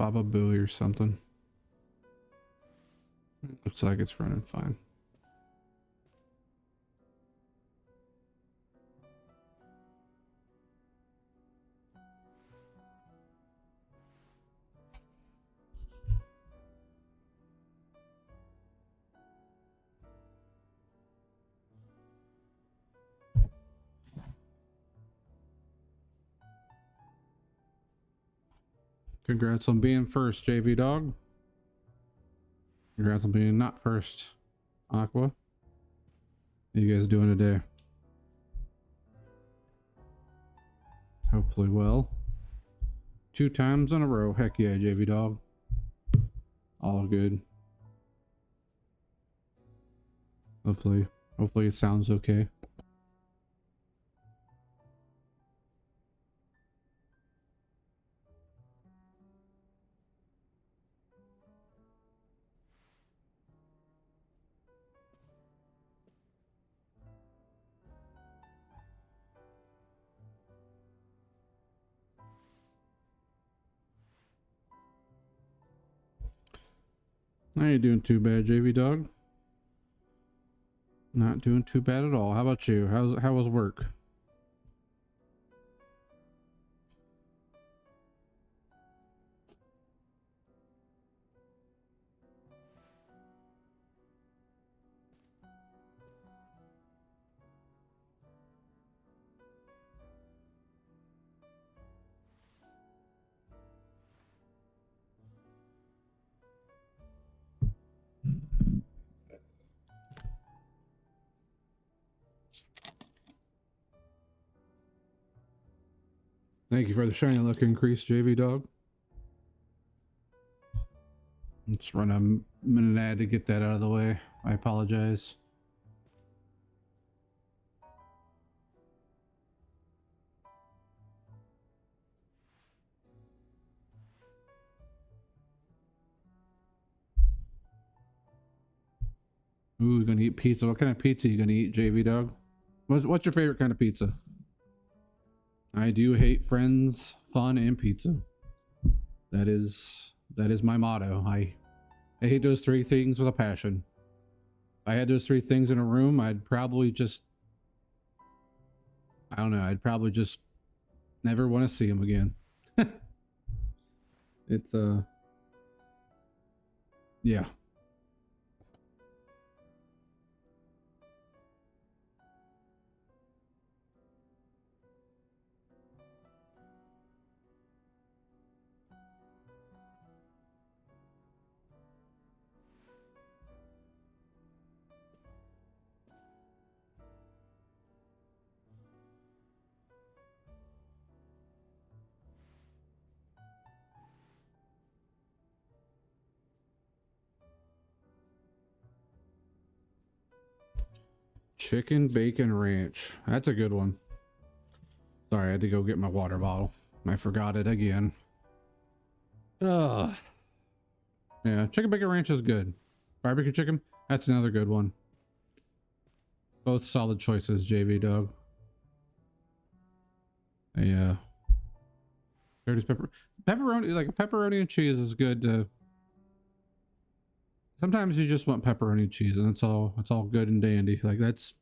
Baba Booey or something. Looks like it's running fine. Congrats on being first, JV Dog. Congrats on being not first, Aqua. How you guys doing today? Hopefully well. 2 times in a row. Heck yeah, JV Dog. All good. Hopefully it sounds okay. I ain't doing too bad, JV Dog. Not doing too bad at all. How about you? How was work? Thank you for the shiny luck increase, JV Dog. Let's run a minute ad to get that out of the way. I apologize. Ooh, gonna eat pizza. What kind of pizza you gonna eat, JV Dog? What's your favorite kind of pizza? I do hate friends, fun, and pizza. That is my motto. I hate those 3 things with a passion. If I had those 3 things in a room, I'd probably just, I don't know, I'd probably just never want to see them again. It's yeah. Chicken bacon ranch. That's a good one. Sorry, I had to go get my water bottle. I forgot it again. Ugh. Yeah, chicken bacon ranch is good. Barbecue chicken, that's another good one. Both solid choices, JV Dog. Yeah. Curtis pepperoni, like pepperoni and cheese is good to. Sometimes you just want pepperoni and cheese, and it's all good and dandy. Like that's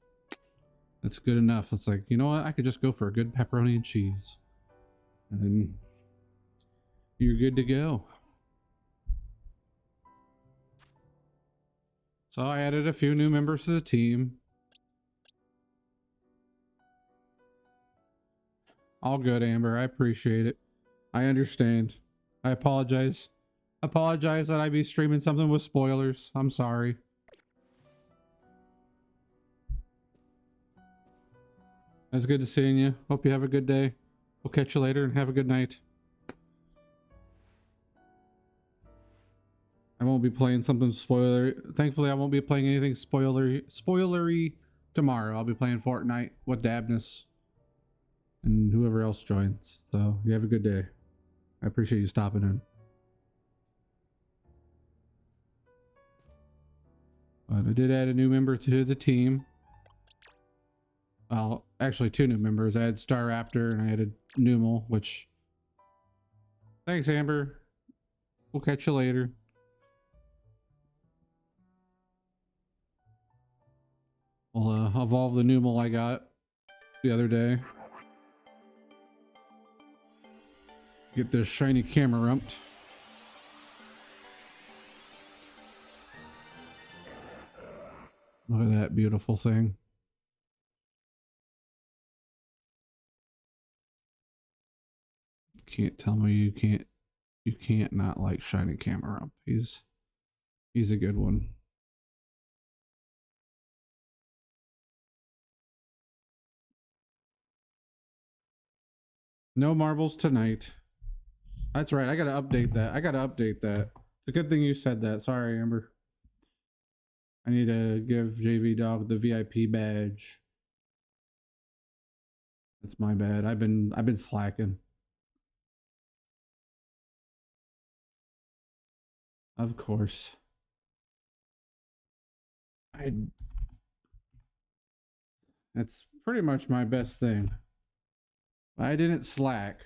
good enough. It's like, you know what? I could just go for a good pepperoni and cheese, and then you're good to go. So I added a few new members to the team. All good, Amber. I appreciate it. I understand. I apologize. Apologize that I be streaming something with spoilers. I'm sorry. It's good to seeing you. Hope you have a good day. We'll catch you later and have a good night. I won't be playing something spoilery. Thankfully, I won't be playing anything spoilery tomorrow. I'll be playing Fortnite with Dabness and whoever else joins. So you have a good day. I appreciate you stopping in. But I did add a new member to the team. Well, actually 2 new members. I had Star Raptor and I added Numal, which... Thanks, Amber. We'll catch you later. I'll evolve the Numel I got the other day. Get this shiny camera rumped. Look at that beautiful thing. Can't tell me you can't not like shiny camera rump. He's a good one. No marbles tonight. That's right. I gotta update that. It's a good thing you said that. Sorry, Amber. I need to give JV Dog the VIP badge. That's my bad. I've been slacking. Of course. That's pretty much my best thing. If I didn't slack,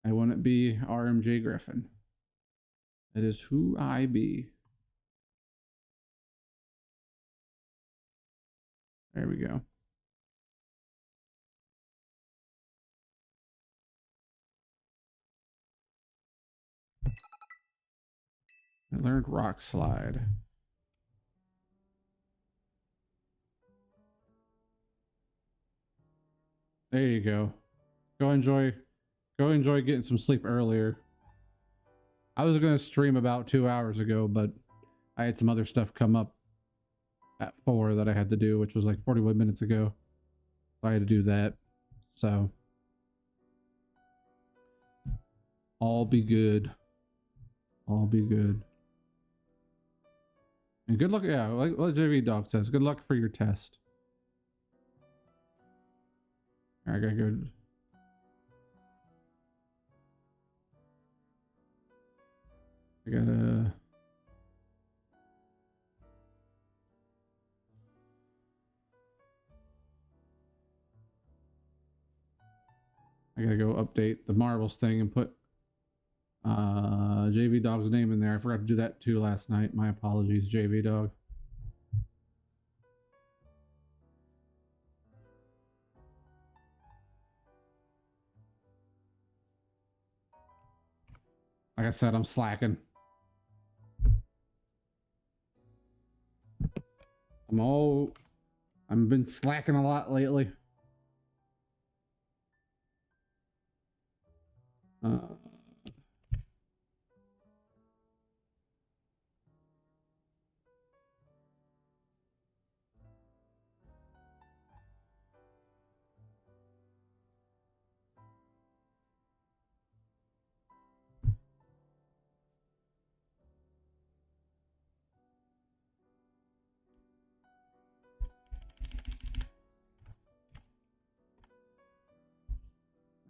I wouldn't be RMJ Griffin. That is who I be. There we go. I learned Rock Slide. There you go. Go enjoy getting some sleep earlier. I was gonna stream about 2 hours ago, but I had some other stuff come up at 4 that I had to do, which was like 41 minutes ago. So I had to do that. So all be good. All be good. And good luck. Yeah, like what JV Dog says. Good luck for your test. I gotta go. I gotta go update the marbles thing and put JV Dog's name in there. I forgot to do that too last night. My apologies, JV Dog. Like I said, I'm slacking. I've been slacking a lot lately.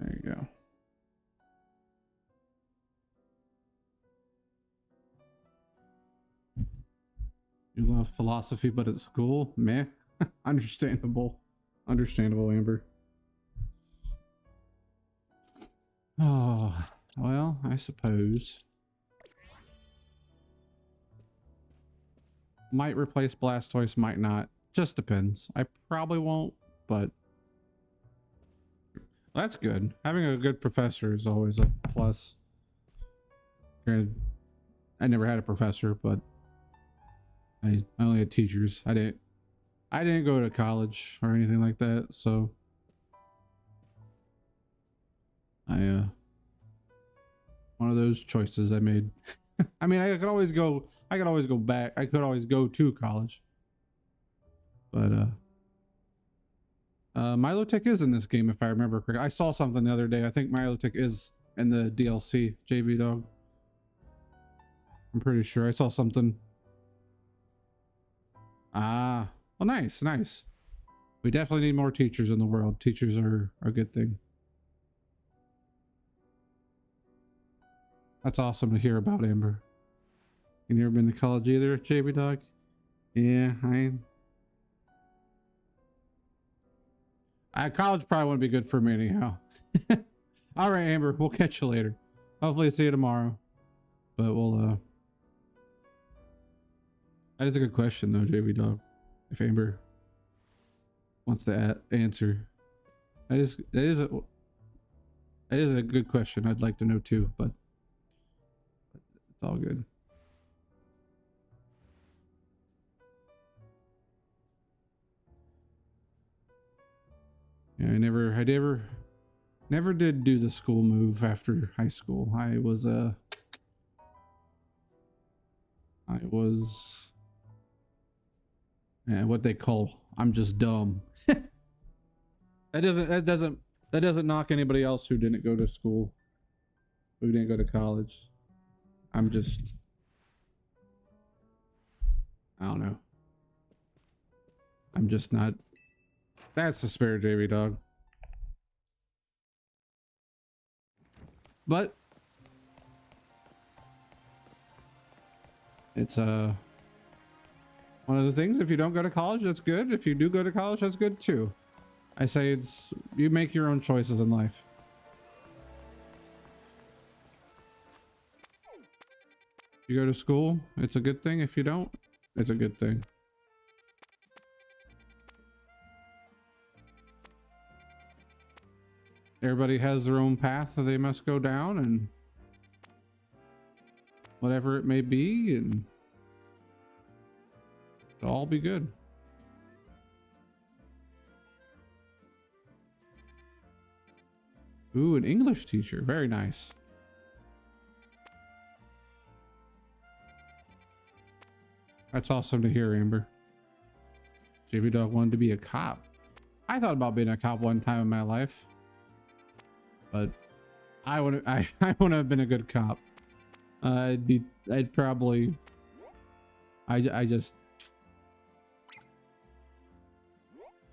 There you go. You love philosophy, but at school? Meh. Understandable. Understandable, Amber. Oh, well, I suppose. Might replace Blastoise, might not. Just depends. I probably won't, but that's good. Having a good professor is always a plus. Granted, I never had a professor, but I only had teachers. I didn't go to college or anything like that, so one of those choices I made. I mean, I could always go back. I could always go to college. But Milotic is in this game if I remember correctly. I saw something the other day. I think Milotic is in the DLC, JV Dog. I'm pretty sure I saw something. Ah, well, nice. We definitely need more teachers in the world. Teachers are a good thing. That's awesome to hear about, Amber. You never been to college either, JV Dog? Yeah, college probably wouldn't be good for me anyhow. All right, Amber, we'll catch you later. Hopefully see you tomorrow. But we'll that is a good question though, JV Dog. If Amber wants to answer, that is a good question. I'd like to know too, but it's all good. Yeah, I never did do the school move after high school. I was what they call, I'm just dumb. That doesn't knock anybody else who didn't go to school, who didn't go to college. I don't know. I'm just not. That's the spirit, JV Dog. But it's one of the things. If you don't go to college, that's good. If you do go to college, that's good too. I say you make your own choices in life. If you go to school, it's a good thing. If you don't, it's a good thing. Everybody has their own path that they must go down, and whatever it may be, and it'll all be good. Ooh, an English teacher. Very nice. That's awesome to hear, Amber. JV Dog wanted to be a cop. I thought about being a cop one time in my life, but I wouldn't have been a good cop. I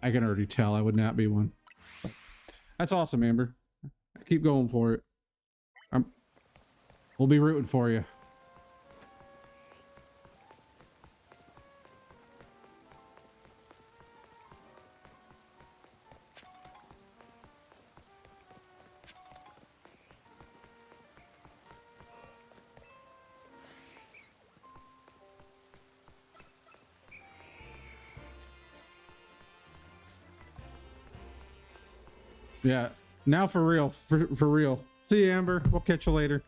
can already tell I would not be one. That's awesome, Amber. Keep going for it. We'll be rooting for you. Yeah, now for real, for real. See you, Amber. We'll catch you later.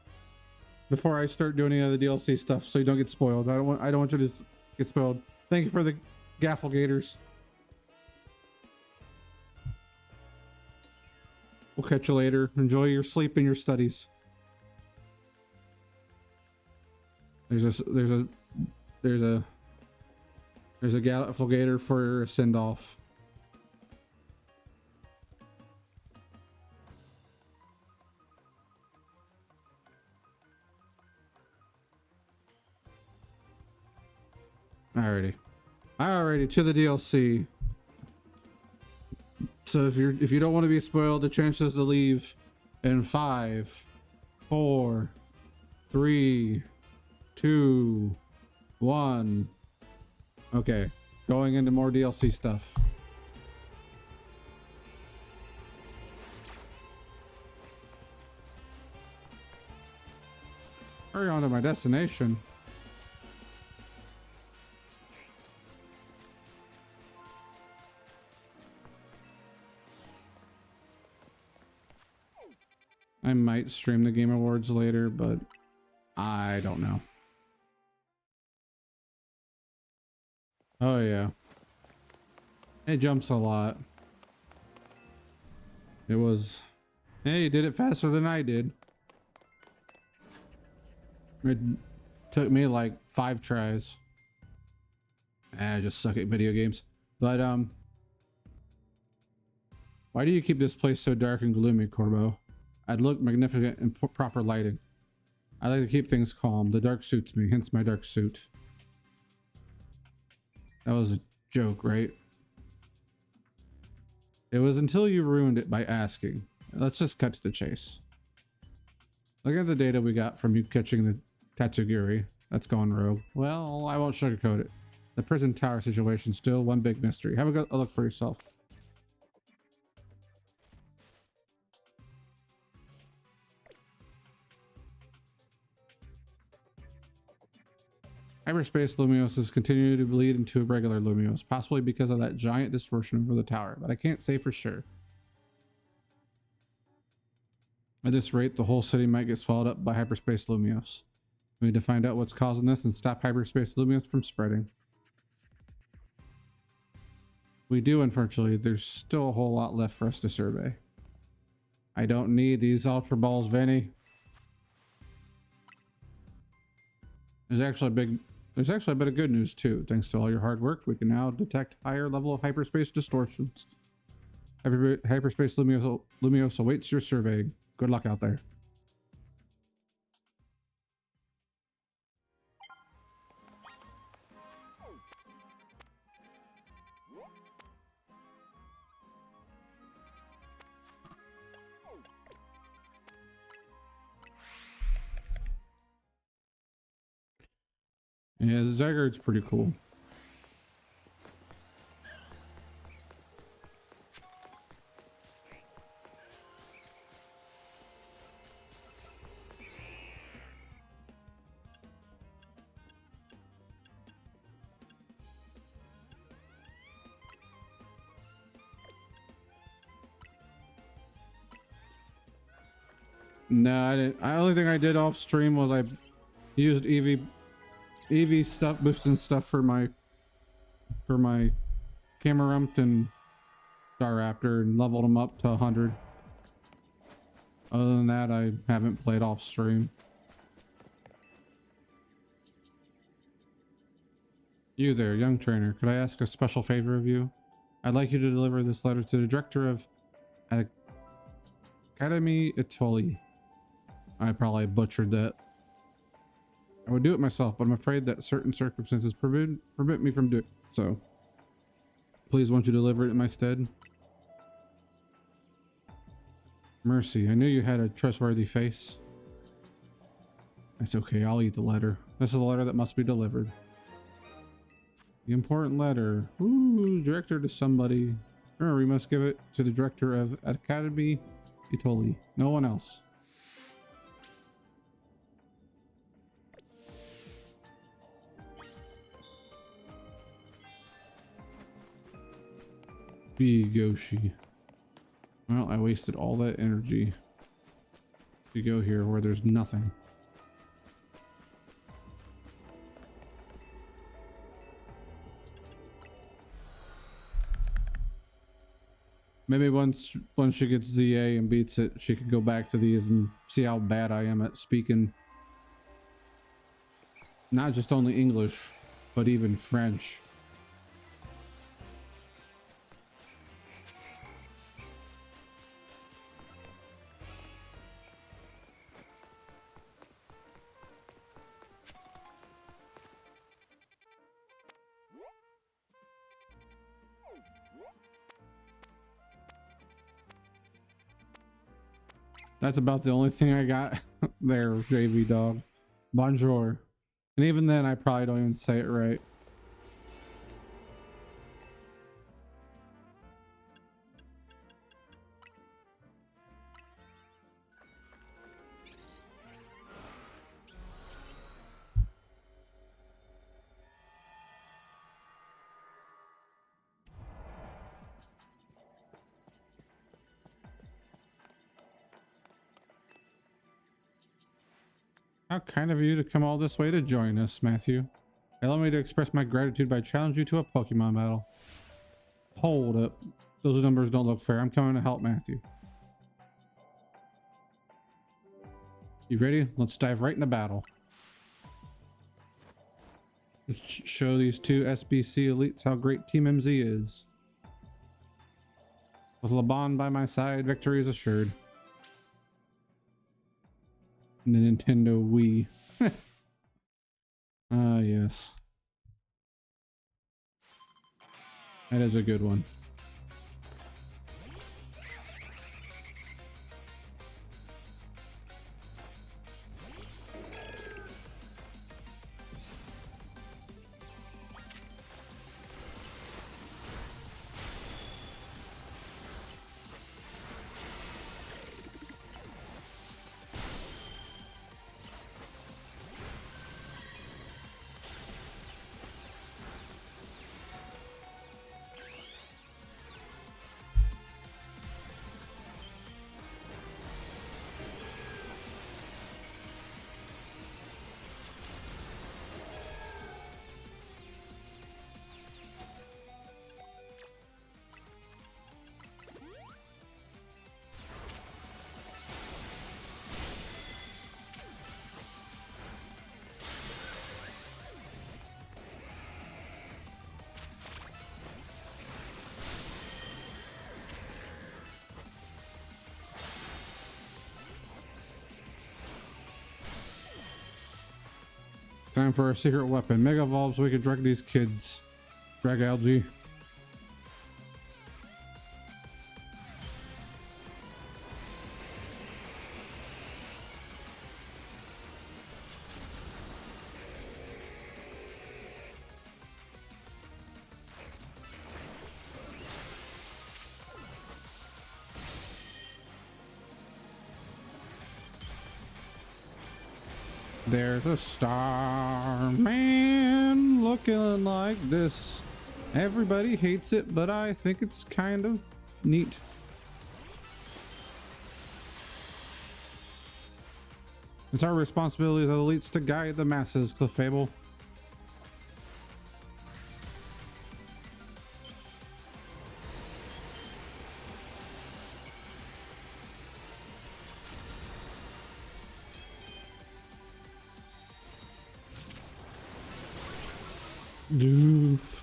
Before I start doing any other DLC stuff, so you don't get spoiled. I don't want you to get spoiled. Thank you for the gaffle gators. We'll catch you later. Enjoy your sleep and your studies. There's a gaffle gator for a send off. Alrighty, to the DLC. So if you don't want to be spoiled, the chances to leave in 5, 4, 3, 2, 1. Okay, going into more DLC stuff. Hurry on to my destination. I might stream the Game Awards later, but I don't know. Oh yeah. It jumps a lot. It was... Hey, you did it faster than I did. It took me like 5 tries. I just suck at video games. But, why do you keep this place so dark and gloomy, Corbo? I'd look magnificent in proper lighting. I like to keep things calm. The dark suits me, hence my dark suit. That was a joke, right? It was until you ruined it by asking. Let's just cut to the chase. Look at the data we got from you catching the Tatsugiri. That's gone rogue. Well, I won't sugarcoat it. The prison tower situation's still one big mystery. Have a look for yourself. Hyperspace Lumioses continue to bleed into regular Lumios, possibly because of that giant distortion over the tower, but I can't say for sure. At this rate, the whole city might get swallowed up by Hyperspace Lumios. We need to find out what's causing this and stop Hyperspace Lumios from spreading. We do, unfortunately. There's still a whole lot left for us to survey. I don't need these Ultra Balls, Vinny. There's actually a bit of good news too. Thanks to all your hard work, we can now detect higher level of hyperspace distortions. Hyperspace Lumios awaits your surveying. Good luck out there. Yeah, the Zygarde's pretty cool. No, I didn't. The only thing I did off stream was I used EV stuff, boosting stuff for my Camerupt and Staraptor and leveled them up to 100. Other than that, I haven't played off stream. You there, young trainer. Could I ask a special favor of you? I'd like you to deliver this letter to the director of Academy Itoli. I probably butchered that. I would do it myself, but I'm afraid that certain circumstances permit me from doing so. Please, won't you deliver it in my stead? Mercy, I knew you had a trustworthy face. It's okay, I'll eat the letter. This is the letter that must be delivered. The important letter. Ooh, director to somebody. Remember, we must give it to the director of Academy Itoli. No one else. Goshi. Well, I wasted all that energy to go here where there's nothing. Maybe once she gets ZA and beats it, she could go back to these and see how bad I am at speaking. Not just only English, but even French. That's about the only thing I got there, JV dog. Bonjour. And even then, I probably don't even say it right. How kind of you to come all this way to join us, Matthew. Allow me to express my gratitude by challenging you to a Pokemon battle. Hold up. Those numbers don't look fair. I'm coming to help Matthew. You ready? Let's dive right into battle. Let's show these two SBC elites how great Team MZ is. With Laban by my side, victory is assured. The Nintendo Wii. Ah, yes. That is a good one. Time for a secret weapon. Mega evolve so we can drag these kids. Drag algae. There's a star man looking like this. Everybody hates it, but I think it's kind of neat. It's our responsibility as elites to guide the masses, Clefable. Doof.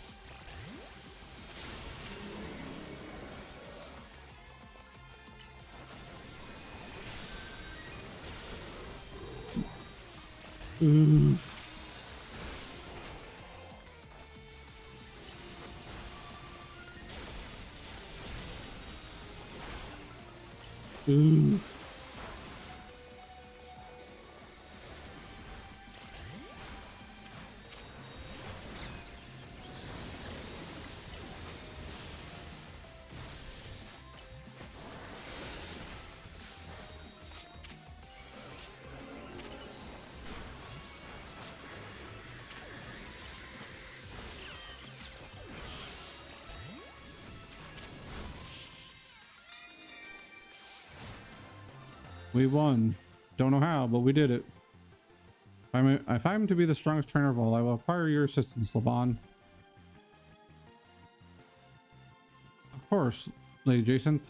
Oof. Oof. We won. Don't know how, but we did it. If I'm to be the strongest trainer of all, I will require your assistance, Laban. Of course, Lady Jacinth.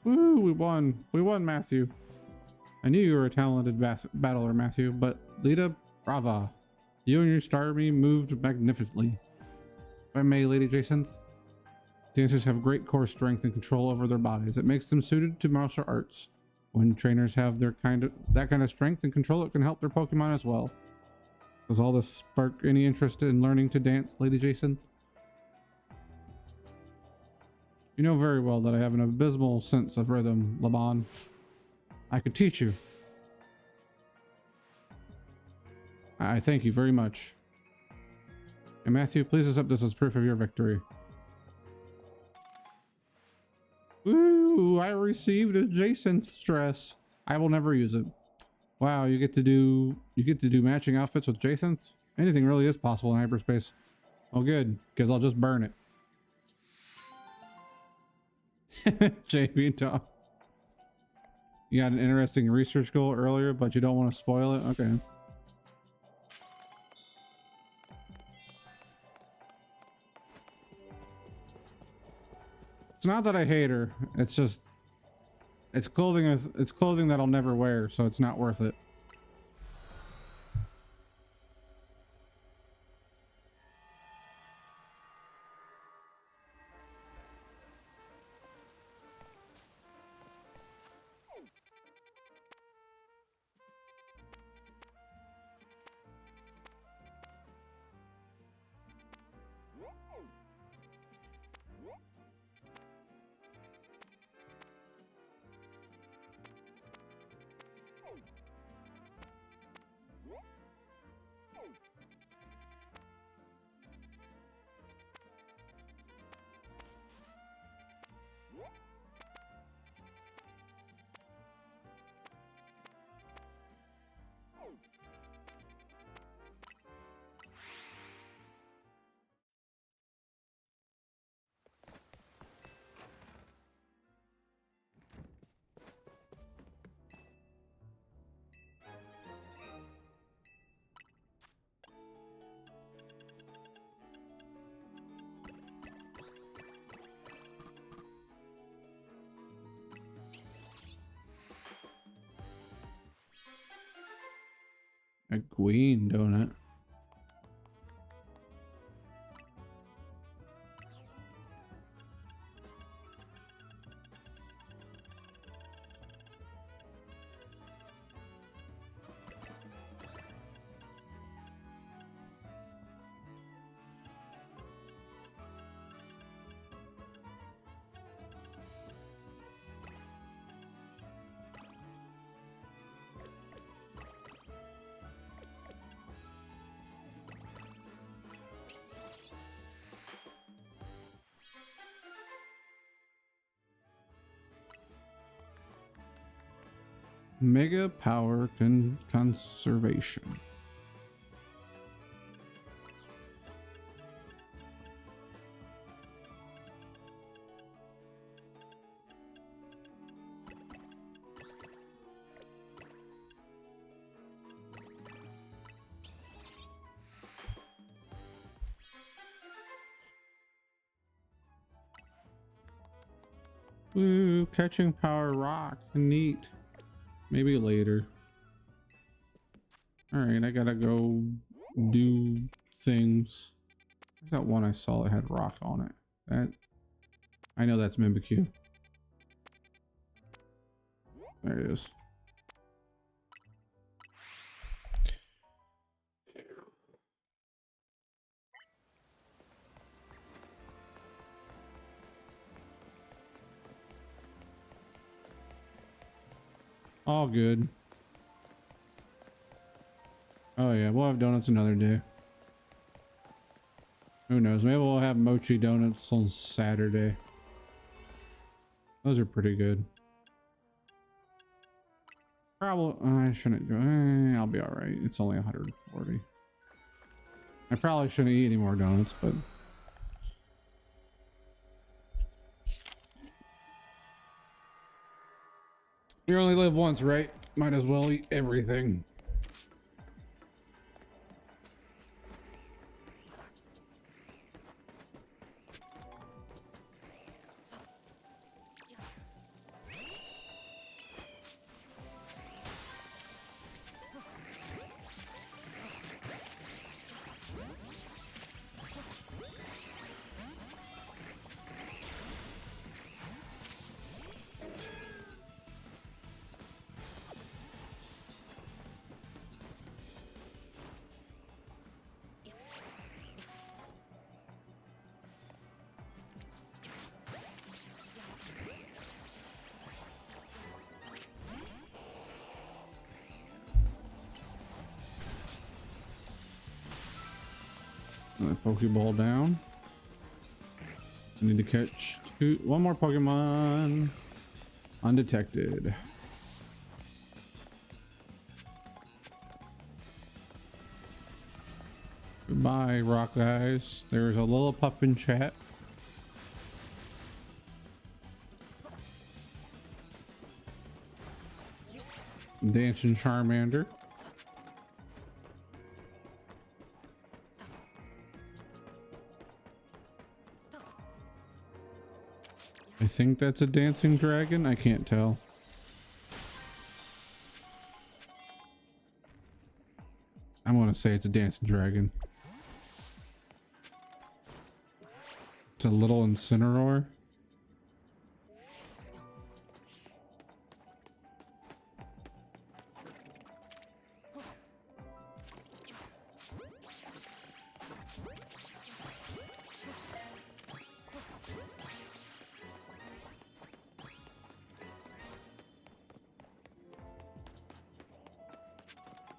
Woo, we won. We won, Matthew. I knew you were a talented battler, Matthew, but Lita, brava. You and your star army moved magnificently. If I may, Lady Jacinth. Dancers have great core strength and control over their bodies. It makes them suited to martial arts. When trainers have that kind of strength and control, it can help their Pokemon as well. Does all this spark any interest in learning to dance, Lady Jacinth? You know very well that I have an abysmal sense of rhythm, Laban. I could teach you. I thank you very much. And Matthew, please accept this as proof of your victory. Ooh, I received a Jacinth dress. I will never use it. Wow, you get to do matching outfits with Jacinth? Anything really is possible in hyperspace. Oh good, because I'll just burn it. JV Dog. You got an interesting research goal earlier, but you don't want to spoil it? Okay. It's not that I hate her. It's just it's clothing that I'll never wear, so it's not worth it. A queen donut. Mega power conservation. Ooh, catching power rock. Neat. Maybe later. Alright, I gotta go do things. There's that one I saw that had rock on it. That I know that's Mimikyu. There it is. All good. Oh yeah, we'll have donuts another day. Who knows? Maybe we'll have mochi donuts on Saturday. Those are pretty good. Probably, I shouldn't go. I'll be all right. It's only 140. I probably shouldn't eat any more donuts, but you only live once, right? Might as well eat everything. Pokeball down. I need to catch one more Pokemon undetected. Goodbye, rock guys. There's a little pup in chat. Dancing Charmander. I think that's a dancing dragon. I can't tell. I want to say it's a dancing dragon. It's a little Incineroar.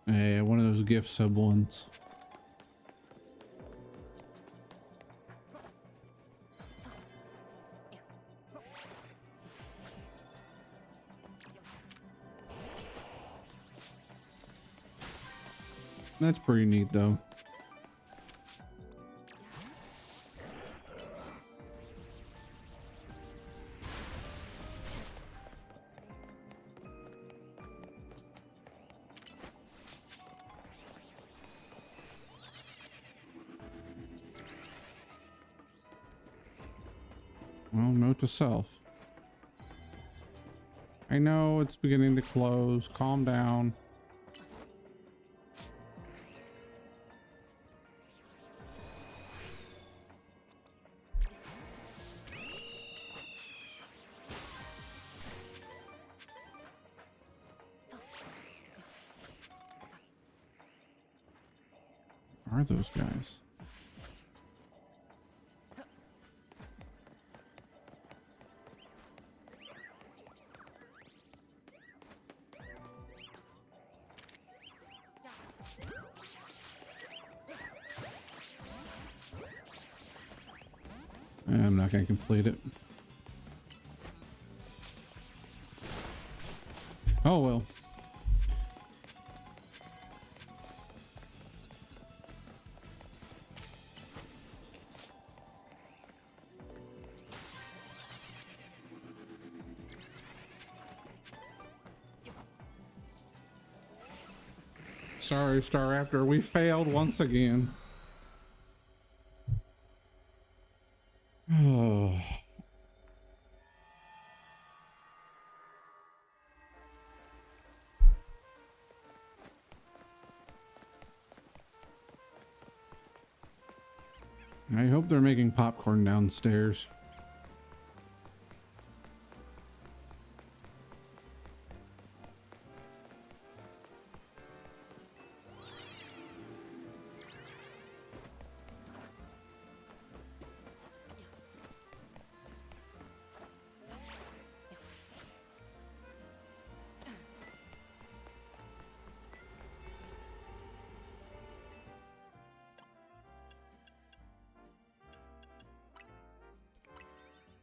Hey, one of those gift sub ones. That's pretty neat though. Well, note to self. I know it's beginning to close. Calm down. Are those guys? I'm not going to complete it. Oh well. Sorry, Star Raptor, we failed once again. Oh. I hope they're making popcorn downstairs.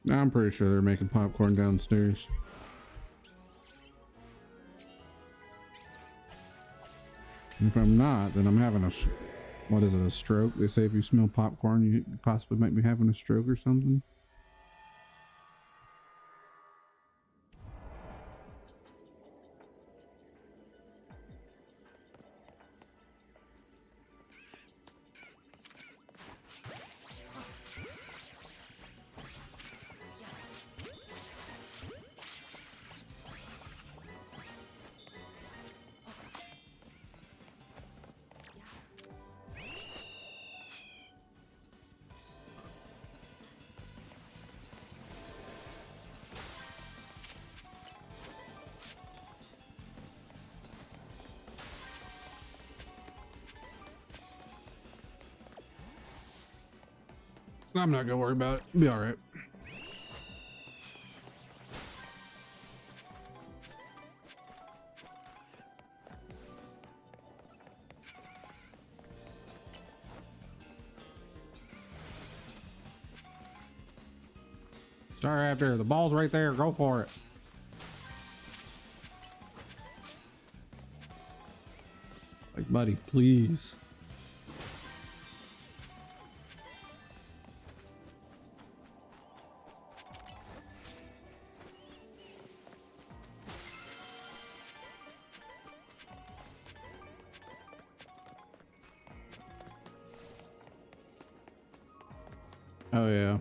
I'm pretty sure they're making popcorn downstairs. If I'm not, then I'm having a, what is it, a stroke? They say if you smell popcorn, you possibly might be having a stroke or something. I'm not gonna worry about it. Be all right. Sorry, after the ball's right there. Go for it. Like, buddy, please. Oh yeah.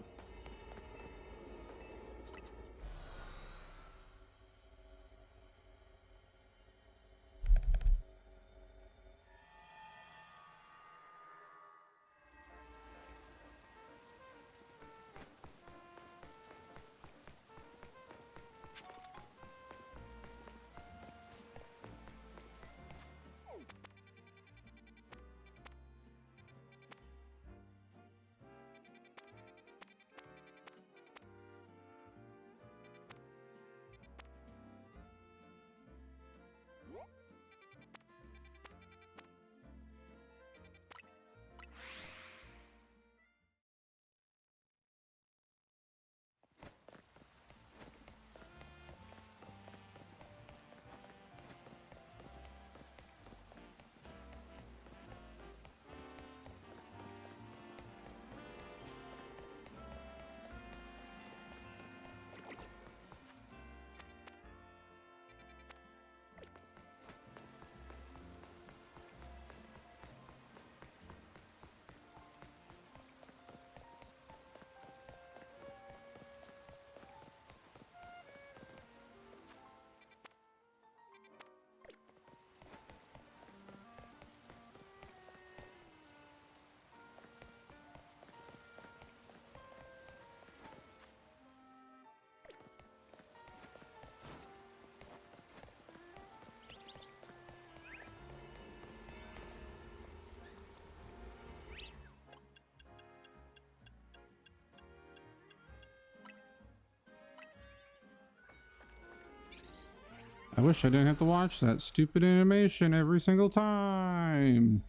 I wish I didn't have to watch that stupid animation every single time.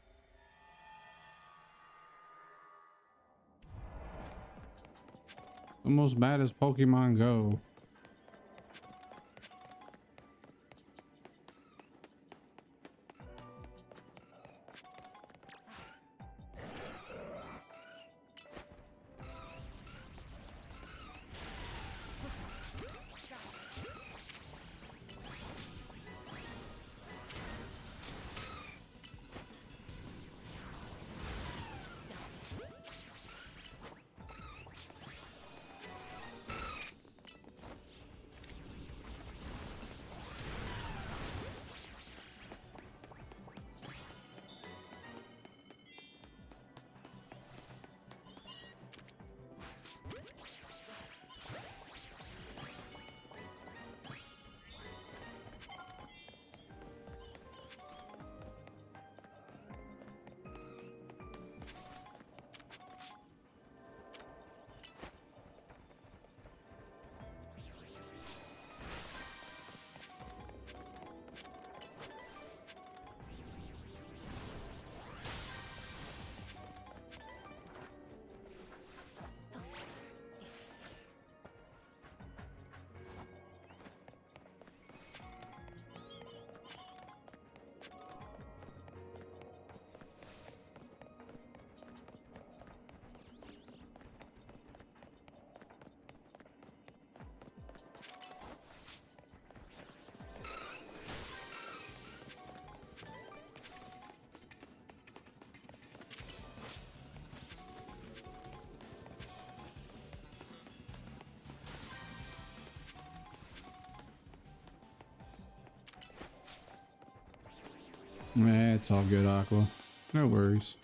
Almost bad as Pokemon Go. It's all good, Aqua. No worries.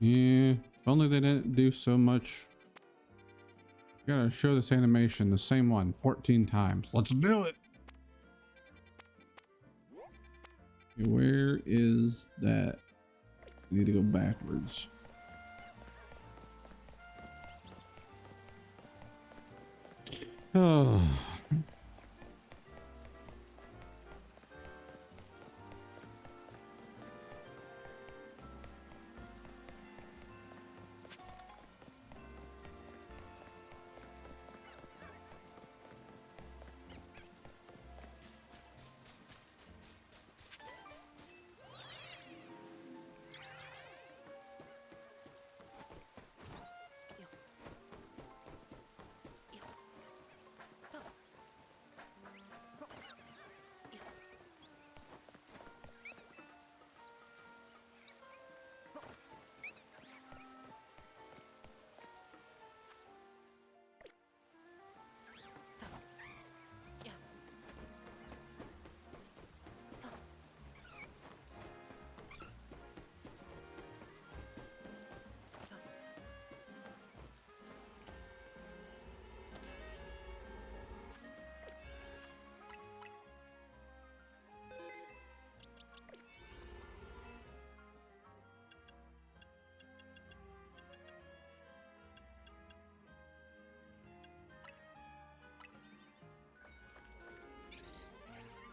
Yeah, if only they didn't do so much. Gotta show this animation, the same one, 14 times. Let's do it! Okay, where is that? I need to go backwards. Oh.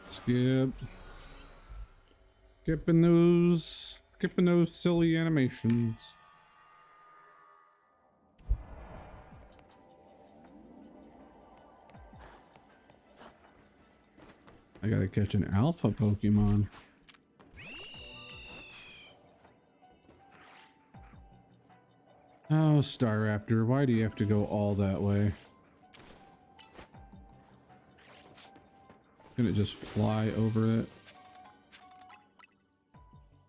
Skip. Skipping those silly animations. I gotta catch an alpha Pokemon. Oh, Staraptor, why do you have to go all that way? Can it just fly over it?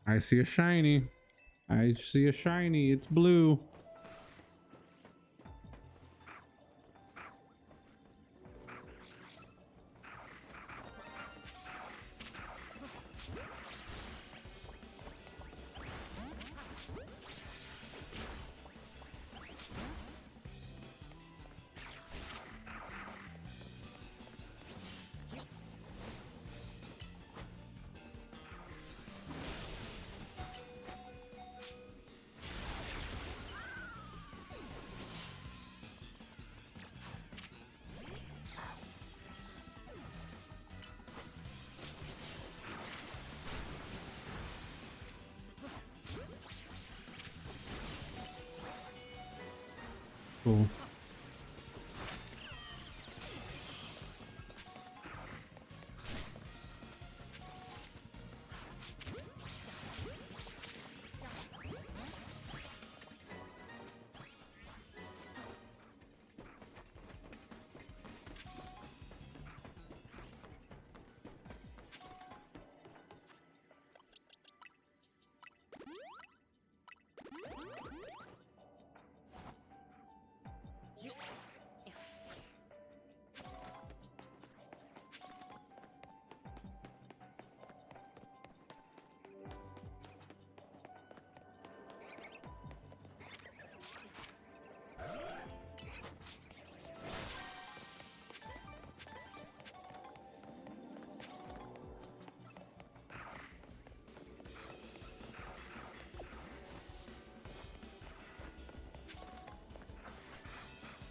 I see a shiny. I see a shiny. It's blue. Cool.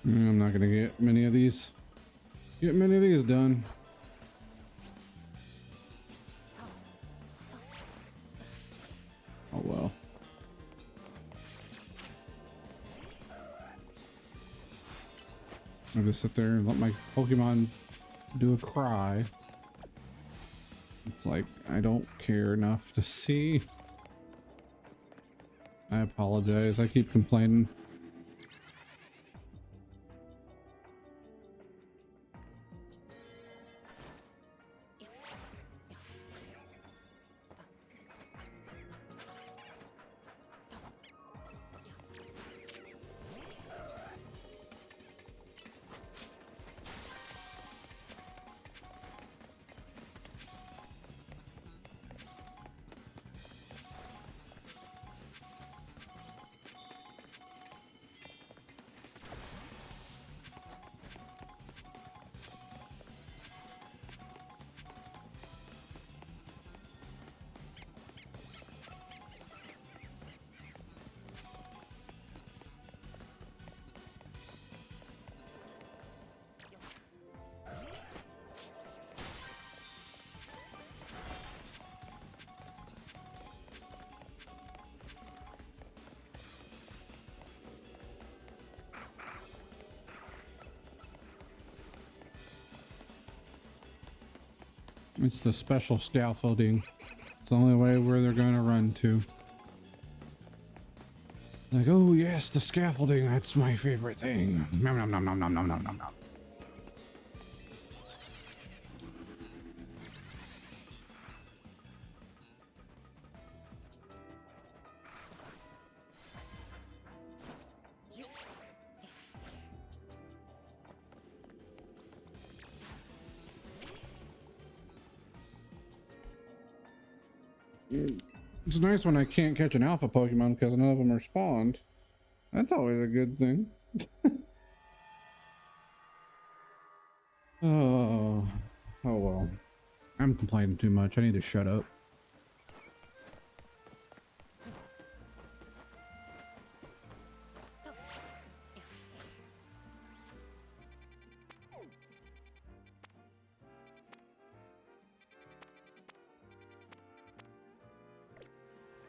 I'm not gonna get many of these. Get many of these done. Oh well. I'll just sit there and let my Pokemon do a cry. It's like, I don't care enough to see. I apologize. I keep complaining. It's the special scaffolding. It's the only way where they're gonna run to. Like, oh yes, the scaffolding, that's my favorite thing. Nom nom nom nom nom nom nom nom nom. It's nice when I can't catch an alpha Pokemon because none of them are spawned. That's always a good thing. Oh well. I'm complaining too much. I need to shut up.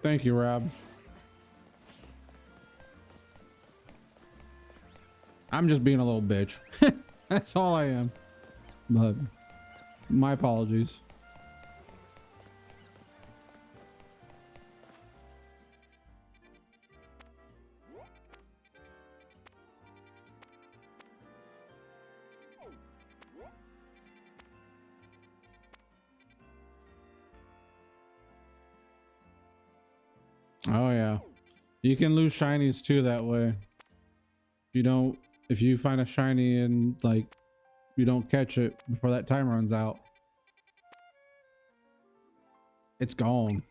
Thank you, Rob. I'm just being a little bitch. That's all I am. But my apologies. Oh yeah, you can lose shinies too that way. If you find a shiny and like you don't catch it before that time runs out, it's gone.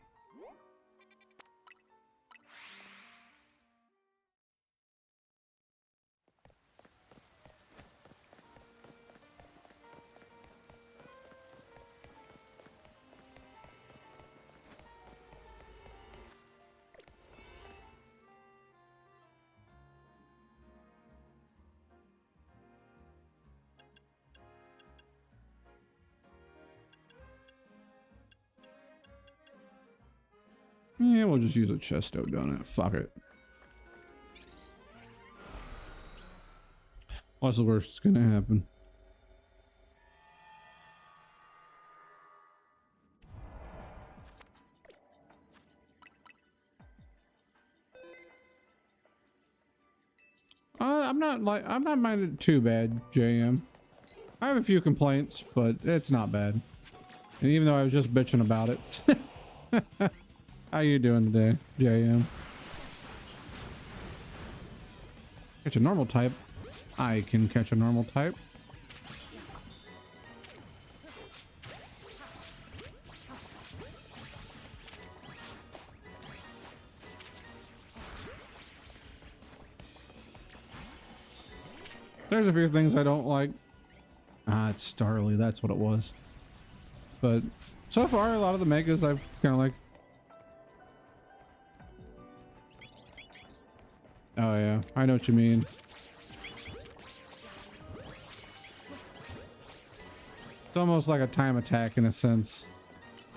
Yeah, we'll just use a Chesto donut. Fuck it. What's the worst that's gonna happen? I'm not minded too bad, JM. I have a few complaints, but it's not bad. And even though I was just bitching about it. How you doing today, JM? Catch a normal type. I can catch a normal type. There's a few things I don't like. Ah, it's Starly. That's what it was. But so far, a lot of the megas I've kind of like. Oh yeah, I know what you mean. It's almost like a time attack in a sense.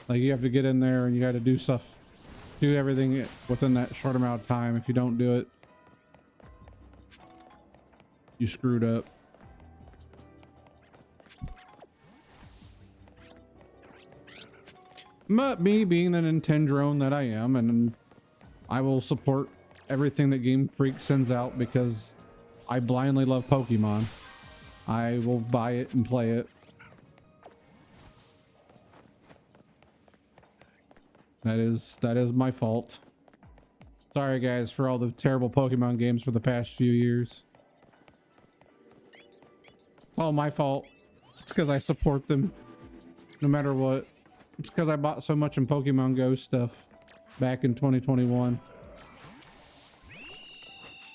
Like you have to get in there and you got to do stuff, do everything within that short amount of time. If you don't do it, you screwed up. But me being the Nintendrone that I am, and I will support everything that Game Freak sends out because I blindly love Pokemon. I will buy it and play it. That is my fault. Sorry guys for all the terrible Pokemon games for the past few years. It's all my fault. It's because I support them no matter what. It's because I bought so much in Pokemon Go stuff back in 2021.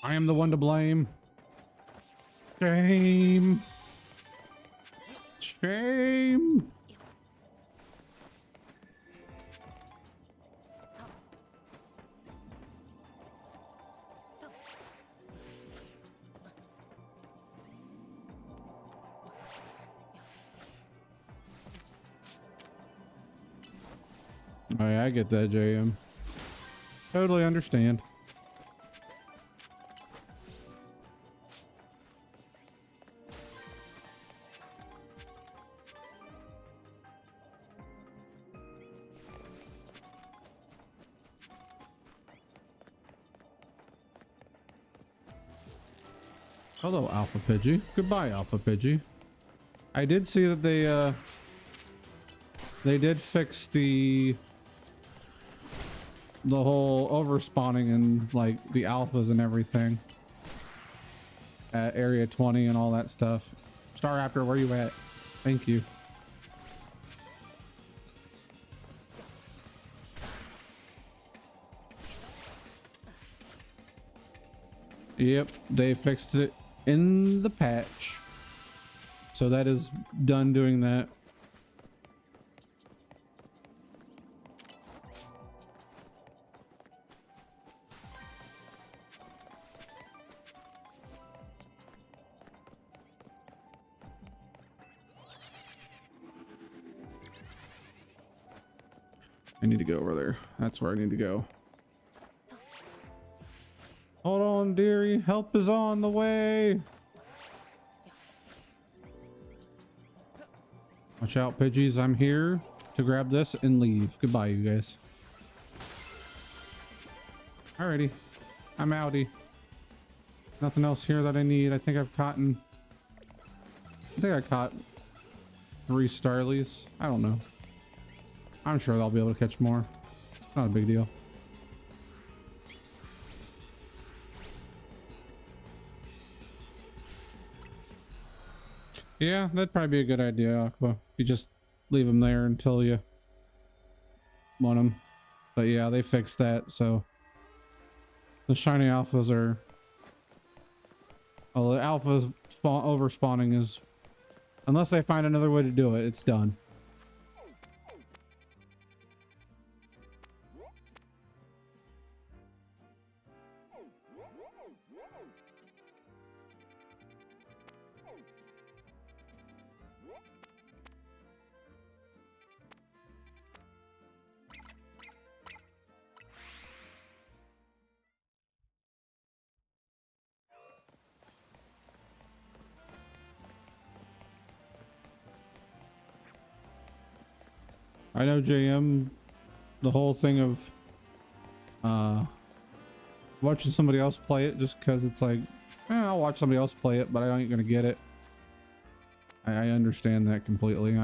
I am the one to blame. Shame. Shame. Oh yeah, I get that, JM. Totally understand. Hello, Alpha Pidgey. Goodbye, Alpha Pidgey. I did see that they did fix the whole overspawning and like the alphas and everything at Area 20 and all that stuff. Staraptor, where you at? Thank you. Yep, they fixed it in the patch. So that is done doing that. I need to go over there. That's where I need to go. Hold on, dearie. Help is on the way. Watch out, Pidgeys. I'm here to grab this and leave. Goodbye, you guys. Alrighty. I'm outie. Nothing else here that I need. I think I caught 3 Starlies. I don't know. I'm sure I'll be able to catch more. Not a big deal. Yeah, that'd probably be a good idea, Aqua. You just leave them there until you want them. But yeah, they fixed that, so the shiny alphas are... Well, the alpha over spawning is... Unless they find another way to do it, it's done. I know, JM, the whole thing of watching somebody else play it just because it's like, I'll watch somebody else play it, but I ain't gonna get it. I understand that completely.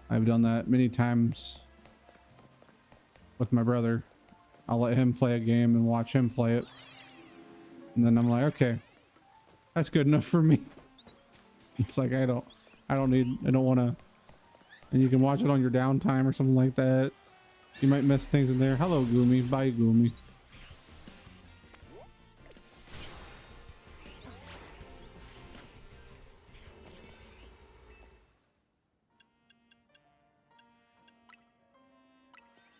I've done that many times with my brother. I'll let him play a game and watch him play it, and then I'm like, okay, that's good enough for me. It's like I don't want to. And you can watch it on your downtime or something like that. You might miss things in there. Hello, Goomy. Bye, Goomy.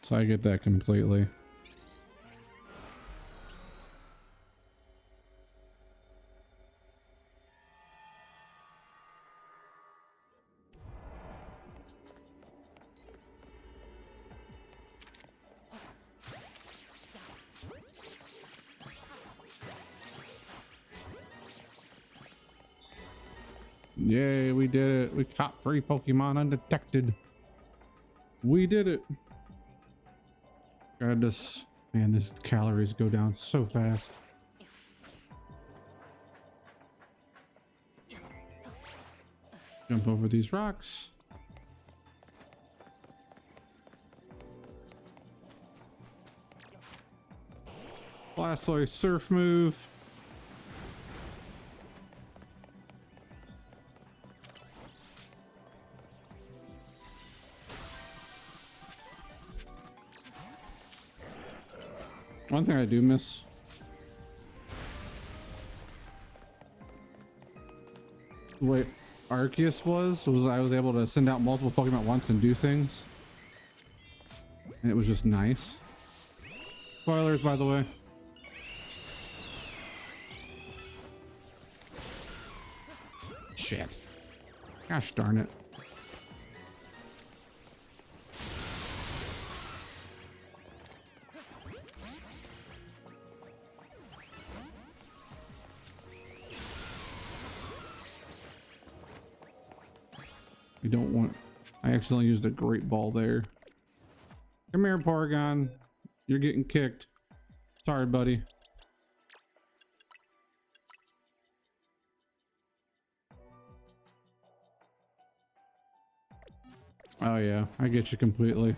So I get that completely. Yay, we did it. We caught 3 Pokemon undetected. We did it. Gotta just, man, this calories go down so fast. Jump over these rocks. Blastoise surf move. One thing I do miss. The way Arceus was I was able to send out multiple Pokemon at once and do things. And it was just nice. Spoilers, by the way. Shit. Gosh darn it. We don't want... I accidentally used a great ball there. Come here, Porygon. You're getting kicked. Sorry, buddy. Oh yeah, I get you completely.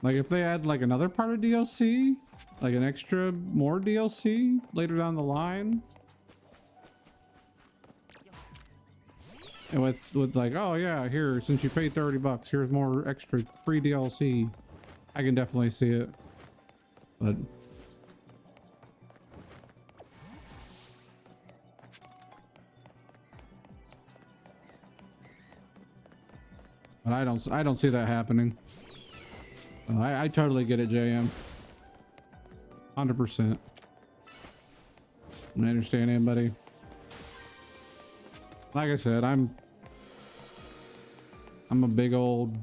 Like if they add like another part of DLC, like an extra more DLC later down the line. And with like, oh yeah, here, since you paid $30, here's more extra free DLC. I can definitely see it. But I don't see that happening. I totally get it, JM. 100%. I understand anybody. Like I said, I'm a big old...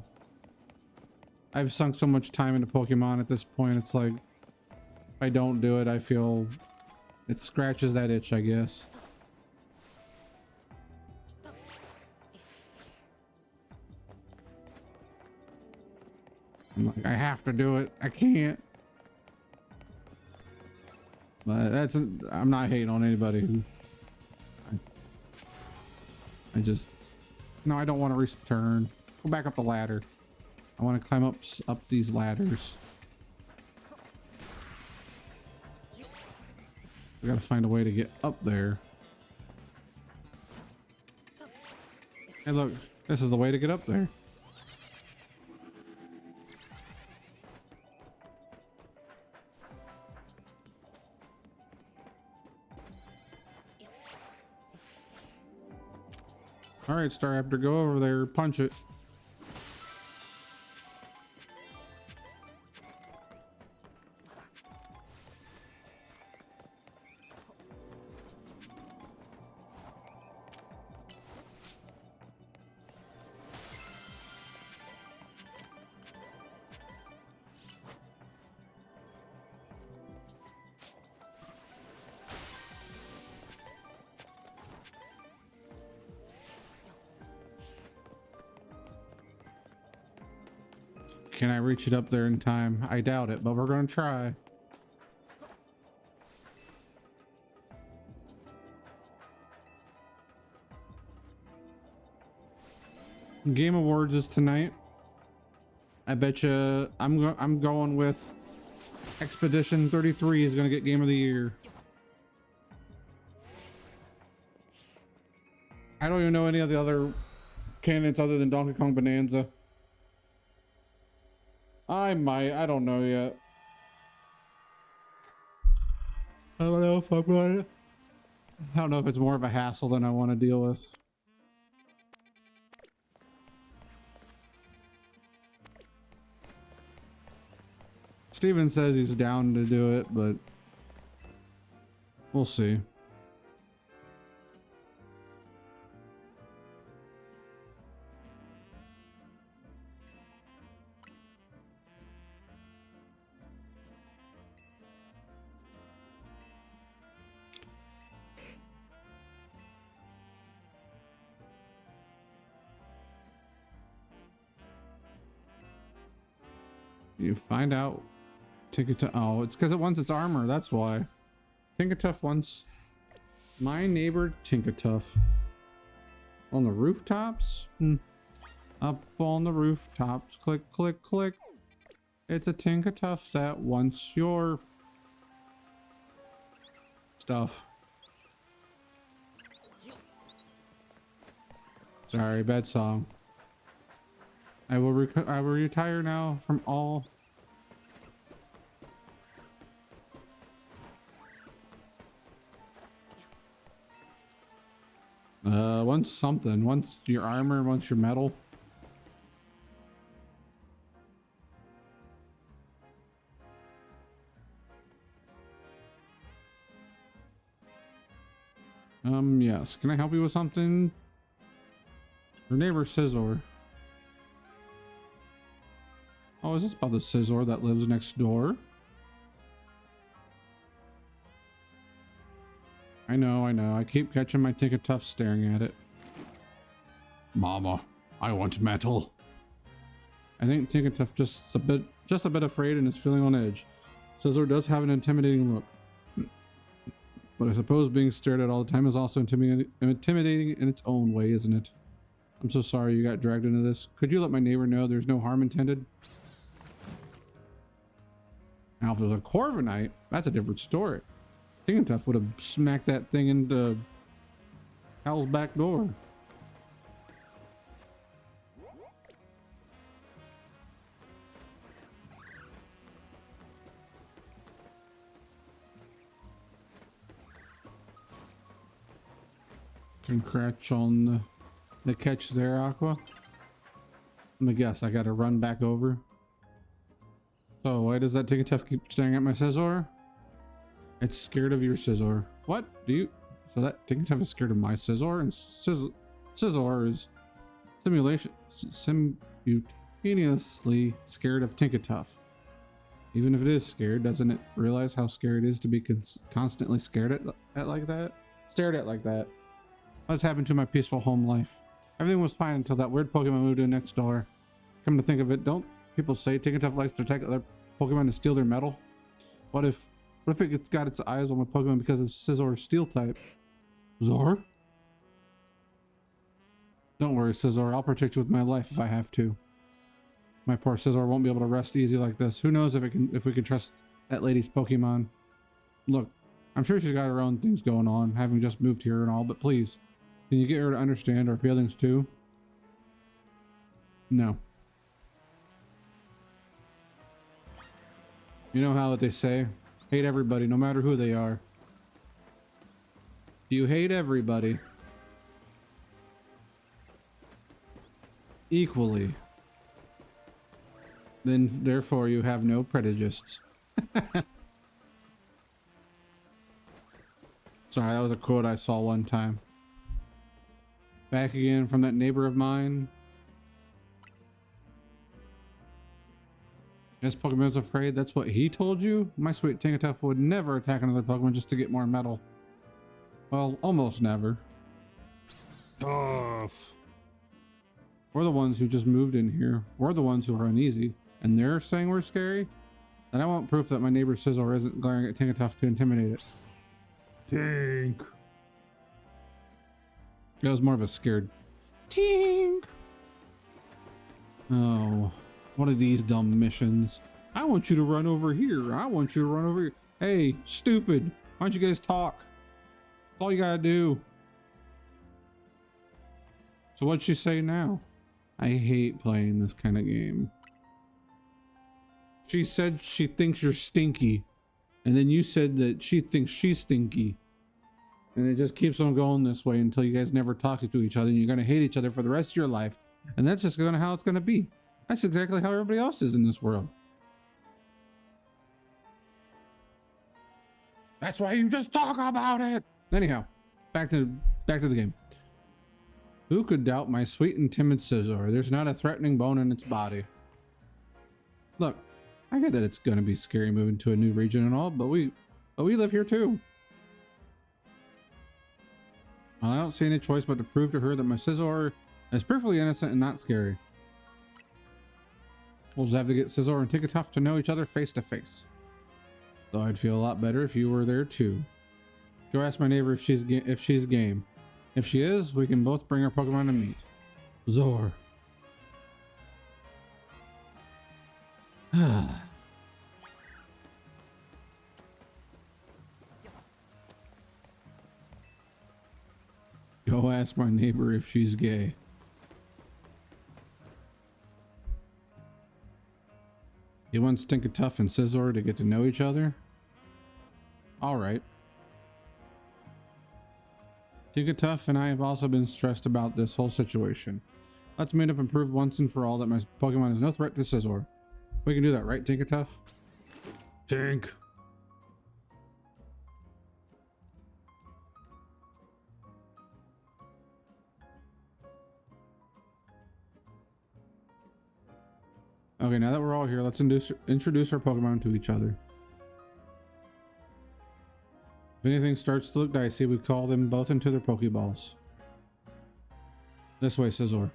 I've sunk so much time into Pokemon at this point. It's like, if I don't do it, I feel it scratches that itch, I guess. I'm like, I have to do it. I can't. But that's... I'm not hating on anybody who... I just... No, I don't want to return. Go back up the ladder. I want to climb up these ladders. We gotta find a way to get up there. Hey look, this is the way to get up there. All right, Staraptor, go over there, punch it. Can I reach it up there in time? I doubt it, but we're gonna try. Game Awards is tonight. I bet you I'm going with Expedition 33 is gonna get Game of the Year. I don't even know any of the other candidates other than Donkey Kong Bonanza. I might. I don't know yet. I don't know if I'm going. I don't know if it's more of a hassle than I want to deal with. Steven says he's down to do it, but we'll see. You find out Tinkertuff. Oh, it's because it wants its armor. That's why. Tinkertuff wants my neighbor Tinkertuff. On the rooftops? Up on the rooftops. Click, click, click. It's a Tinkertuff that wants your stuff. Sorry, bad song. I will retire now from all. Once something. Once your armor, once your metal. Yes. Can I help you with something? Your neighbor Scizor. Oh, is this about the Scizor that lives next door? I know. I keep catching my Tinkertuff staring at it. Mama, I want metal. I think Tinkertuff just a bit afraid and is feeling on edge. Scizor does have an intimidating look. But I suppose being stared at all the time is also intimidating in its own way, isn't it? I'm so sorry you got dragged into this. Could you let my neighbor know there's no harm intended? Now, if there's a Corviknight, that's a different story. Tinkertuff would have smacked that thing into Hal's back door. Congrats on the catch there, Aqua. Let me guess, I gotta run back over. So why does that Tinkertuff keep staring at my Scizor? It's scared of your Scizor. What? So that Tinkertuff is scared of my Scizor, and Scizor is simultaneously scared of Tinkertuff. Even if it is scared, doesn't it realize how scary it is to be constantly scared at like that? Stared at like that. What's happened to my peaceful home life? Everything was fine until that weird Pokemon moved in next door. Come to think of it, don't people say Tinkertuff likes to attack other Pokemon to steal their metal? What if it got its eyes on my Pokemon because of Scizor's steel type? Zor? Don't worry, Scizor. I'll protect you with my life if I have to. My poor Scizor won't be able to rest easy like this. Who knows if we can trust that lady's Pokemon? Look, I'm sure she's got her own things going on, having just moved here and all, but please, can you get her to understand our feelings too? No. You know how they say, hate everybody, no matter who they are. You hate everybody equally. Then, therefore, you have no prejudices. Sorry, that was a quote I saw one time. Back again from that neighbor of mine. Yes, Pokemon's afraid. That's what he told you? My sweet Tinkertuff would never attack another Pokemon just to get more metal. Well, almost never. Tough. We're the ones who just moved in here. We're the ones who are uneasy. And they're saying we're scary? And I want proof that my neighbor Scizor isn't glaring at Tinkertuff to intimidate it. Tink. That was more of a scared Tink. Oh, one of these dumb missions. I want you to run over here. I want you to run over here. Hey, stupid. Why don't you guys talk? That's all you gotta do. So what'd she say now? I hate playing this kind of game. She said she thinks you're stinky. And then you said that she thinks she's stinky. And it just keeps on going this way until you guys never talk to each other and you're going to hate each other for the rest of your life. And that's just how it's going to be. That's exactly how everybody else is in this world. That's why you just talk about it. Anyhow, back to the game. Who could doubt my sweet and timid Scizor? There's not a threatening bone in its body. Look, I get that it's gonna be scary moving to a new region and all, but we live here too. Well, I don't see any choice but to prove to her that my Scizor is perfectly innocent and not scary. We'll just have to get Scizor and Tinkatuff to know each other face to face. Though I'd feel a lot better if you were there too. Go ask my neighbor if she's game. If she is, we can both bring our Pokemon to meet. Zor. Go ask my neighbor if she's gay. He wants Tinkatuff and Scizor to get to know each other? Alright. Tinkatuff and I have also been stressed about this whole situation. Let's meet up and prove once and for all that my Pokemon is no threat to Scizor. We can do that, right, Tinkatuff? Tink! Okay, now that we're all here, let's introduce our Pokemon to each other. If anything starts to look dicey, we call them both into their Pokeballs. This way, Scizor.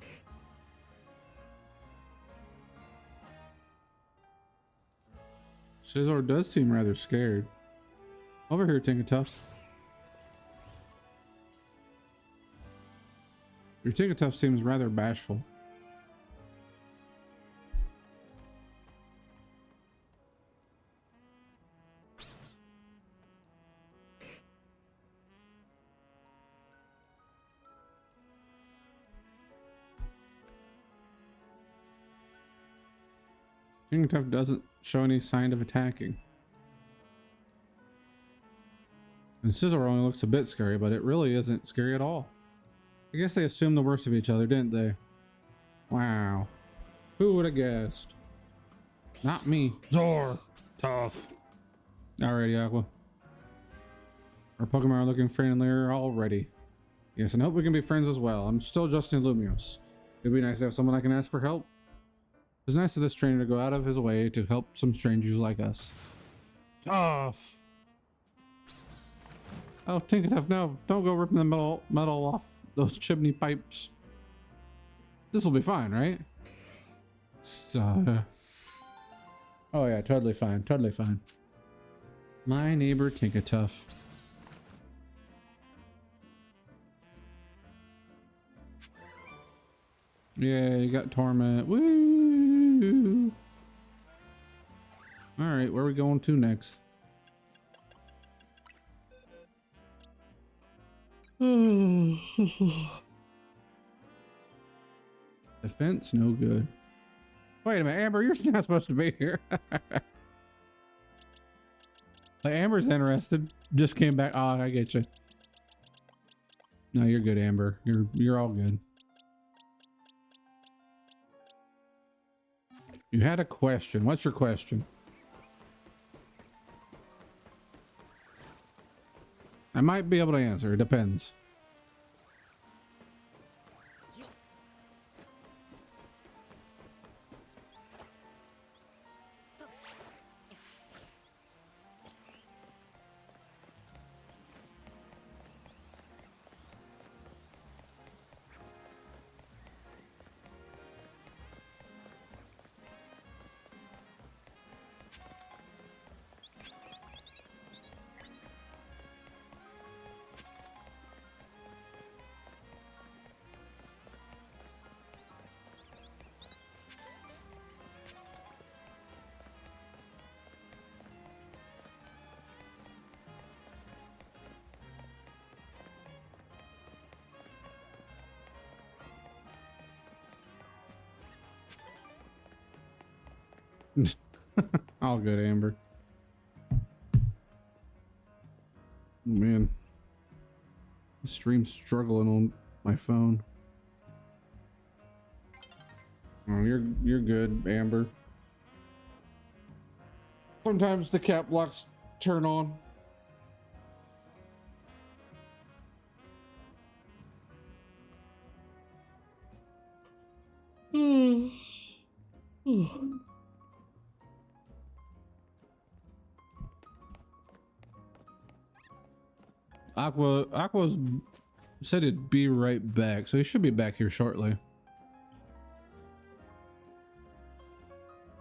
Scizor does seem rather scared. Over here, Tinkatuff. Your Tinkatuff seems rather bashful. Tinkatuff doesn't show any sign of attacking. And Scizor only looks a bit scary, but it really isn't scary at all. I guess they assumed the worst of each other, didn't they? Wow. Who would have guessed? Not me. Zor! Tough. Alrighty, Aqua. Our Pokemon are looking friendlier already. Yes, and hope we can be friends as well. I'm still Justin Lumios. It'd be nice to have someone I can ask for help. It's nice of this trainer to go out of his way to help some strangers like us. Tough. Oh, Tinkatuff, no. Don't go ripping the metal off those chimney pipes. This will be fine, right? Oh yeah, totally fine. Totally fine. My neighbor Tinkatuff. Yeah, you got Torment. Woo! Alright, where are we going to next? Defense, no good. Wait a minute, Amber, you're not supposed to be here. Like, Amber's interested. Just came back. Oh, I get you. No, you're good, Amber. You're all good. You had a question. What's your question? I might be able to answer. It depends. All good, Amber. Man, the stream's struggling on my phone. Oh, you're good, Amber. Sometimes the cap locks turn on. Aqua's said it'd be right back, so he should be back here shortly.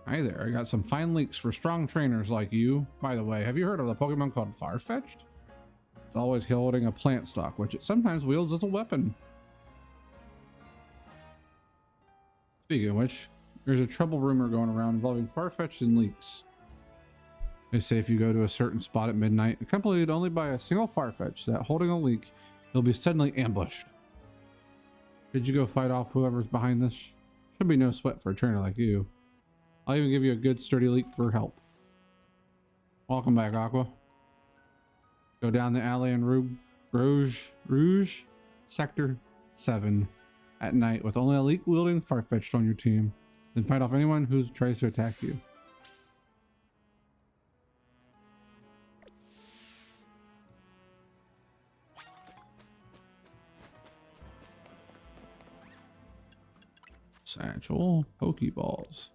Hi there, I got some fine leaks for strong trainers like you. By the way, have you heard of the Pokemon called Farfetch'd? It's always holding a plant stalk, which it sometimes wields as a weapon. Speaking of which, there's a trouble rumor going around involving Farfetch'd and leaks. They say if you go to a certain spot at midnight, accompanied only by a single Farfetch'd that holding a leak, you'll be suddenly ambushed. Could you go fight off whoever's behind this? Should be no sweat for a trainer like you. I'll even give you a good sturdy leak for help. Welcome back, Aqua. Go down the alley in Rouge Sector 7 at night with only a leak wielding Farfetch'd on your team. Then fight off anyone who tries to attack you. Satchel Pokeballs.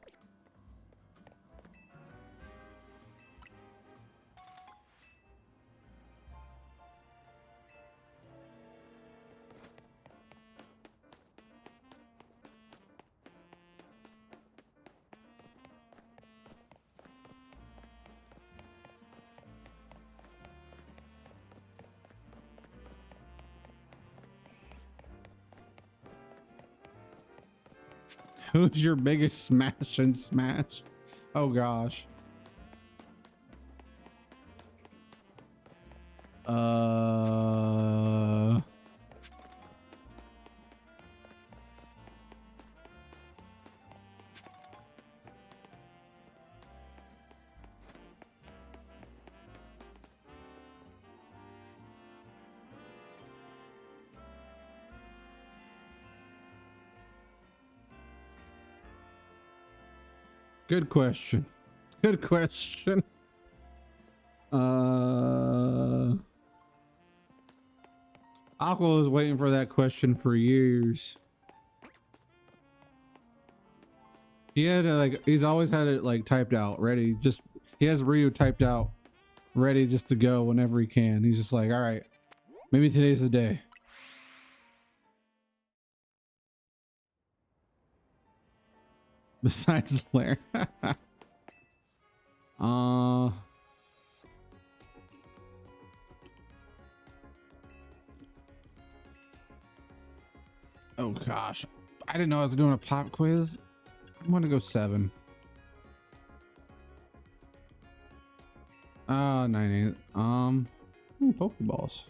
Who's your biggest smash and smash? Oh gosh. Good question. Good question. Aqua was waiting for that question for years. He had he's always had it like typed out, ready. Just he has Ryu typed out, ready just to go whenever he can. He's just like, all right, maybe today's the day. Besides Lair. Oh gosh, I didn't know I was doing a pop quiz. I'm gonna go 7. 9, 8. Pokeballs.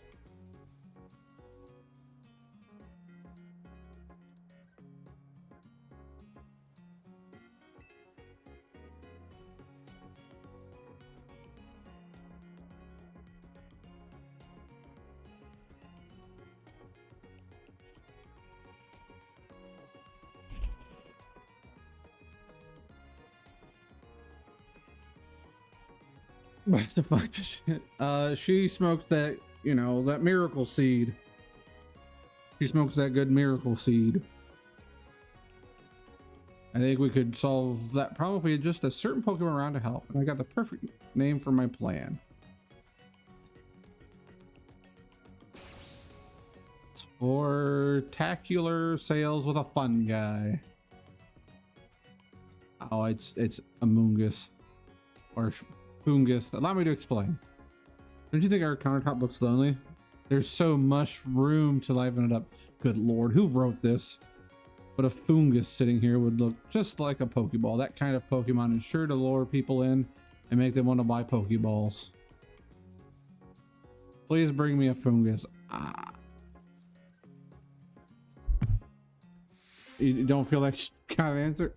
What the fuck does she smokes that, you know, that miracle seed. She smokes that good miracle seed. I think we could solve that problem if we had just a certain Pokemon around to help. And I got the perfect name for my plan. Sportacular sales with a fun guy. Oh, it's Amoongus. Or Fungus. Allow me to explain. Don't you think our countertop looks lonely? There's so much room to liven it up. Good lord, who wrote this? But a Fungus sitting here would look just like a Pokeball. That kind of Pokemon is sure to lure people in and make them want to buy Pokeballs. Please bring me a Fungus. You don't feel like kind of answer?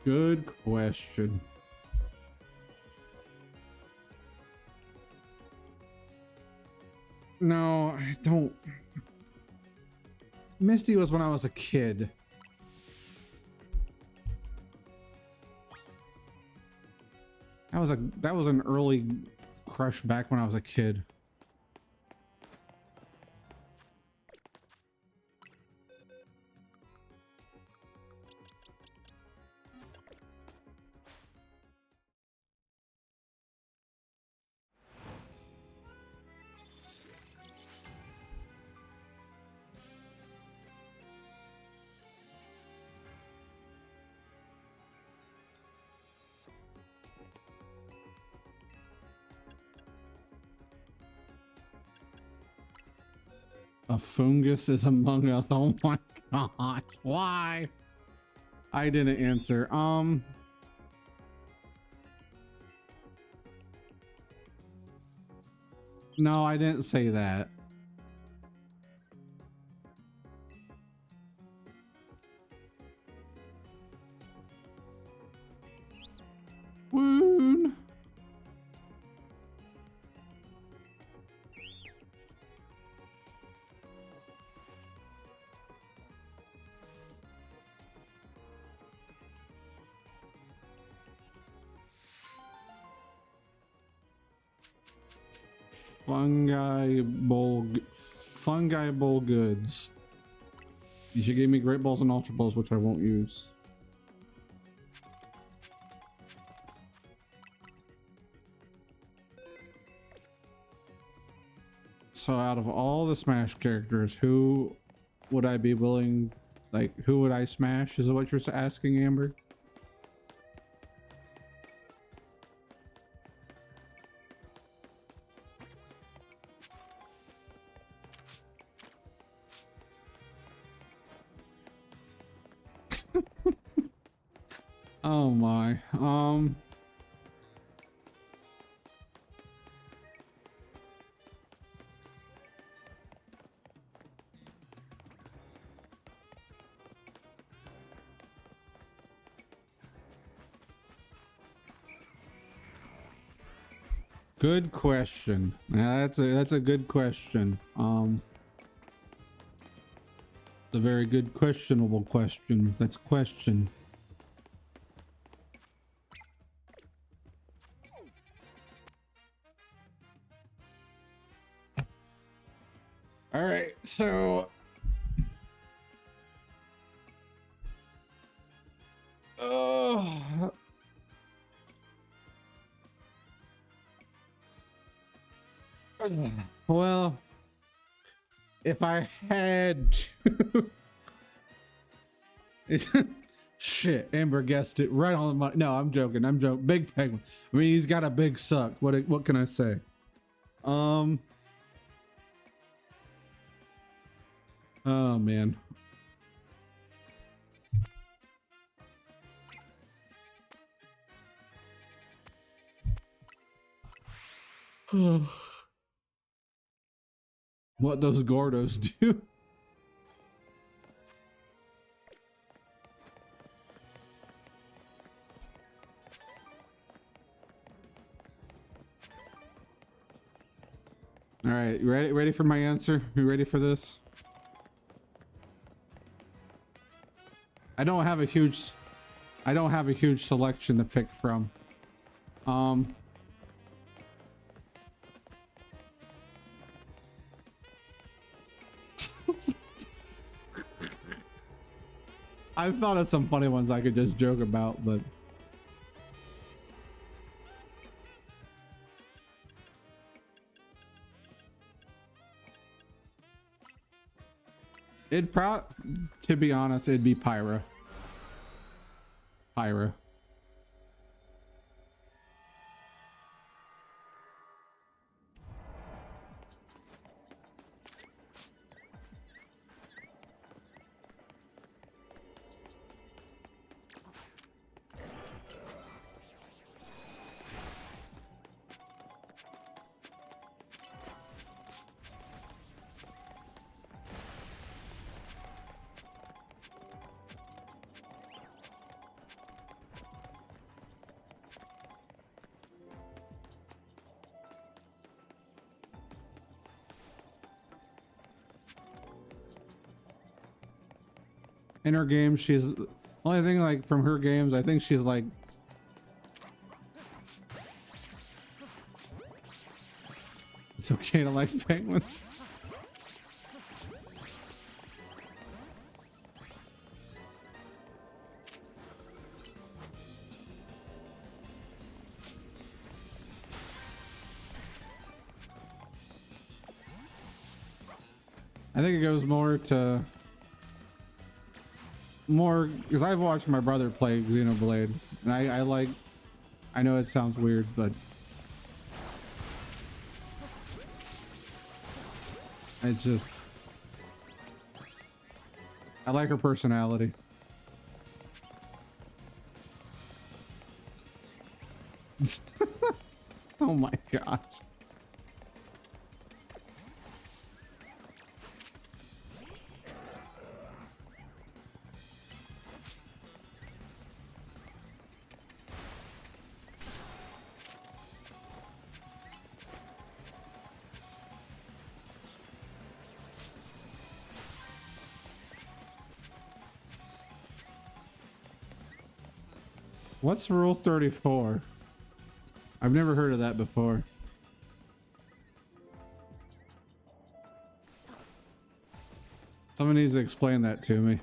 Good question. No, I don't. Misty was when I was a kid. That was an early crush back when I was a kid. A fungus is among us. Oh my god. Why? I didn't answer. No, I didn't say that. Woon. Fungi bowl goods. You should give me great balls and ultra balls, which I won't use. So out of all the Smash characters, who would I be willing, like, who would I smash? Is what you're asking, Amber? Oh my. Good question. Yeah, that's a good question. A very good questionable question. That's question. All right, so well, if I had to shit, Amber guessed it right on the money. No, I'm joking. I'm joking. Big penguin. I mean, he's got a big suck. What can I say? Oh man. What those Gordos do. All right, you ready for my answer? You ready for this? I don't have a huge selection to pick from. I've thought of some funny ones I could just joke about, but to be honest, it'd be Pyra. In her games, she's only thing like from her games, I think she's like it's okay to like penguins. I think it goes more because I've watched my brother play Xenoblade, and I know it sounds weird, but it's just I like her personality. Oh my gosh. What's Rule 34? I've never heard of that before. Someone needs to explain that to me.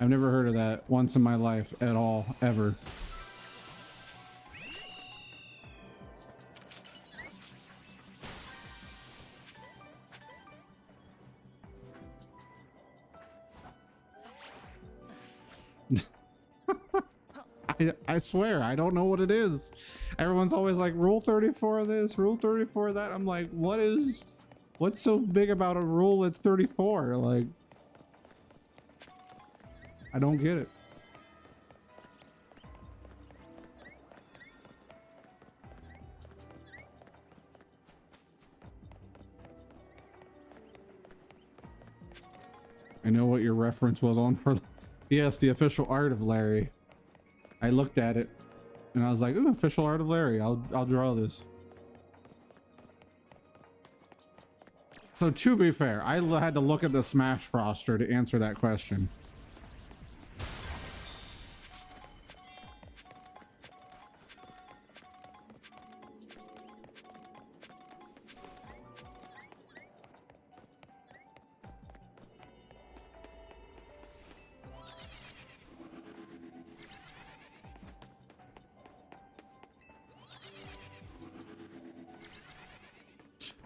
I've never heard of that once in my life at all, ever. I swear, I don't know what it is. Everyone's always like, Rule 34 of this, Rule 34 of that. I'm like, what's so big about a rule that's 34? Like, I don't get it. I know what your reference was on for. Yes, the official art of Larry. I looked at it and I was like, ooh, official art of Larry. I'll draw this. So to be fair, I had to look at the Smash roster to answer that question.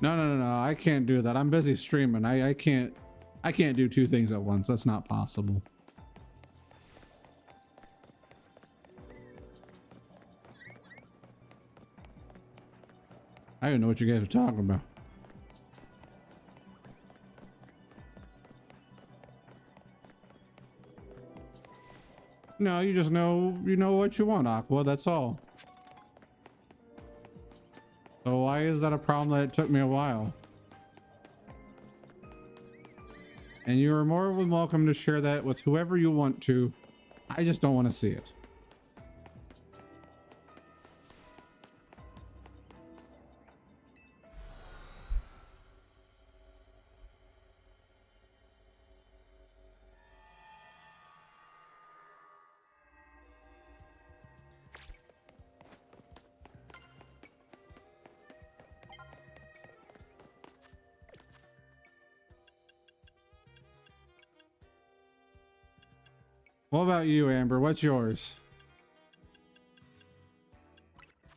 No. I can't do that. I'm busy streaming. I can't do two things at once. That's not possible. I don't know what you guys are talking about. No, you just know, you know what you want, Aqua. That's all. So why is that a problem that it took me a while? And you are more than welcome to share that with whoever you want to. I just don't want to see it. What about you, Amber? What's yours?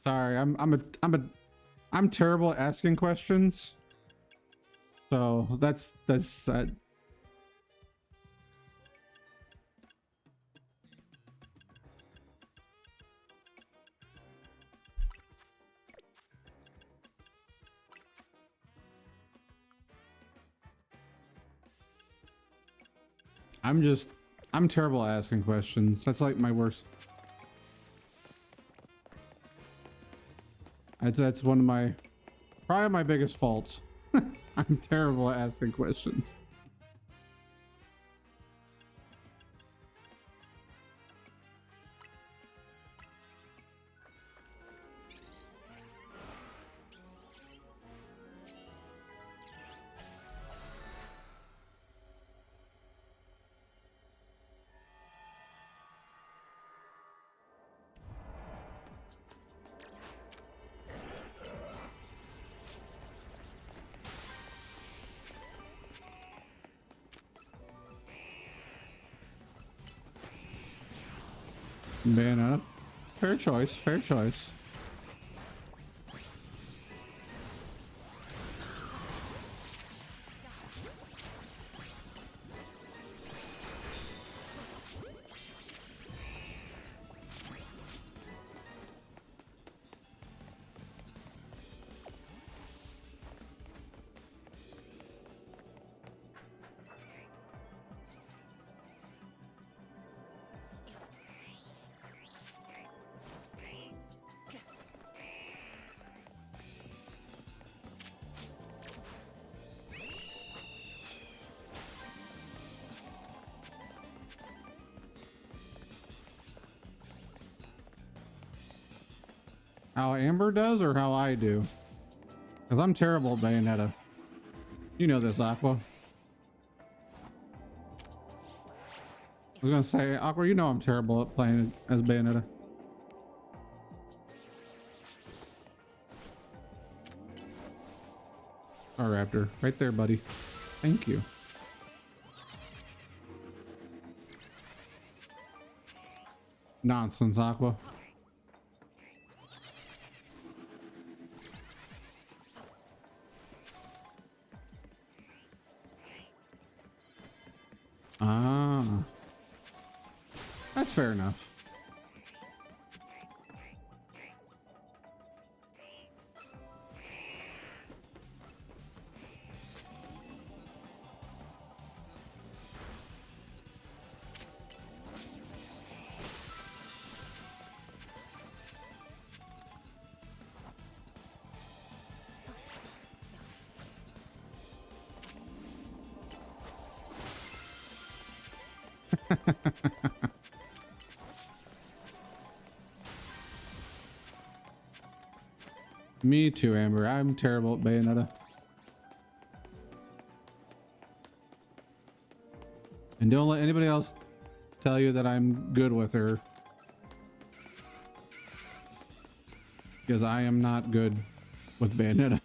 Sorry, I'm terrible at asking questions. So that's I'm terrible at asking questions. That's like my worst. That's one of my, probably my biggest faults. I'm terrible at asking questions. Banana. Fair choice, fair choice. How Amber does or how I do? Because I'm terrible at Bayonetta. You know this, Aqua. I was gonna say, Aqua, you know I'm terrible at playing as Bayonetta. Oh, Raptor. Right there, buddy. Thank you. Nonsense, Aqua. Ah. That's fair enough. Me too, Amber. I'm terrible at Bayonetta. And don't let anybody else tell you that I'm good with her. Because I am not good with Bayonetta.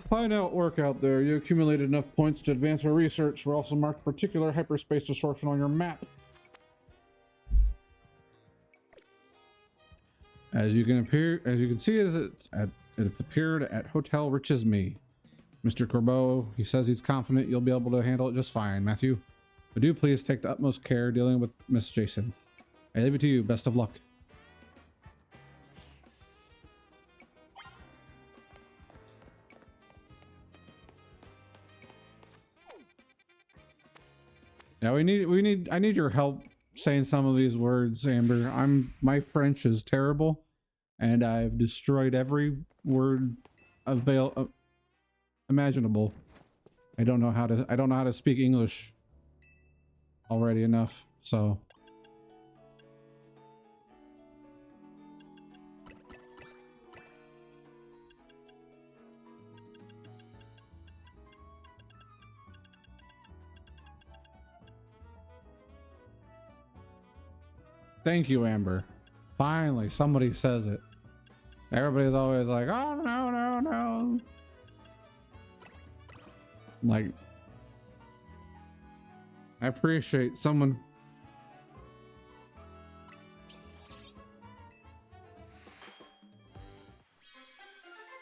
Find out work out there. You accumulated enough points to advance our research. We're also marked particular hyperspace distortion on your map. As you can see, it appeared at Hotel Riches Me. Mr. Corbeau, he says he's confident you'll be able to handle it just fine. Matthew, but do please take the utmost care dealing with Miss Jacinth. I leave it to you. Best of luck. Yeah, I need your help saying some of these words, Amber. My French is terrible, and I've destroyed every word imaginable. I don't know how to speak English already enough, so. Thank you, Amber. Finally, somebody says it. Everybody's always like, oh, no, no, no. Like, I appreciate someone.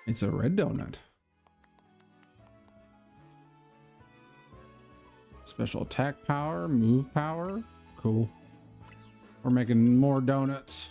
It's a red donut. Special attack power, move power. Cool. We're making more donuts.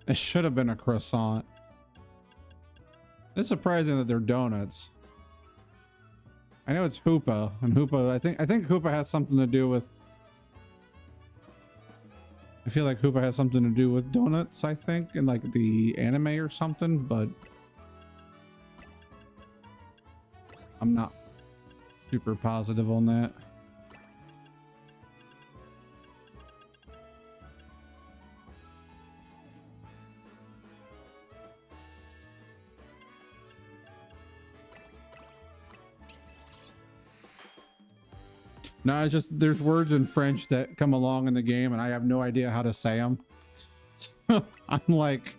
It should have been a croissant. It's surprising that they're donuts. I know it's Hoopa, and Hoopa, I think Hoopa has something to do with. I feel like Hoopa has something to do with donuts, I think, in like the anime or something, but I'm not super positive on that. No, it's just there's words in French that come along in the game and I have no idea how to say them. I'm like,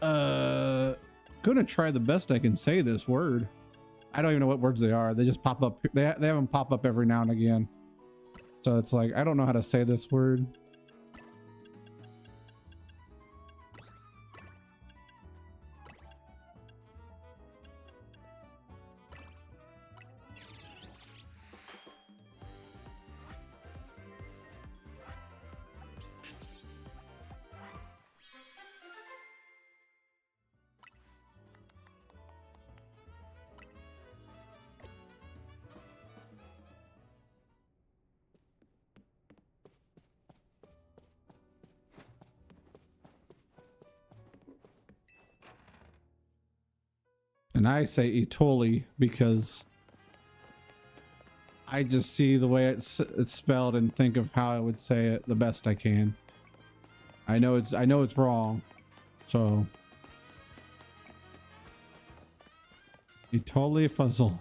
Gonna try the best I can say this word. I don't even know what words they are. They just pop up. They have them pop up every now and again. So it's like, I don't know how to say this word. And I say Itoli because I just see the way it's spelled and think of how I would say it the best I can. I know it's wrong. So Itoli puzzle.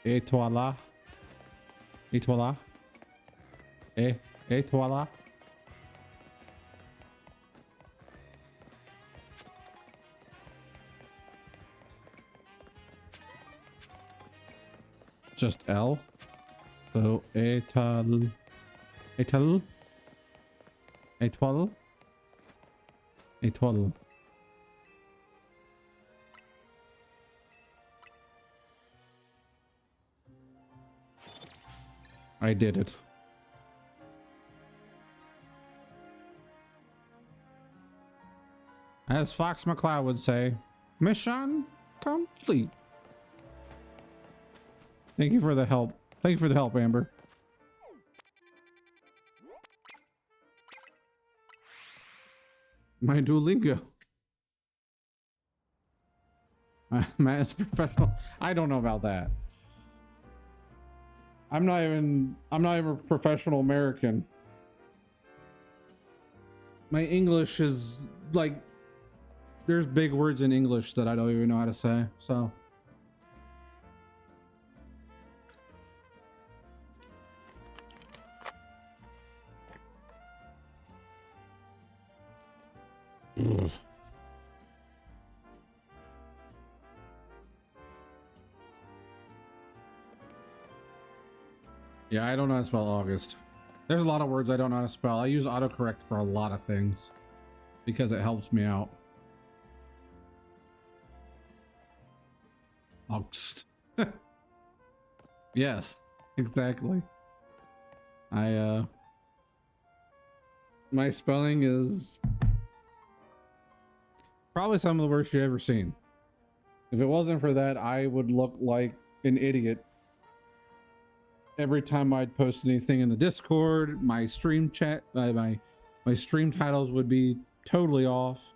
Etoila. Etoila. Etoila. Just L. So Etal. Etal. Etoile. Etoile. I did it. As Fox McCloud would say, mission complete. Thank you for the help. Thank you for the help, Amber. My Duolingo. Matt's professional. I don't know about that. I'm not even a professional American. My English is like, there's big words in English that I don't even know how to say, so. Ugh. Yeah, I don't know how to spell August. There's a lot of words I don't know how to spell. I use autocorrect for a lot of things because it helps me out. August. Yes, exactly. My spelling is probably some of the worst you've ever seen. If it wasn't for that, I would look like an idiot every time I'd post anything in the Discord. My stream chat, my stream titles would be totally off.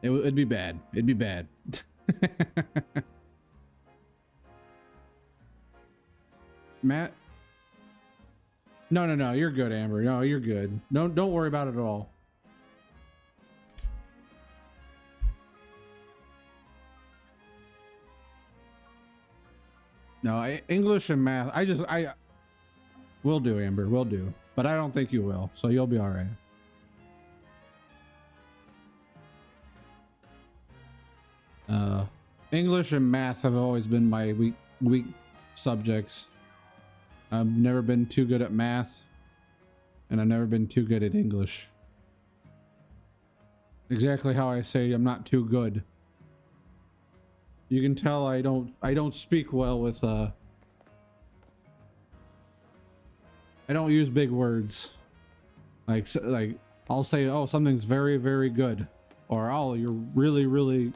It'd be bad. It'd be bad. Matt? No, you're good, Amber. No, you're good. Don't worry about it at all. No, English and math. I will do, Amber. Will do. But I don't think you will. So you'll be all right. English and math have always been my weak subjects. I've never been too good at math, and I've never been too good at English. Exactly how I say I'm not too good. You can tell I don't speak well with I don't use big words. Like I'll say, oh, something's very, very good, or oh, you're really, really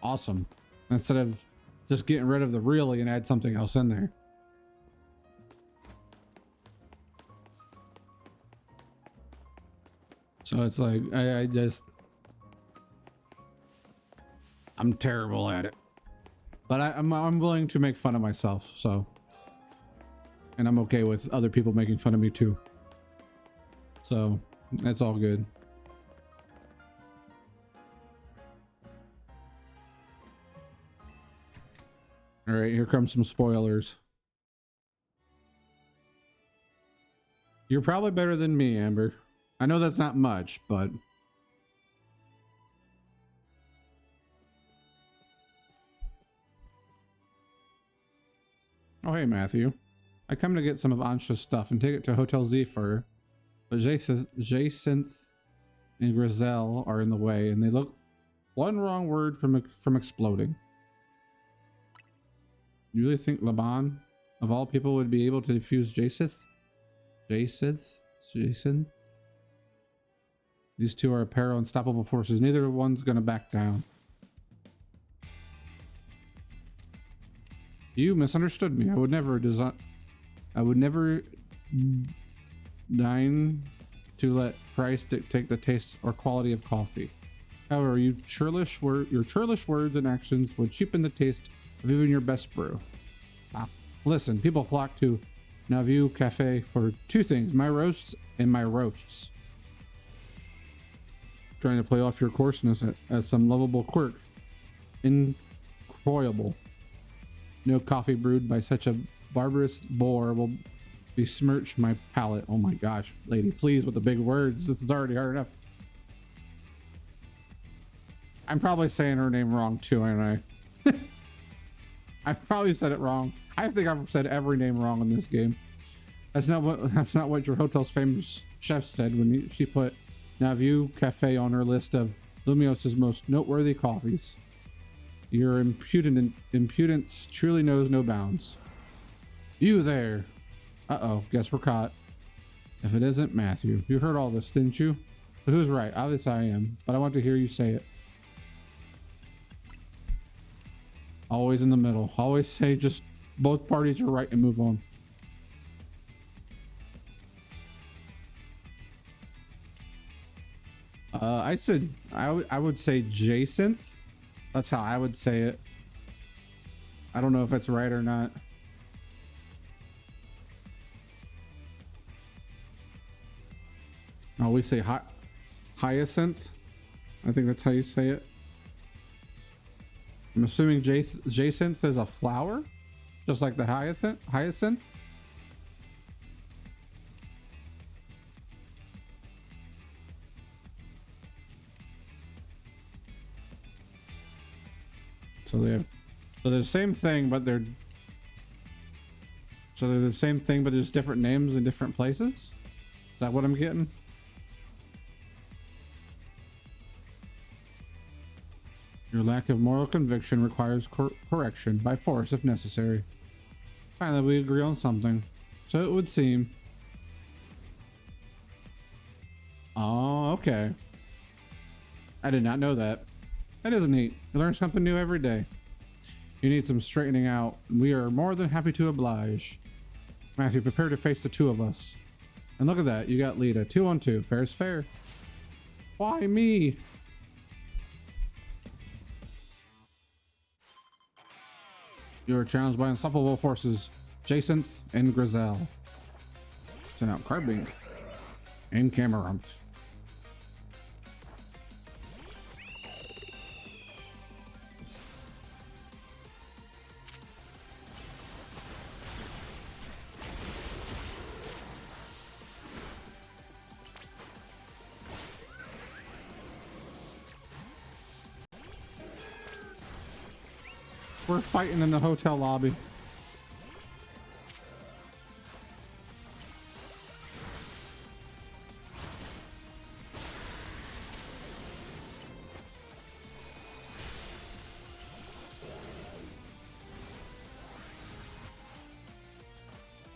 awesome, instead of just getting rid of the really and add something else in there. So it's like I'm terrible at it, but I'm willing to make fun of myself. So, and I'm okay with other people making fun of me too. So that's all good. All right, here comes some spoilers. You're probably better than me, Amber. I know that's not much, but oh hey Matthew. I come to get some of Ansha's stuff and take it to Hotel Z for her. But Jacinth and Grizel are in the way, and they look one wrong word from exploding. You really think Laban, of all people, would be able to defuse Jacinth? Jason? These two are a pair of unstoppable forces. Neither one's gonna back down. You misunderstood me. I would never deign to let price dictate the taste or quality of coffee. However, your churlish words and actions would cheapen the taste of even your best brew. Listen, people flock to Naviu Cafe for two things: my roasts and my roasts. Trying to play off your coarseness as some lovable quirk. Incroyable. No coffee brewed by such a barbarous boor will besmirch my palate. Oh my gosh, lady, please with the big words. This is already hard enough. I'm probably saying her name wrong too, aren't I? I probably said it wrong. I think I've said every name wrong in this game. That's not what your hotel's famous chef said when she put Naviu Cafe on her list of Lumios's most noteworthy coffees. Your impudence truly knows no bounds. You there. Uh-oh, guess we're caught. If it isn't Matthew. You heard all this, didn't you? But who's right? Obviously I am, but I want to hear you say it. Always in the middle. Always say just both parties are right and move on. I said I would say Jacinth. That's how I would say it. I don't know if it's right or not. Oh, we say Hyacinth. I think that's how you say it. I'm assuming Jacinth is a flower, just like the hyacinth. So they're the same thing, but they're the same thing, but there's different names in different places. Is that what I'm getting? Your lack of moral conviction requires correction by force if necessary. Finally, we agree on something. So it would seem. Oh, okay. I did not know that. That is neat. You learn something new every day. You need some straightening out. We are more than happy to oblige. Matthew, prepare to face the two of us. And look at that. You got Lita. 2 on 2. Fair's fair. Why me? You are challenged by unstoppable forces, Jacinth and Grizel. Send out Carbink and Camerupt. We're fighting in the hotel lobby.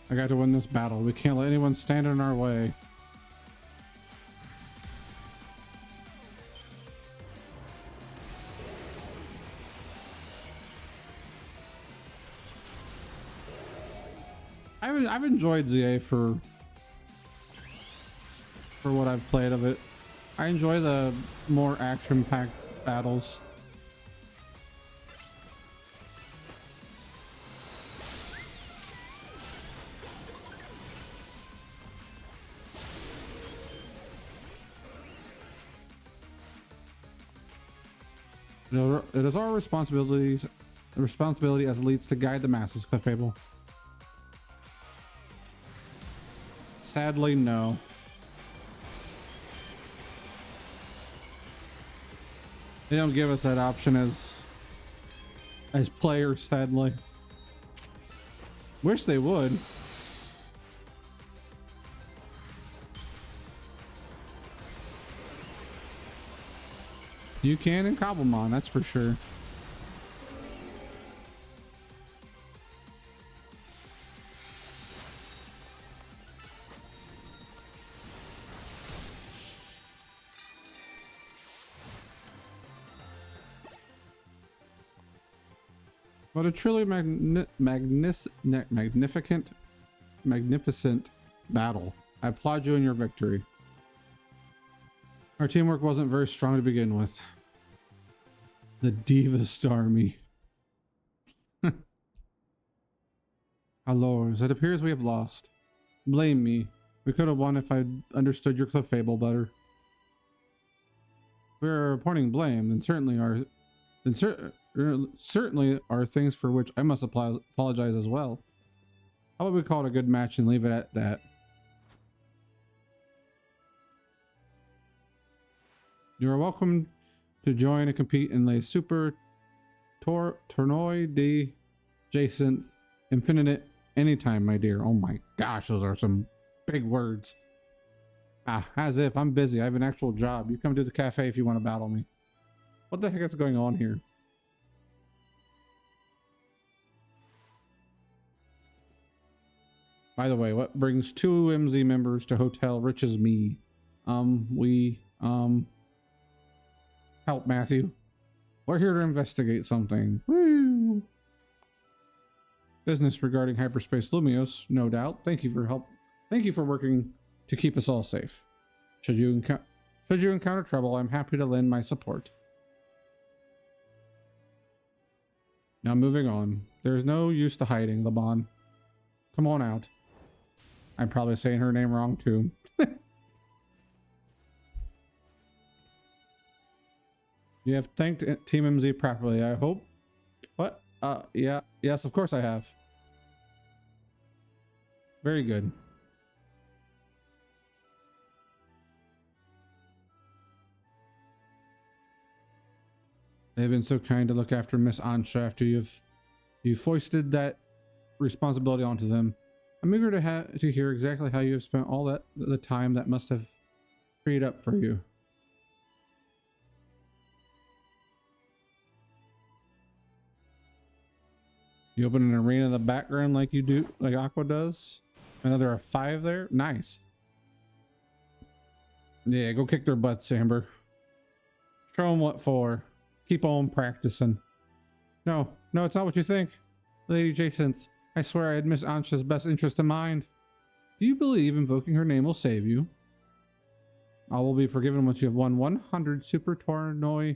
I got to win this battle. We can't let anyone stand in our way. I've enjoyed ZA for what I've played of it. I enjoy the more action-packed battles. It is our responsibility as elites to guide the masses, Cliff Fable. Sadly, no. They don't give us that option as players, sadly. Wish they would. You can in Cobblemon, that's for sure. What a truly magnificent battle. I applaud you in your victory. Our teamwork wasn't very strong to begin with. The Divist army. Our lords, it appears we have lost. Blame me. We could have won if I'd understood your cliff fable better. If we're reporting blame, then certainly are things for which I must apologize as well. How about we call it a good match and leave it at that? You are welcome to join and compete in the Super Tournoi de Jacinth Infinite anytime, my dear. Oh my gosh, those are some big words. Ah, as if I'm busy. I have an actual job. You come to the cafe if you want to battle me. What the heck is going on here? By the way, what brings 2 MZ members to Hotel Riches Me? Help, Matthew. We're here to investigate something. Woo! Business regarding hyperspace Lumios, no doubt. Thank you for help. Thank you for working to keep us all safe. Should you encounter trouble, I'm happy to lend my support. Now moving on. There's no use to hiding, Laban. Come on out. I'm probably saying her name wrong too. You have thanked Team MZ properly, I hope. What? Yeah. Yes, of course I have. Very good. They've been so kind to look after Miss Ansha after you've foisted that responsibility onto them. I'm eager to hear exactly how you have spent all the time that must have freed up for you. You open an arena in the background like you do, like Aqua does. I know there are 5 there. Nice. Yeah, go kick their butts, Amber. Show them what for. Keep on practicing. No, it's not what you think. Lady Jacinth, I swear I had Miss Ansha's best interest in mind. Do you believe invoking her name will save you? All will be forgiven once you have won 100 Super Tournoi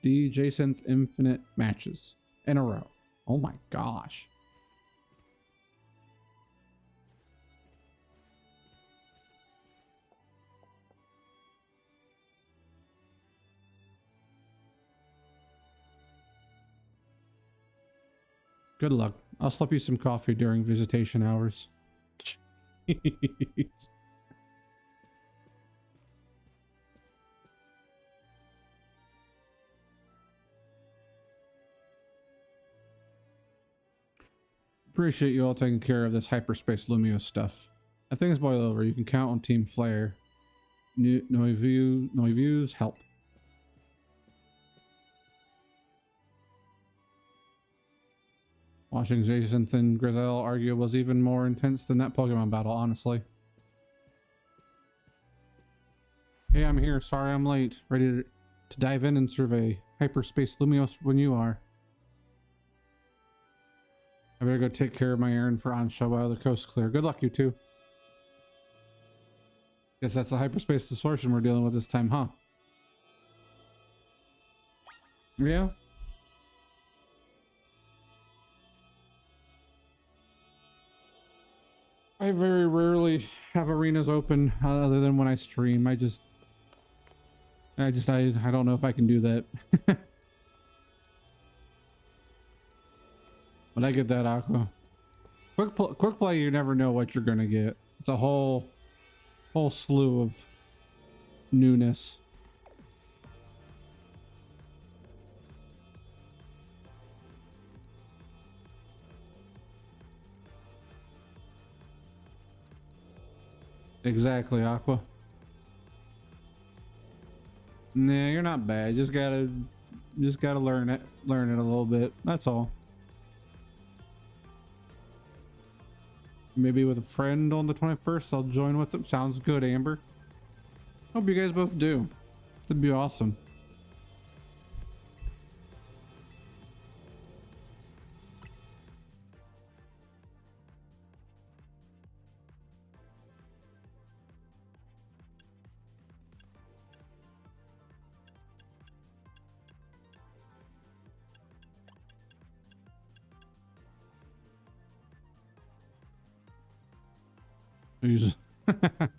de Jacinth Infinite matches in a row. Oh my gosh. Good luck. I'll slip you some coffee during visitation hours. Appreciate you all taking care of this hyperspace Lumio stuff. If things boil over, you can count on Team Flare. Noivu's help. Watching Jacinth and Grizel argue was even more intense than that Pokemon battle, honestly. Hey, I'm here. Sorry I'm late. Ready to dive in and survey hyperspace Lumios when you are. I better go take care of my errand for Ansha while the coast's clear. Good luck, you two. Guess that's the hyperspace distortion we're dealing with this time, huh? Yeah? I very rarely have arenas open other than when I stream. I don't know if I can do that. But I get that, Aqua. Quick play, you never know what you're gonna get. It's a whole slew of newness. Exactly, Aqua. Nah, you're not bad. Just gotta learn it. Learn it a little bit. That's all. Maybe with a friend on the 21st, I'll join with them. Sounds good, Amber. Hope you guys both do. That'd be awesome.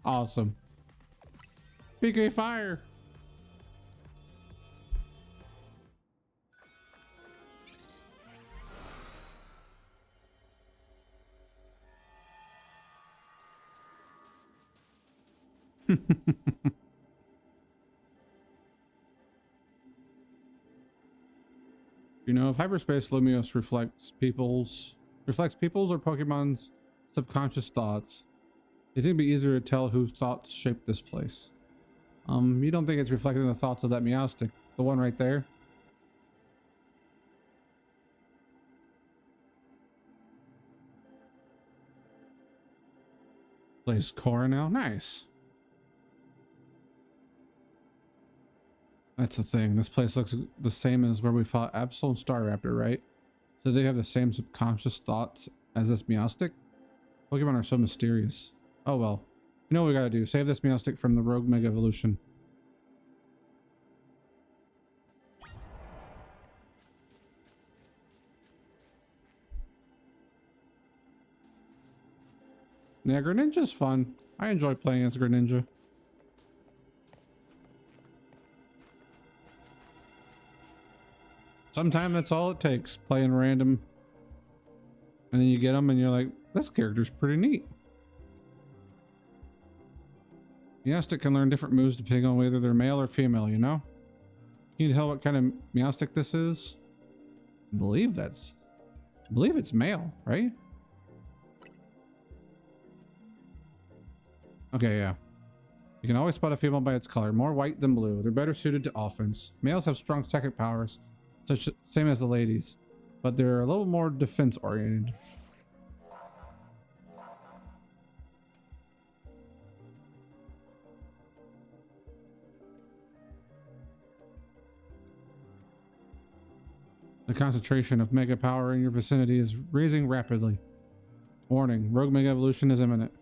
Awesome. PK fire. You know, if hyperspace Lumios reflects people's or Pokemon's subconscious thoughts, you think it'd be easier to tell whose thoughts shaped this place? You don't think it's reflecting the thoughts of that Meowstic, the one right there? Plays Cora now? Nice. That's the thing. This place looks the same as where we fought Absol and Staraptor, right? So they have the same subconscious thoughts as this Meowstic? Pokemon are so mysterious. Oh well. You know what we gotta do? Save this Meowstic from the Rogue Mega Evolution. Yeah, Greninja's fun. I enjoy playing as Greninja. Sometimes that's all it takes, playing random. And then you get them and you're like, this character's pretty neat. Meowstic can learn different moves depending on whether they're male or female, you know? Can you tell what kind of Meowstic this is? I believe it's male, right? Okay, yeah. You can always spot a female by its color, more white than blue. They're better suited to offense. Males have strong psychic powers, same as the ladies, but they're a little more defense oriented. The concentration of mega power in your vicinity is raising rapidly. Warning, Rogue Mega Evolution is imminent.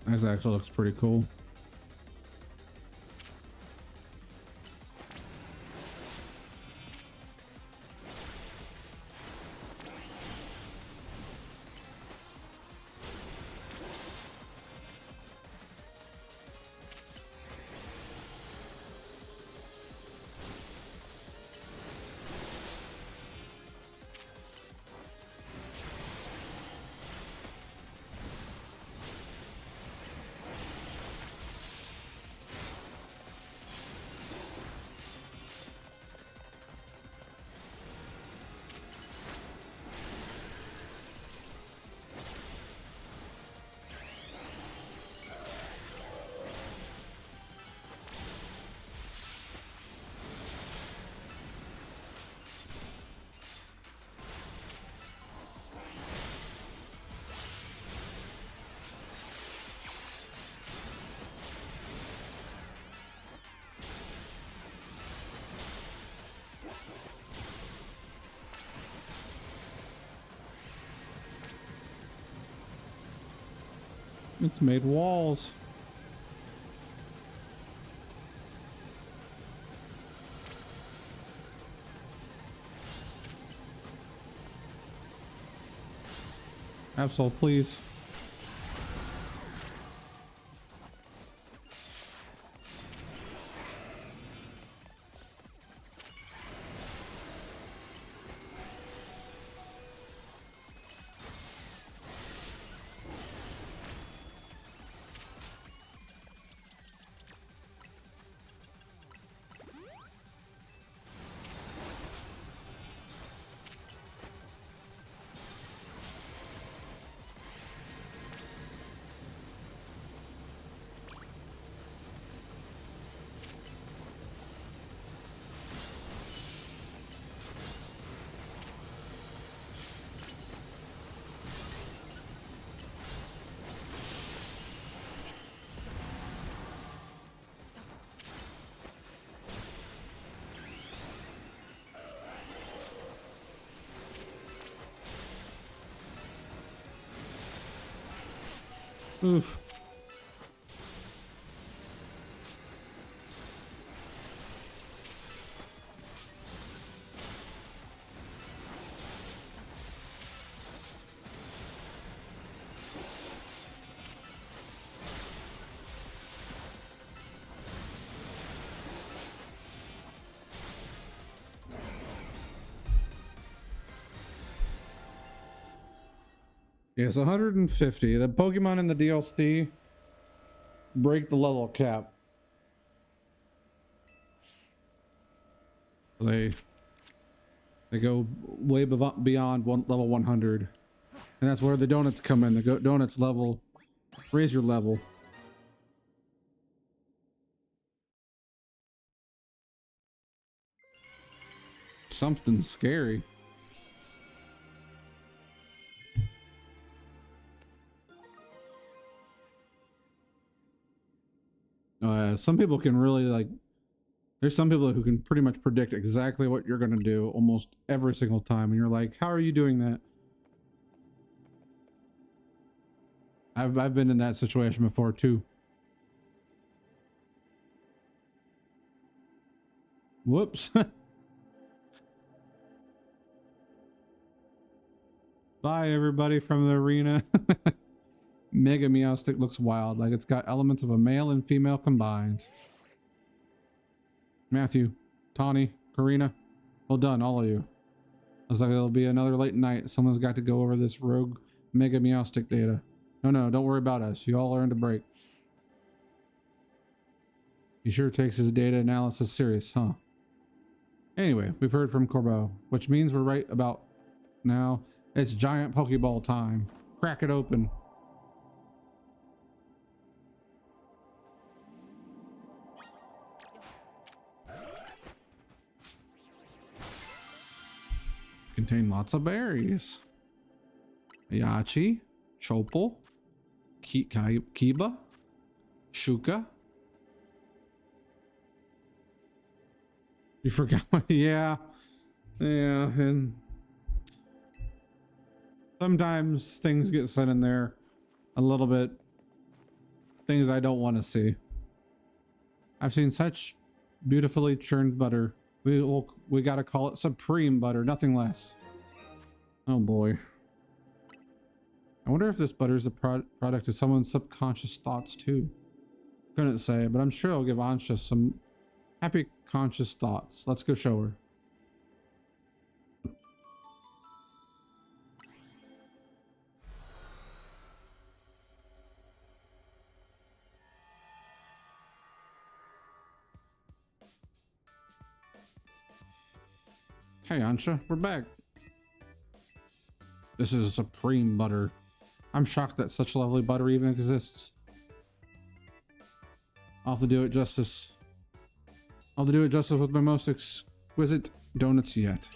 This actually looks pretty cool. It's made walls. Absol, please. Oof. Yeah, it's 150. The Pokemon in the DLC break the level cap. They go way beyond level 100. And that's where the donuts come in. The donuts level, raise your level. Something scary. Some people can really like, there's some people who can pretty much predict exactly what you're going to do almost every single time. And you're like, how are you doing that? I've been in that situation before too. Whoops. Bye everybody from the arena. Mega Meowstic looks wild, like it's got elements of a male and female combined. Matthew, Tawny, Karina, well done, all of you. Looks like it'll be another late night. Someone's got to go over this rogue Mega Meowstic data. No, don't worry about us. You all earned a break. He sure takes his data analysis serious, huh? Anyway, we've heard from Corbeau, which means we're right about now. It's giant Pokeball time. Crack it open. Contain lots of berries. Yachi, Chopal, Kiba, Shuka. You forgot what? Yeah, and sometimes things get sent in there a little bit. Things I don't want to see. I've seen such beautifully churned butter. We gotta call it supreme butter, nothing less. Oh boy. I wonder if this butter is a product of someone's subconscious thoughts too. Couldn't say, but I'm sure I'll give Ansha some happy conscious thoughts. Let's go show her. Hey Ansha, we're back. This is a supreme butter. I'm shocked that such lovely butter even exists. I'll have to do it justice. I'll have to do it justice with my most exquisite donuts yet.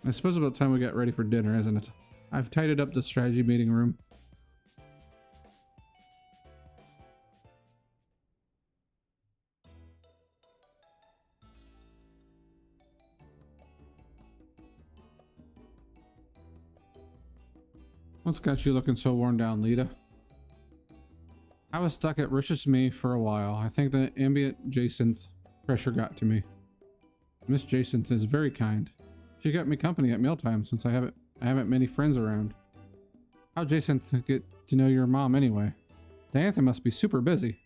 I suppose about time we got ready for dinner, isn't it? I've tidied up the strategy meeting room. What's got you looking so worn down, Lita? I was stuck at Richest Me for a while. I think the ambient Jacinth pressure got to me. Miss Jacinth is very kind. She kept me company at mealtime since I haven't many friends around. How'd Jacinth get to know your mom anyway? Diantha must be super busy.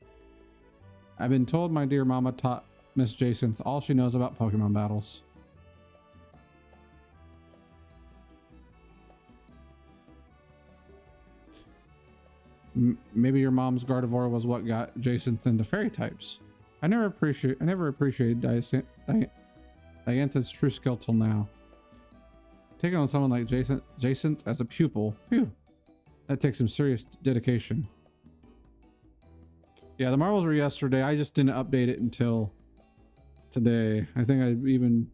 I've been told my dear mama taught Miss Jacinth all she knows about Pokemon battles. Maybe your mom's Gardevoir was what got Jacinth into fairy types. I never appreciated Diantha's true skill till now. Taking on someone like Jacinth as a pupil, phew, that takes some serious dedication. Yeah, the marbles were yesterday. I just didn't update it until today. I think I even...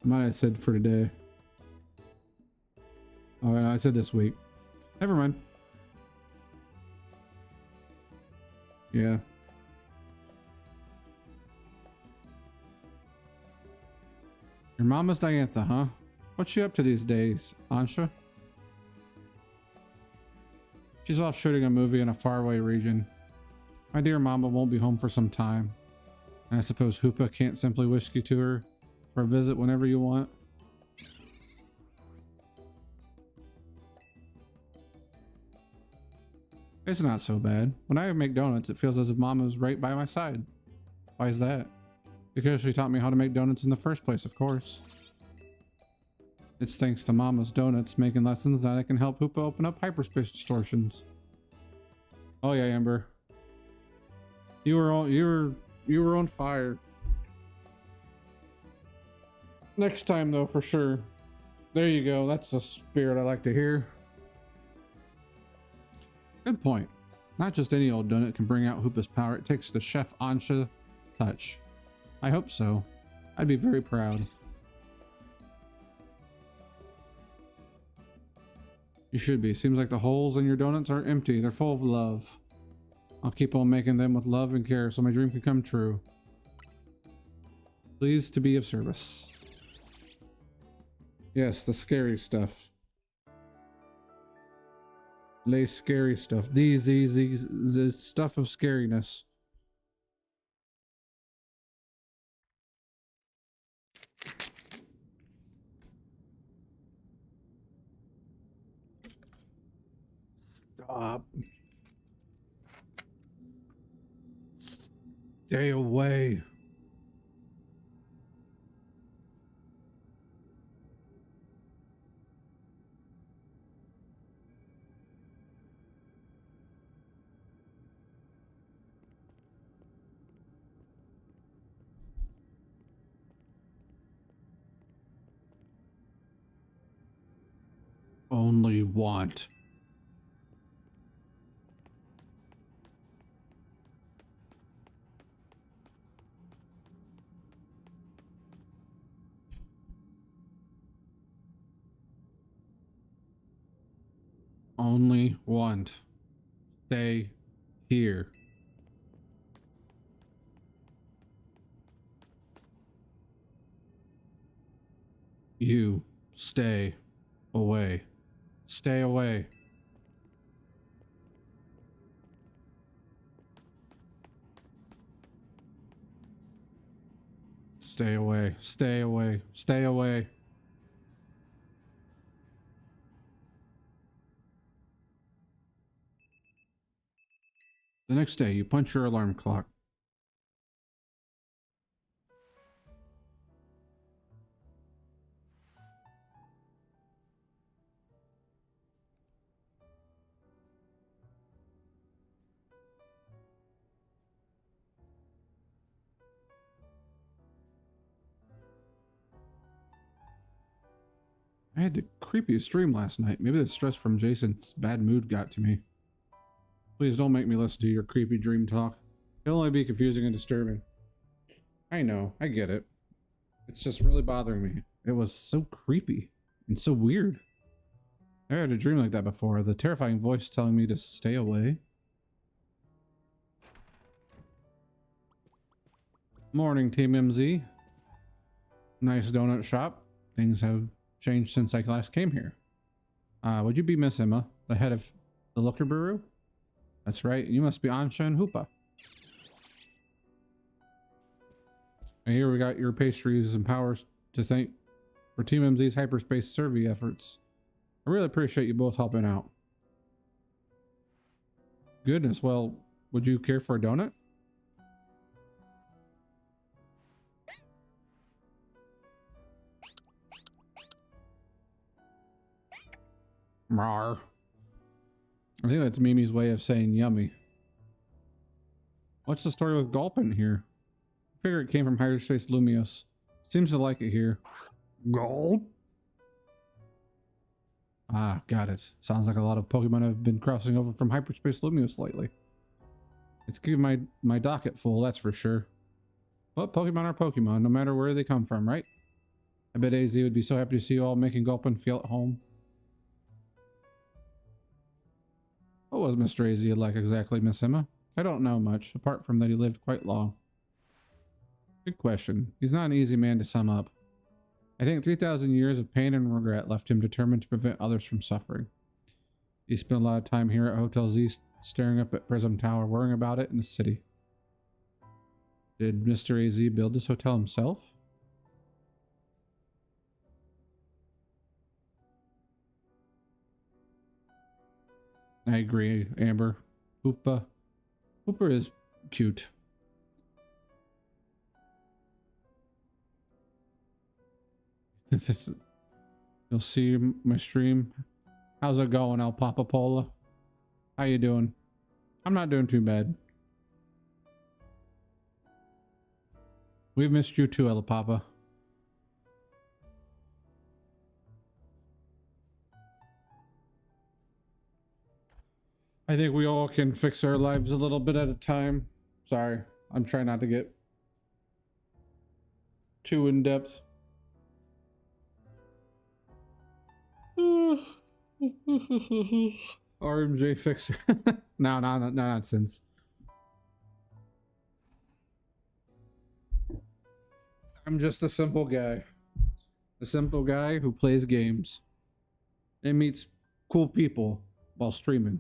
might have said for today. I said this week. Never mind. Yeah. Your mama's Diantha, huh? What's she up to these days, Ansha? She's off shooting a movie in a faraway region. My dear mama won't be home for some time. And I suppose Hoopa can't simply whisk you to her for a visit whenever you want. It's not so bad. When I make donuts, it feels as if Mama's right by my side. Why is that? Because she taught me how to make donuts in the first place, of course. It's thanks to Mama's donuts making lessons that I can help Hoopa open up hyperspace distortions. Oh yeah, Amber. You were on fire. Next time though, for sure. There you go. That's the spirit I like to hear. Good point. Not just any old donut can bring out Hoopa's power. It takes the Chef Ansha touch. I hope so. I'd be very proud. You should be. Seems like the holes in your donuts are empty. They're full of love. I'll keep on making them with love and care so my dream can come true. Pleased to be of service. Yes, the scary stuff. Lay scary stuff. The stuff of scariness. Stop. Stay away. Only want. Only want. Stay here. You stay away. Stay away. Stay away. Stay away. Stay away. The next day, you punch your alarm clock. I had the creepiest dream last night. Maybe the stress from Jason's bad mood got to me. Please don't make me listen to your creepy dream talk. It'll only be confusing and disturbing. I know, I get it. It's just really bothering me. It was so creepy and so weird. I had a dream like that before. The terrifying voice telling me to stay away. Morning, Team MZ. Nice donut shop. Things have changed since I last came here. Would you be Miss Emma, the head of the Liquor Bureau? That's right, you must be Ansha and Hoopa. And here we got your pastries and powers to thank for Team MZ's hyperspace survey efforts. I really appreciate you both helping out. Goodness, well, would you care for a donut? Rawr. I think that's Mimi's way of saying yummy. What's the story with Gulpin here? I figure it came from Hyperspace Lumios. Seems to like it here. Gulp? Ah, got it. Sounds like a lot of Pokemon have been crossing over from Hyperspace Lumios lately. It's keeping my docket full, that's for sure. But Pokemon are Pokemon, no matter where they come from, right? I bet AZ would be so happy to see you all making Gulpin feel at home. was Mr. AZ like exactly, Miss Emma? I don't know much, apart from that he lived quite long. Good question. He's not an easy man to sum up. I think 3,000 years of pain and regret left him determined to prevent others from suffering. He spent a lot of time here at Hotel Z, staring up at Prism Tower, worrying about it in the city. Did Mr. AZ build this hotel himself? I agree, Amber. Hoopa is cute. You'll see my stream. How's it going, El Papa Pola? How you doing? I'm not doing too bad. We've missed you too, El Papa. I think we all can fix our lives a little bit at a time. Sorry, I'm trying not to get too in depth. RMJ fixer. No nonsense. I'm just a simple guy. A simple guy who plays games and meets cool people while streaming.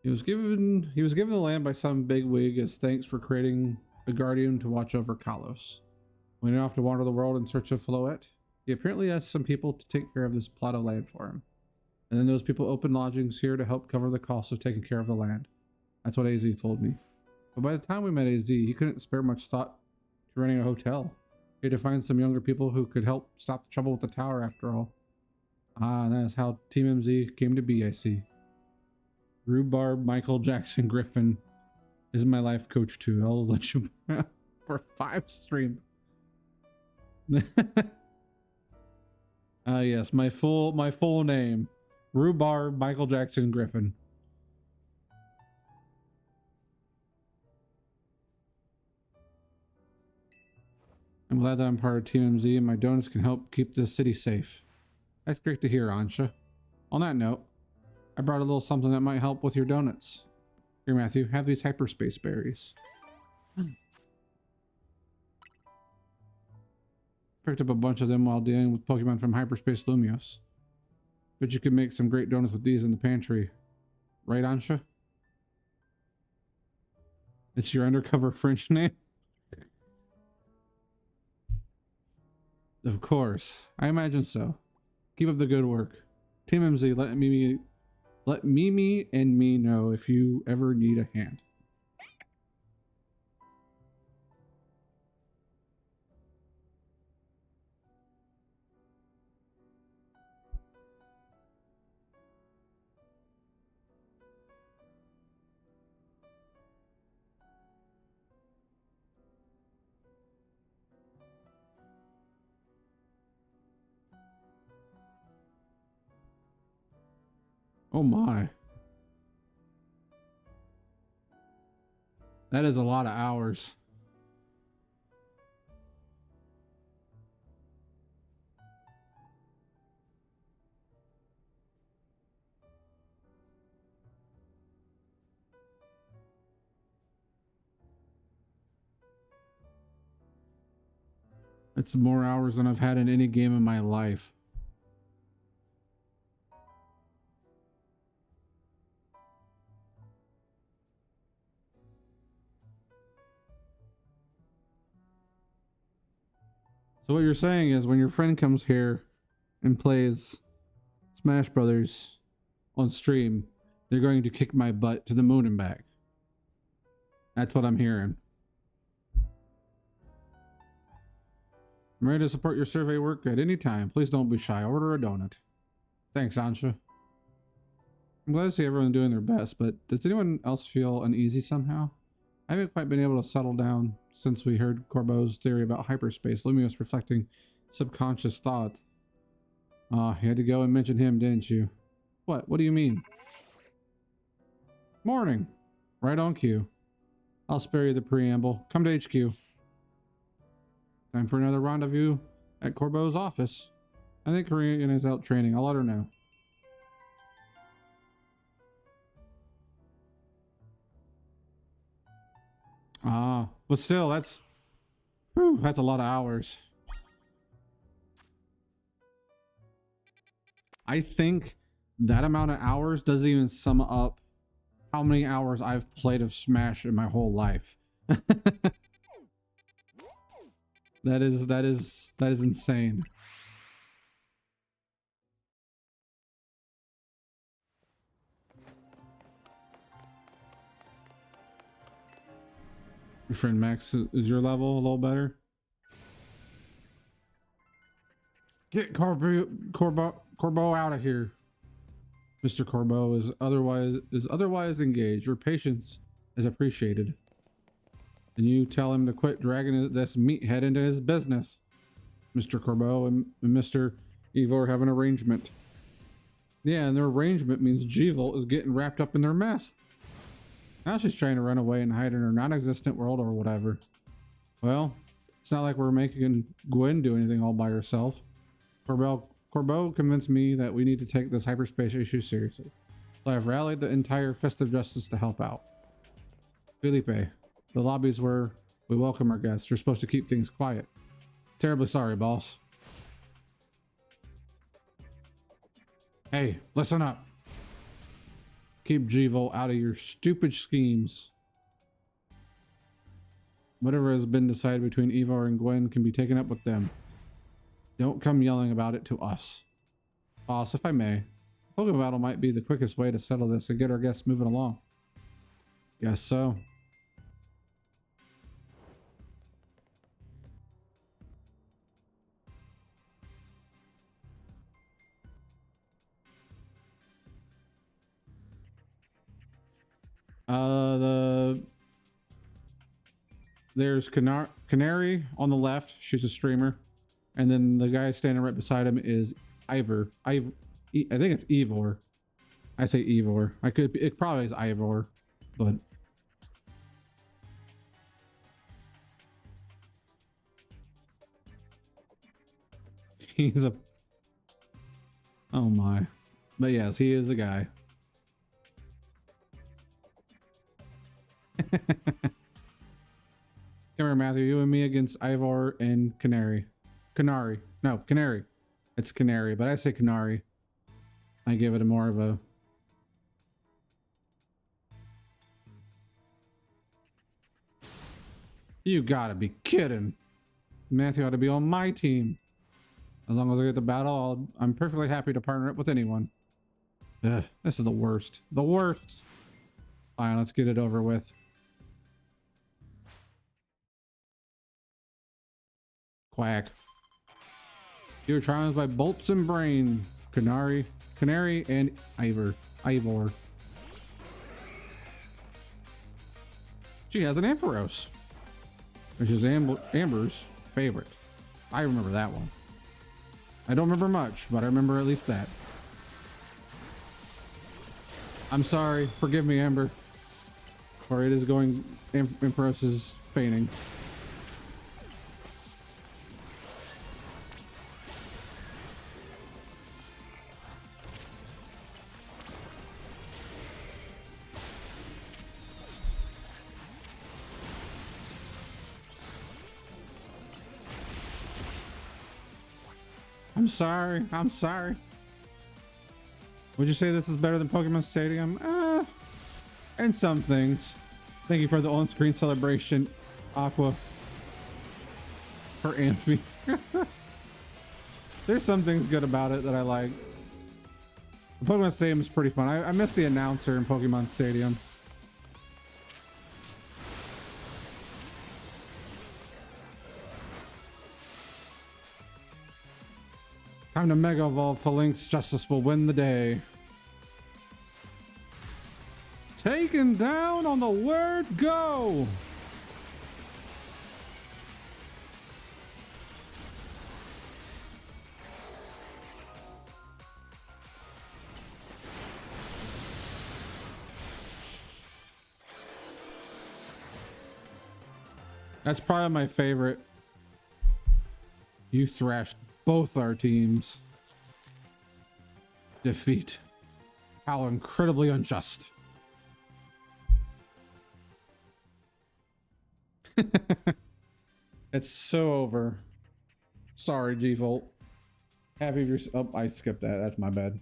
He was given the land by some bigwig as thanks for creating a guardian to watch over Kalos. When he went off to wander the world in search of Floette, he apparently asked some people to take care of this plot of land for him. And then those people opened lodgings here to help cover the cost of taking care of the land. That's what AZ told me. But by the time we met AZ, he couldn't spare much thought to running a hotel. He had to find some younger people who could help stop the trouble with the tower after all. Ah, and that is how Team MZ came to be, I see. Rhubarb Michael Jackson Griffin is my life coach too. I'll let you for 5 streams. Yes, my full name. Rhubarb Michael Jackson Griffin. I'm glad that I'm part of Team MZ and my donuts can help keep this city safe. That's great to hear, Ansha. On that note, I brought a little something that might help with your donuts. Here, Matthew, have these hyperspace berries. Picked up a bunch of them while dealing with Pokemon from Hyperspace Lumios. But you could make some great donuts with these in the pantry. Right, Ansha? It's your undercover French name? Of course. I imagine so. Keep up the good work. Team MZ, let Mimi and me know if you ever need a hand. Oh my. That is a lot of hours. It's more hours than I've had in any game in my life. So what you're saying is when your friend comes here and plays Smash Brothers on stream, they're going to kick my butt to the moon and back. That's what I'm hearing. I'm ready to support your survey work at any time. Please don't be shy. Order a donut. Thanks, Ansha. I'm glad to see everyone doing their best, but does anyone else feel uneasy somehow? I haven't quite been able to settle down since we heard Corbeau's theory about hyperspace. Lumios reflecting subconscious thought. You had to go and mention him, didn't you? What? What do you mean? Morning. Right on cue. I'll spare you the preamble. Come to HQ. Time for another rendezvous at Corbeau's office. I think Korean is out training. I'll let her know. Ah, but still, that's a lot of hours. I think that amount of hours doesn't even sum up how many hours I've played of Smash in my whole life. That is insane. Your friend Max, is your level a little better? Get Corbo out of here. Mr. Corbo is otherwise engaged. Your patience is appreciated. And you tell him to quit dragging this meathead into his business. Mr. Corbo and Mr. Evor have an arrangement. Yeah, and their arrangement means Jeevil is getting wrapped up in their mess. Now she's trying to run away and hide in her non-existent world or whatever. Well, it's not like we're making Gwen do anything all by herself. Corbo convinced me that we need to take this hyperspace issue seriously. So I've rallied the entire Fist of Justice to help out. Felipe, the lobby's where we welcome our guests. You're supposed to keep things quiet. Terribly sorry, boss. Hey, listen up. Keep Jeevil out of your stupid schemes. Whatever has been decided between Evor and Gwen can be taken up with them. Don't come yelling about it to us. Boss, if I may, Pokemon battle might be the quickest way to settle this and get our guests moving along. Guess so. There's Canary on the left. She's a streamer. And then the guy standing right beside him is Ivor. I think it's Evor. I say Evor. It probably is Ivor, but he's a, oh my. But yes, he is the guy. Come here, Matthew. You and me against Ivor and Canary. No, Canary. It's Canary, but I say Canary. I give it a more of a... You gotta be kidding. Matthew ought to be on my team. As long as I get the battle, I'm perfectly happy to partner up with anyone. Ugh, this is the worst. The worst. Fine, let's get it over with. Quack. You were challenged by Bolts and Brain, Canary, and Ivor. She has an Ampharos, which is Amber's favorite. I remember that one. I don't remember much, but I remember at least that. I'm sorry, forgive me, Amber, for it is going Ampharos is fainting. I'm sorry. Would you say this is better than Pokemon Stadium? And some things. Thank you for the on-screen celebration, Aqua. For Ampy. There's some things good about it that I like. The Pokemon Stadium is pretty fun. I miss the announcer in Pokemon Stadium. Time to Mega Evolve for Link's Justice will win the day. Taken down on the word go. That's probably my favorite. You thrashed both our teams. defeat. How incredibly unjust. It's so over. Sorry, G-Volt. Happy if you're... Oh, I skipped that. That's my bad.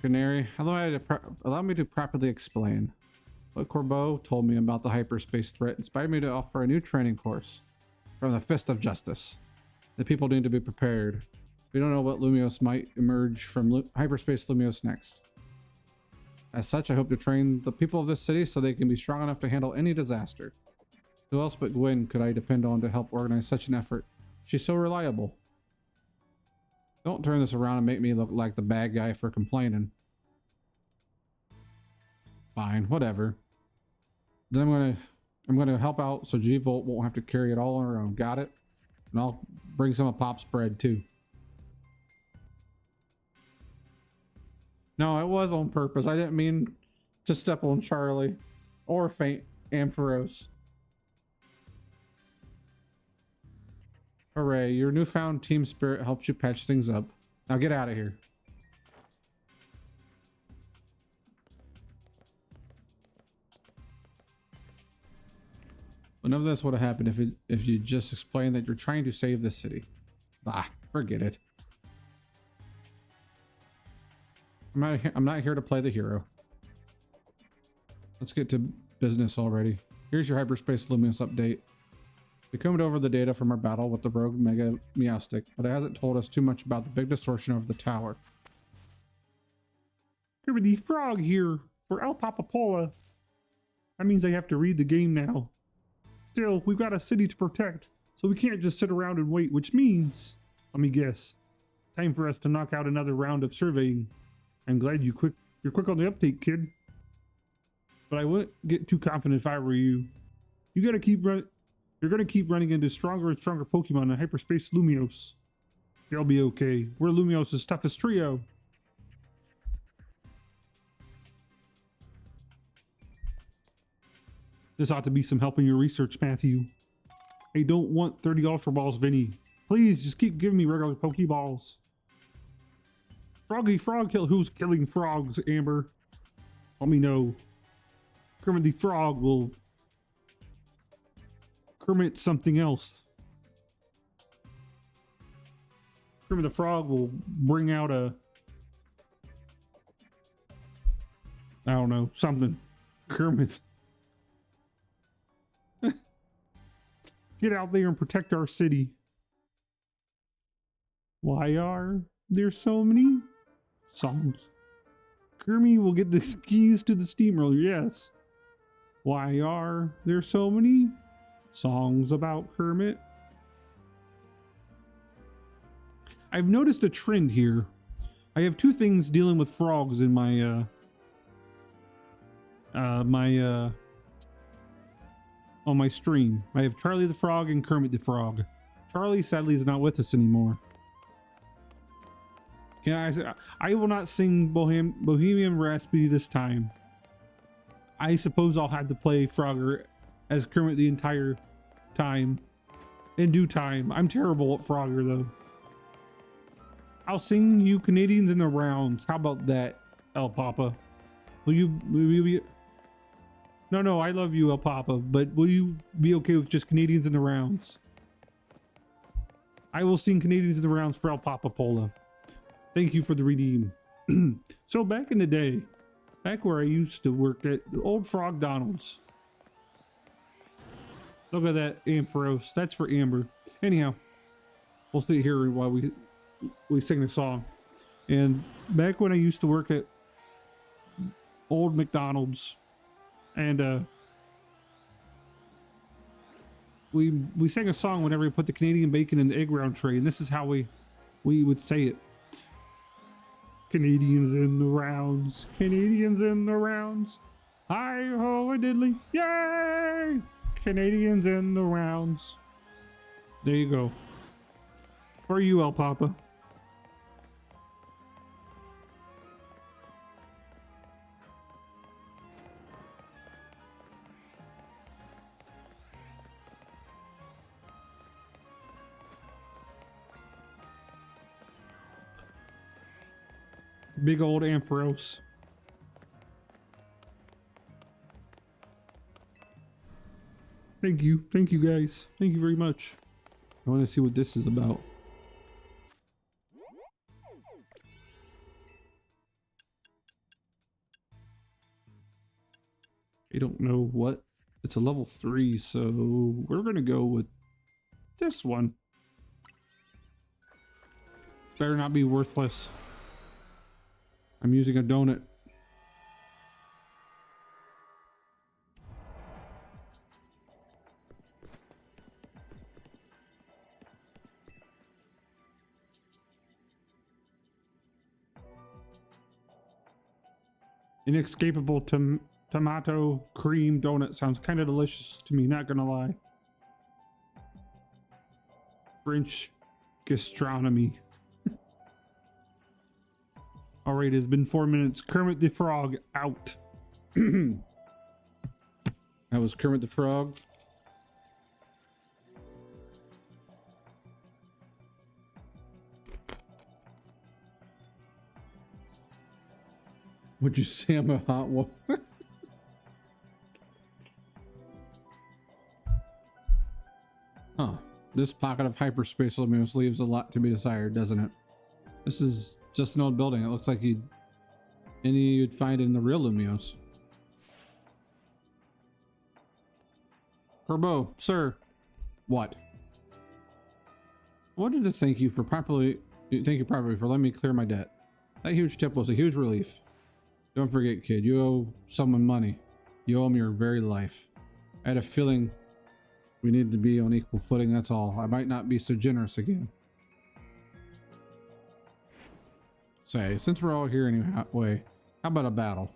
Canary, allow me to properly explain. What Corbeau told me about the hyperspace threat inspired me to offer a new training course from the Fist of Justice. The people need to be prepared. We don't know what Lumios might emerge from hyperspace Lumios next. As such, I hope to train the people of this city so they can be strong enough to handle any disaster. Who else but Gwen could I depend on to help organize such an effort? She's so reliable. Don't turn this around and make me look like the bad guy for complaining. Fine, whatever. Then I'm gonna help out so G-Volt won't have to carry it all on her own. Got it? And I'll bring some of Pop's bread too. No, it was on purpose. I didn't mean to step on Charlie or faint Ampharos. Hooray, your newfound team spirit helps you patch things up. Now get out of here. Well, none of this would have happened if you just explained that you're trying to save the city. Bah, forget it. I'm not here to play the hero. Let's get to business already. Here's your hyperspace Lumios update. We combed over the data from our battle with the rogue Mega Meowstic, but it hasn't told us too much about the big distortion of the tower. Kirby Frog here for El Papapola. That means I have to read the game now. Still, we've got a city to protect, so we can't just sit around and wait, which means, let me guess, time for us to knock out another round of surveying. I'm glad you're quick on the uptake, kid. But I wouldn't get too confident if I were you. You're gonna keep running into stronger and stronger Pokemon in hyperspace Lumios. You'll be okay. We're Lumios' toughest trio. This ought to be some help in your research, Matthew. I don't want 30 Ultra Balls, Vinny. Please, just keep giving me regular Pokeballs. Froggy Frog kill. Who's killing frogs, Amber? Let me know. Kermit the Frog will Kermit something else. Kermit the Frog will bring out a... I don't know, something. Kermit. Get out there and protect our city. Why are there so many songs? Kermit will get the keys to the steamroller, yes. Why are there so many songs about Kermit? I've noticed a trend here. I have two things dealing with frogs in my on my stream. I have Charlie the Frog and Kermit the Frog. Charlie sadly is not with us anymore. I will not sing Bohemian Rhapsody this time. I suppose I'll have to play Frogger as Kermit the entire time. In due time. I'm terrible at Frogger though. I'll sing you Canadians in the rounds. How about that, El Papa? Will you be... No, I love you, El Papa, but will you be okay with just Canadians in the rounds? I will sing Canadians in the rounds for El Papa Pola. Thank you for the redeem. So back in the day, back where I used to work at the old Frog Donald's. Look at that, Ampharos. That's for Amber. Anyhow, we'll sit here while we sing the song. And back when I used to work at old McDonald's, and we sang a song whenever we put the Canadian bacon in the egg round tray, and this is how we would say it. Canadians in the rounds, Canadians in the rounds, hi-ho a diddly, yay! Canadians in the rounds. There you go. For you, El Papa. Big old Ampharos. Thank you guys. Thank you very much. I want to see what this is about. I don't know what. It's a level 3, so we're gonna go with this one. Better not be worthless. I'm using a donut. Inescapable tomato cream donut sounds kind of delicious to me, not gonna lie. French gastronomy. All right, it's been 4 minutes. Kermit the Frog out. That was Kermit the Frog. Would you say I'm a hot one? Huh. This pocket of hyperspace Lumios leaves a lot to be desired, doesn't it? This is just an old building. It looks like any you'd find in the real Lumios. Herbo, sir. What? I wanted to thank you properly for letting me clear my debt. That huge tip was a huge relief. Don't forget, kid, you owe someone money. You owe them your very life. I had a feeling we needed to be on equal footing, that's all. I might not be so generous again. Say, since we're all here anyway, how about a battle?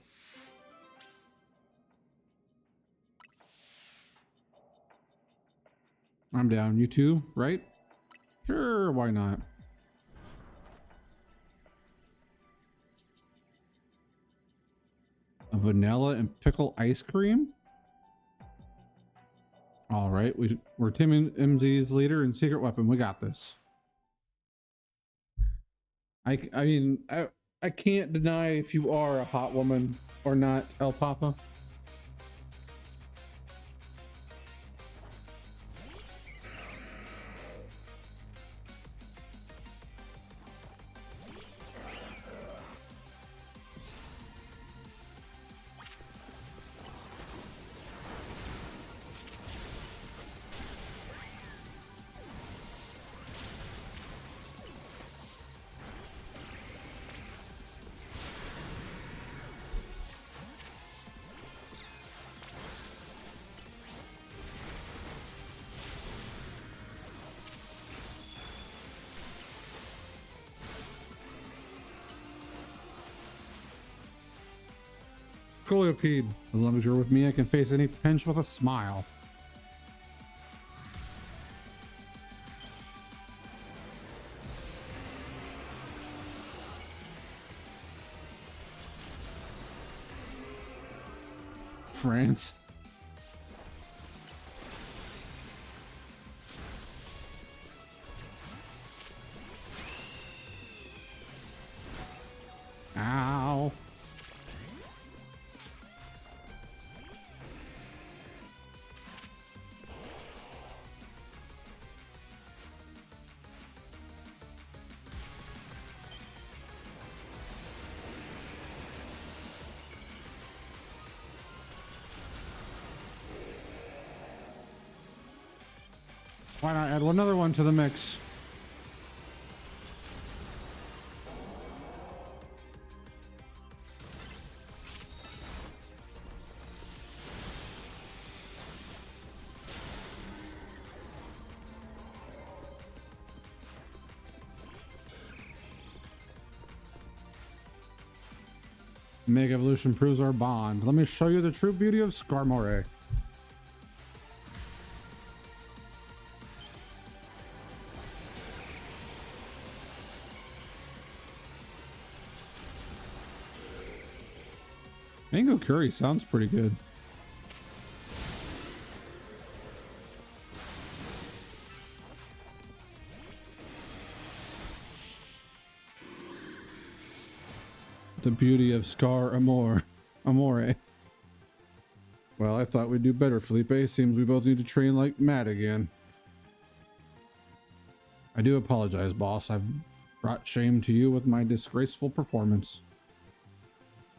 I'm down. You too, right? Sure, why not? A vanilla and pickle ice cream? All right, we're Tim and MZ's leader and secret weapon. We got this. I mean, I can't deny if you are a hot woman or not, El Papa. Coleopede. As long as you're with me, I can face any pinch with a smile. France. Ow. Why not add another one to the mix? Mega Evolution proves our bond. Let me show you the true beauty of Skarmory. Mango curry sounds pretty good. The beauty of Scar Amore. Amore. Well, I thought we'd do better, Felipe. Seems we both need to train like mad again. I do apologize, boss. I've brought shame to you with my disgraceful performance.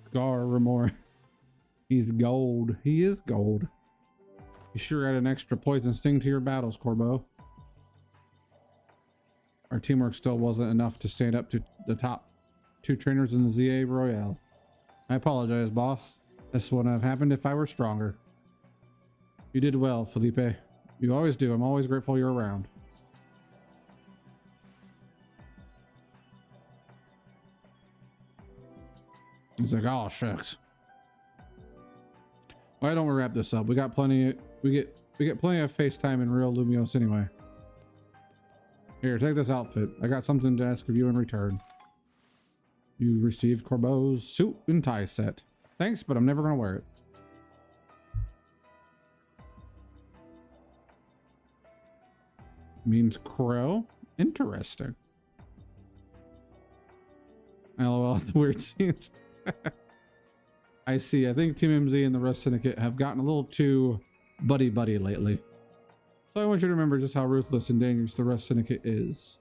Scar Amore. He's gold. He is gold. You sure add an extra poison sting to your battles, Corbeau. Our teamwork still wasn't enough to stand up to the top 2 trainers in the ZA Royale. I apologize, boss. This wouldn't have happened if I were stronger. You did well, Felipe. You always do. I'm always grateful you're around. He's like, oh, shucks. Why don't we wrap this up? We got plenty. We get plenty of FaceTime in real Lumios anyway. Here, take this outfit. I got something to ask of you in return. You received Corbeau's suit and tie set. Thanks, but I'm never gonna wear it. Means crow? Interesting. LOL, the weird scenes. I see. I think Team MZ and the Rust Syndicate have gotten a little too buddy-buddy lately. So I want you to remember just how ruthless and dangerous the Rust Syndicate is.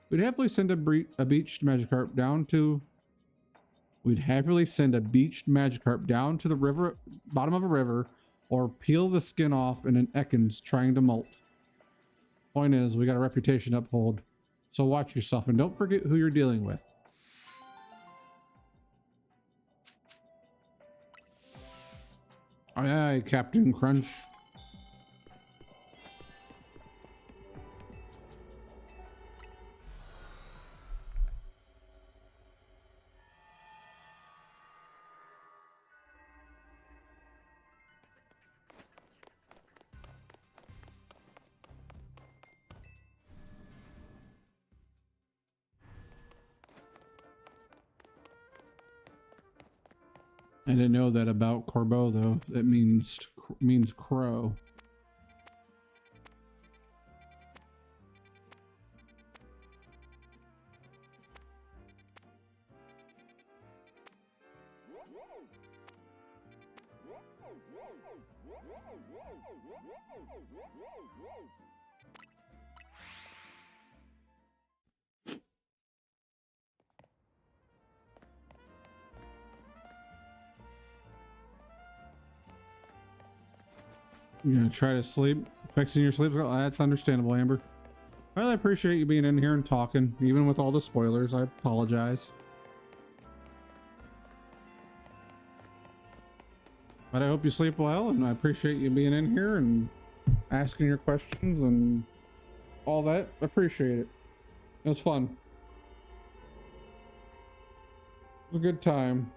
We'd happily send a beached Magikarp down to... We'd happily send a beached Magikarp down to the river, bottom of a river, or peel the skin off in an Ekans trying to molt. Point is, we got a reputation to uphold. So watch yourself and don't forget who you're dealing with. Aye, aye, Captain Crunch. I didn't know that about Corbeau though. That means crow. You're gonna try to sleep, fixing your sleep. Oh, that's understandable, Amber. Well, I appreciate you being in here and talking, even with all the spoilers. I apologize. But I hope you sleep well, and I appreciate you being in here and asking your questions and all that. I appreciate it. It was fun. It was a good time.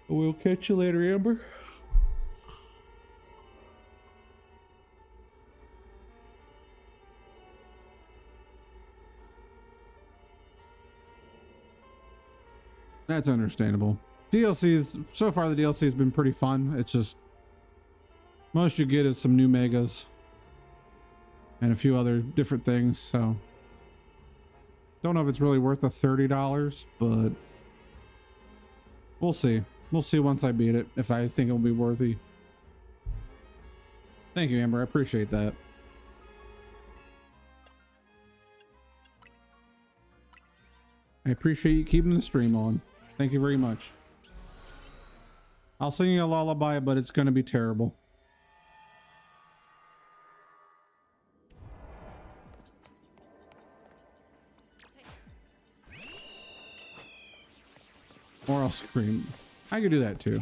We'll catch you later, Amber. That's understandable. DLCs, so far the DLC has been pretty fun. It's just, most you get is some new megas and a few other different things, so. Don't know if it's really worth the $30, but we'll see. We'll see once I beat it, if I think it'll be worthy. Thank you, Amber, I appreciate that. I appreciate you keeping the stream on. Thank you very much. I'll sing you a lullaby, but it's going to be terrible. Or I'll scream. I could do that too.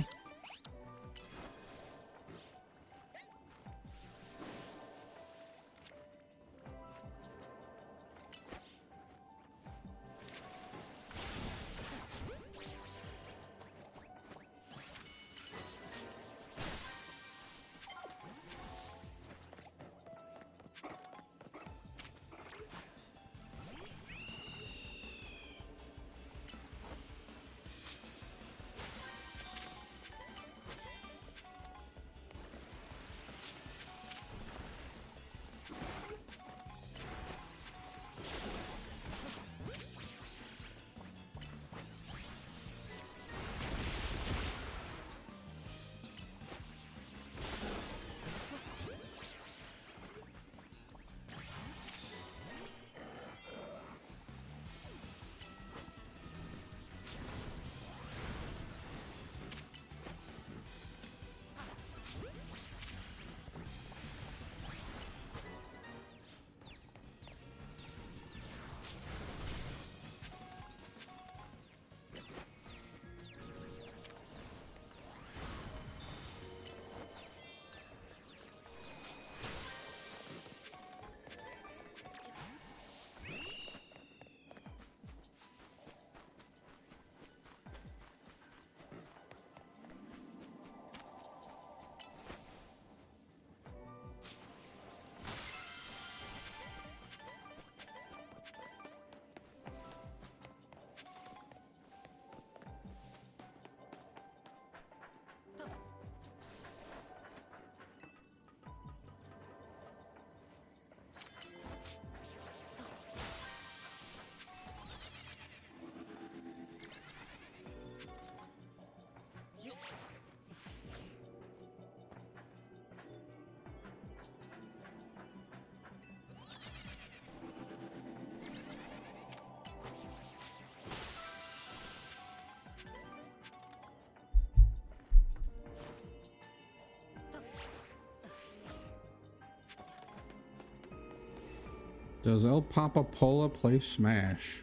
Does El Papa Pola play Smash?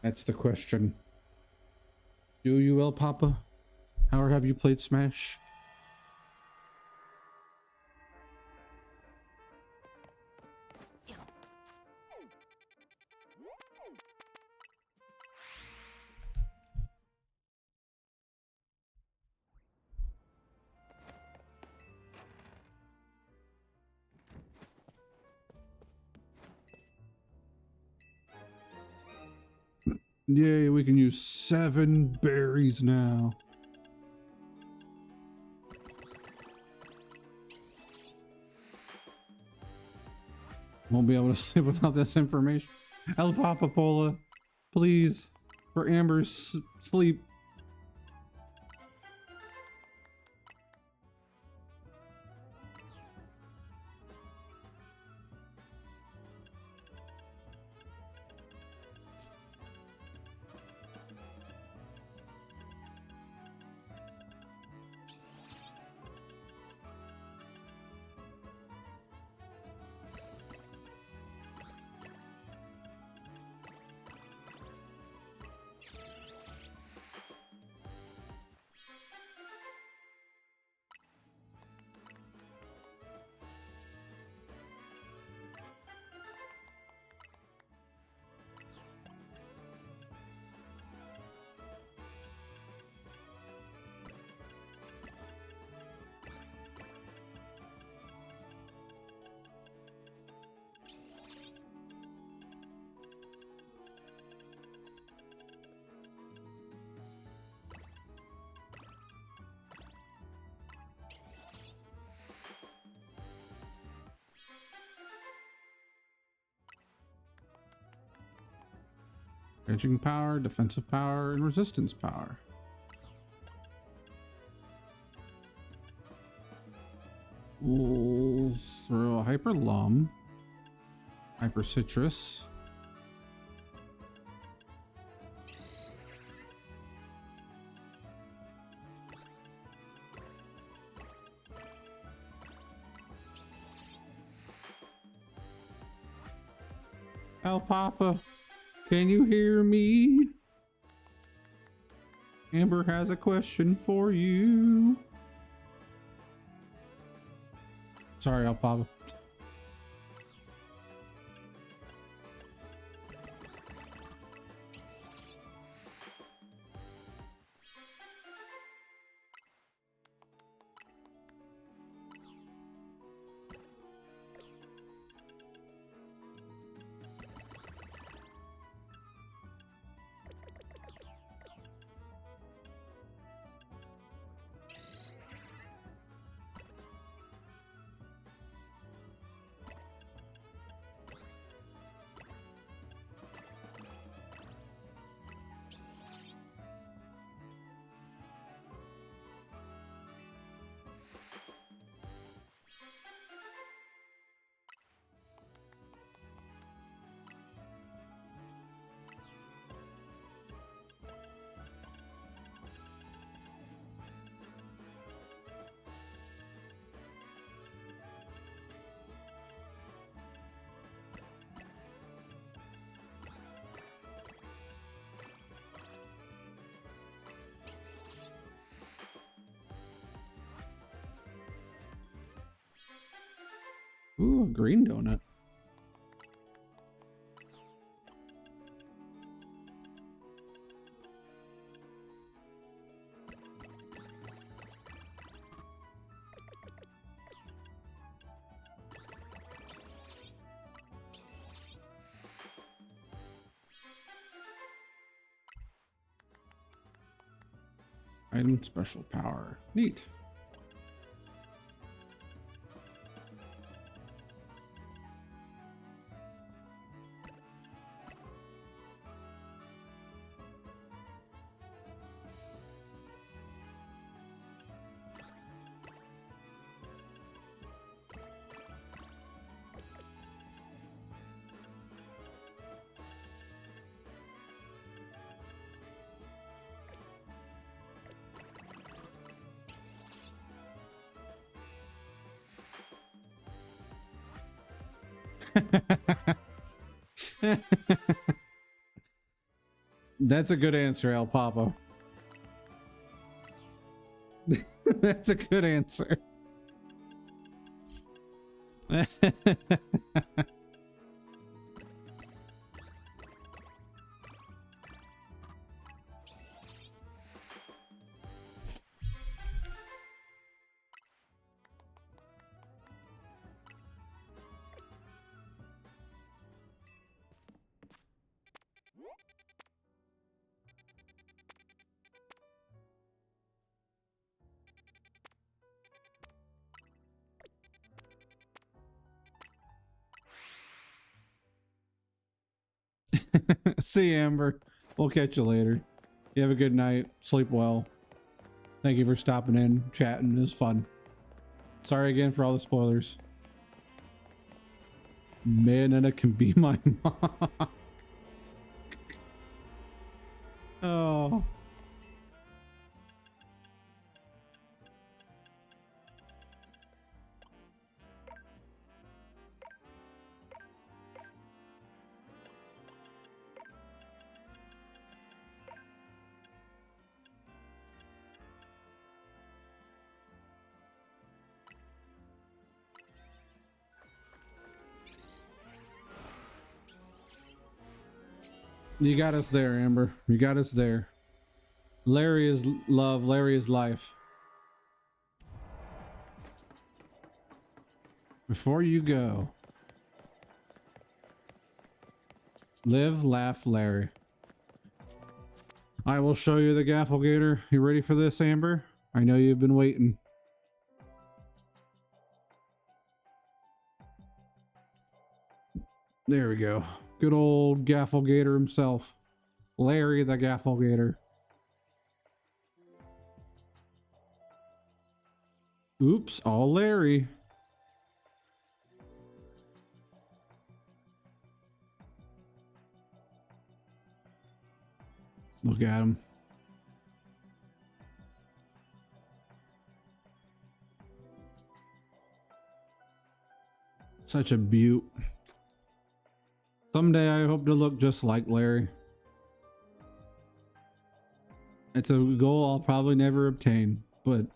That's the question. Do you, El Papa? How have you played Smash? Yay, we can use 7 berries now. Won't be able to sleep without this information. El Papa Pola, please, for Amber's sleep. Raging power, defensive power, and resistance power. We'll throw a Hyper Lum, Hyper Citrus, El Papa, can you hear me? Amber has a question for you. Sorry, El Papa. Ooh, a green donut. Item special power. Neat. That's a good answer, El Papa. That's a good answer. See you, Amber. We'll catch you later. You have a good night. Sleep well. Thank you for stopping in, chatting. It was fun. Sorry again for all the spoilers. Manana can be my mom. Oh. You got us there, Amber. You got us there. Larry is love. Larry is life. Before you go, live, laugh, Larry. I will show you the Gafflegator. You ready for this, Amber? I know you've been waiting. There we go. Good old Gafflegator himself. Larry the Gafflegator. Oops, all Larry. Look at him. Such a beaut. Someday I hope to look just like Larry. It's a goal I'll probably never obtain, but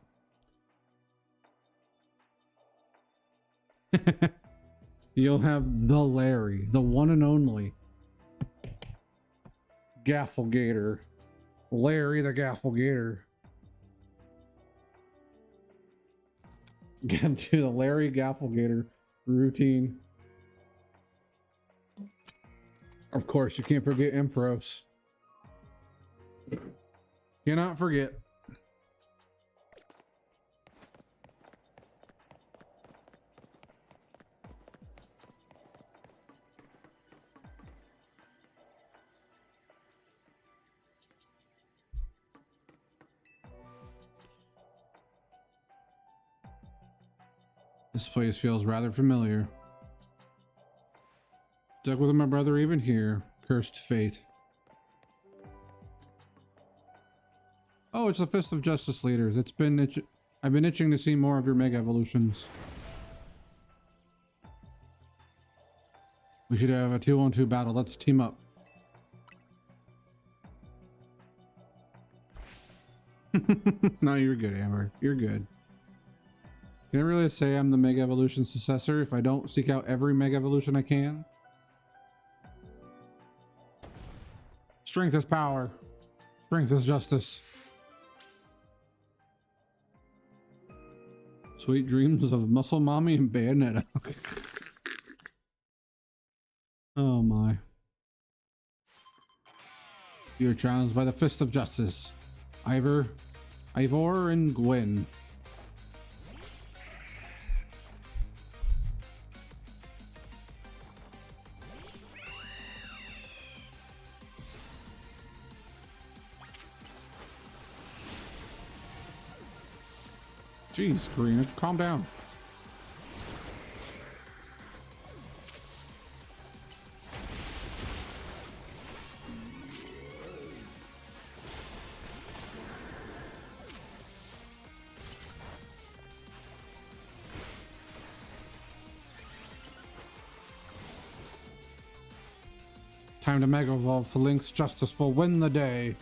you'll have the Larry, the one and only Gafflegator. Larry the Gafflegator. Get to the Larry Gafflegator routine. Of course, you can't forget Impros. Cannot forget. This place feels rather familiar. Stuck with my brother even here. Cursed fate. Oh, it's the Fist of Justice leaders. I've been itching to see more of your Mega Evolutions. We should have a 2-on-2 battle. Let's team up. No, you're good, Amber. You're good. Can I really say I'm the Mega Evolution successor if I don't seek out every Mega Evolution I can? Strength is power. Strength is justice. Sweet dreams of Muscle Mommy and Bayonetta. Oh my. You're challenged by the Fist of Justice. Ivor, and Gwen. Jeez, Karina, calm down. Time to Mega Evolve for Link's Justice will win the day.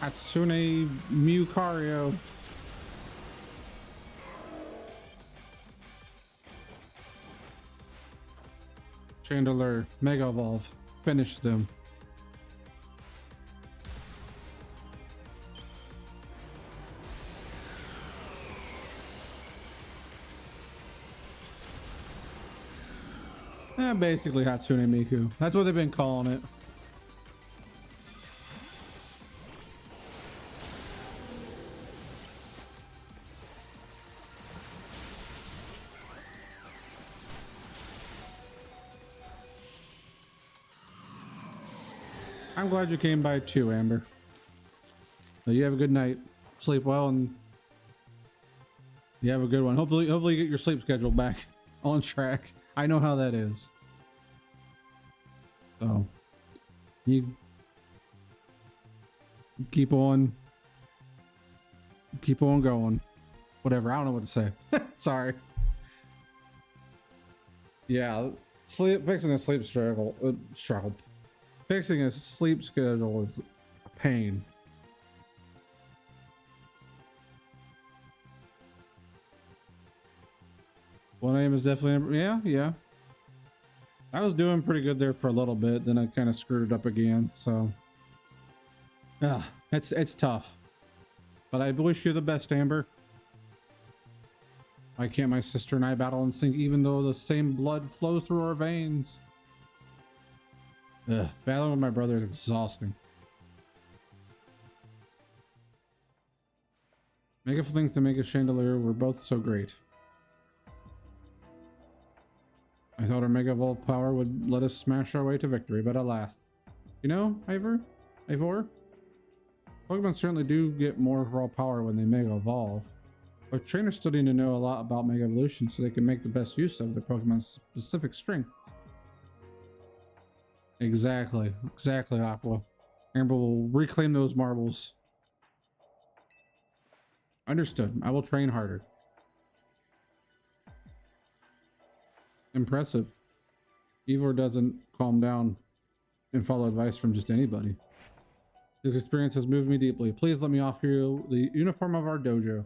Hatsune Mukario. Chandelier, Mega Evolve. Finish them. Basically Hatsune Miku. That's what they've been calling it. I'm glad you came by too, Amber. So you have a good night. Sleep well, and you have a good one. Hopefully you get your sleep schedule back on track. I know how that is. So you keep on going. Whatever. I don't know what to say. Sorry. Yeah, fixing a sleep struggle. Fixing a sleep schedule is a pain. One aim is definitely, yeah. I was doing pretty good there for a little bit, then I kind of screwed it up again. So, it's tough. But I wish you the best, Amber. Why can't my sister and I battle in sync, even though the same blood flows through our veins? Battling with my brother is exhausting. Mega Flings to Mega Chandelier were both so great. I thought our Mega Evolve power would let us smash our way to victory, but alas. You know, Ivor? Pokemon certainly do get more raw power when they Mega Evolve. But trainers still need to know a lot about Mega Evolution so they can make the best use of their Pokemon's specific strengths. Exactly, Aqua. Amber will reclaim those marbles. Understood. I will train harder. Impressive. Ivor doesn't calm down and follow advice from just anybody. This experience has moved me deeply. Please let me offer you the uniform of our dojo.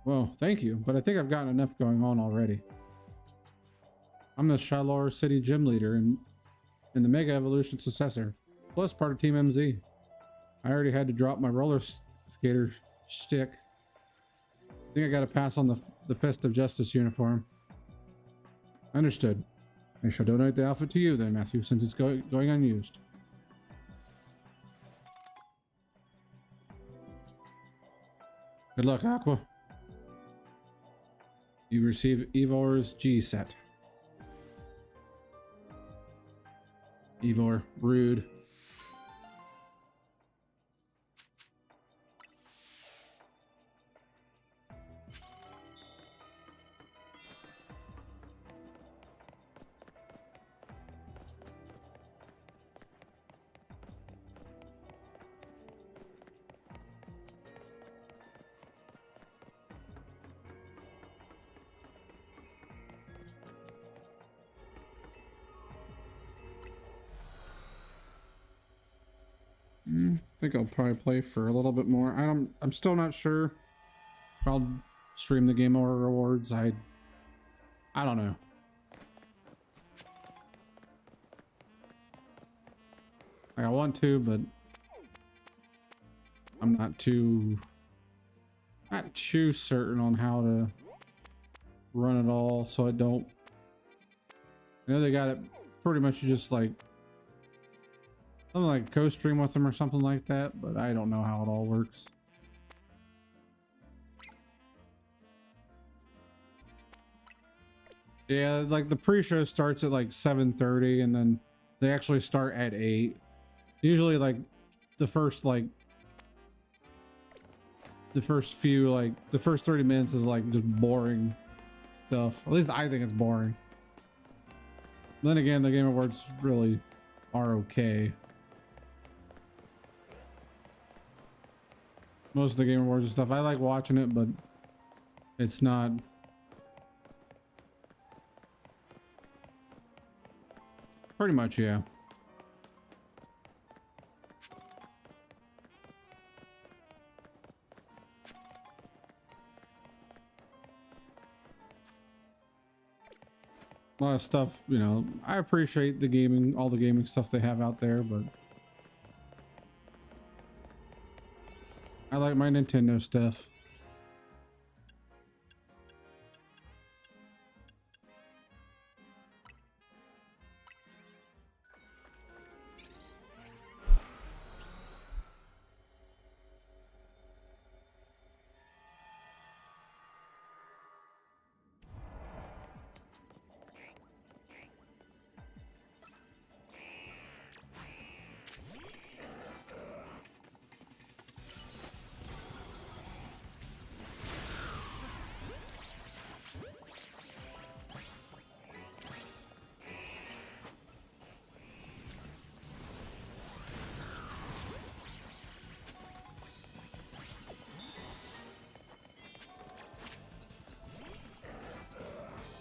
Well, thank you, but I think I've gotten enough going on already. I'm the Shalor City gym leader and the Mega Evolution successor, plus part of Team MZ. I already had to drop my roller skater shtick. I think I gotta pass on the Festive Justice uniform. Understood. I shall donate the outfit to you then, Matthew, since it's going unused. Good luck, Aqua. You receive Ivor's G set. Ivor, rude. I think I'll probably play for a little bit more. I'm still not sure if I'll stream the Game Over Rewards. I don't know. Like, I want to, but I'm not too certain on how to run it all, so I don't. I know they got it pretty much just like something like co-stream with them or something like that, but I don't know how it all works. Yeah, like the pre-show starts at like 7:30 and then they actually start at 8. Usually like the first few the first 30 minutes is like just boring stuff. At least I think it's boring. Then again, the Game Awards really are okay. Most of the Game Awards and stuff, I like watching it, but it's not. Pretty much, yeah. A lot of stuff, you know, I appreciate the gaming, all the gaming stuff they have out there, but I like my Nintendo stuff.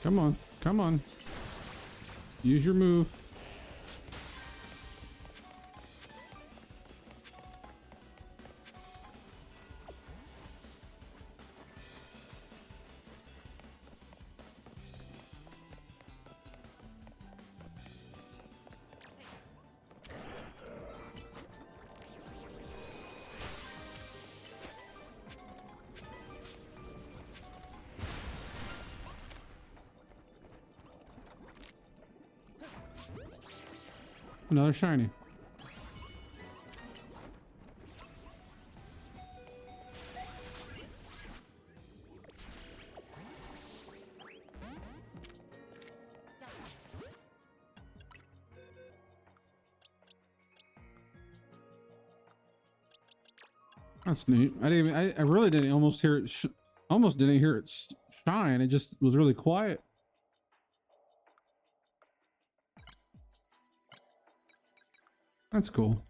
Come on, come on. Use your move. Another shiny. That's neat. I really didn't almost hear it. Almost didn't hear it shine. It just was really quiet. That's cool.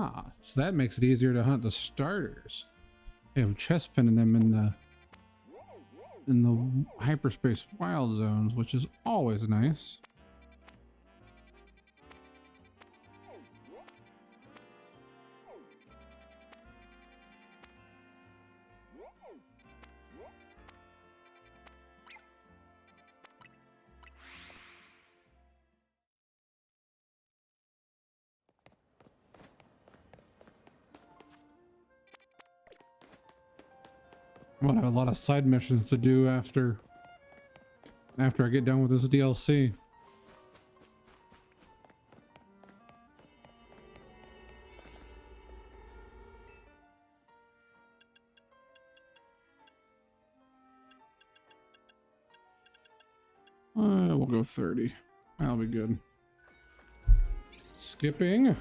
Ah, so that makes it easier to hunt the starters. They have chest pinning them in the hyperspace wild zones, which is always nice. I'm gonna have a lot of side missions to do after I get done with this DLC. We'll go 30. That'll be good. Skipping.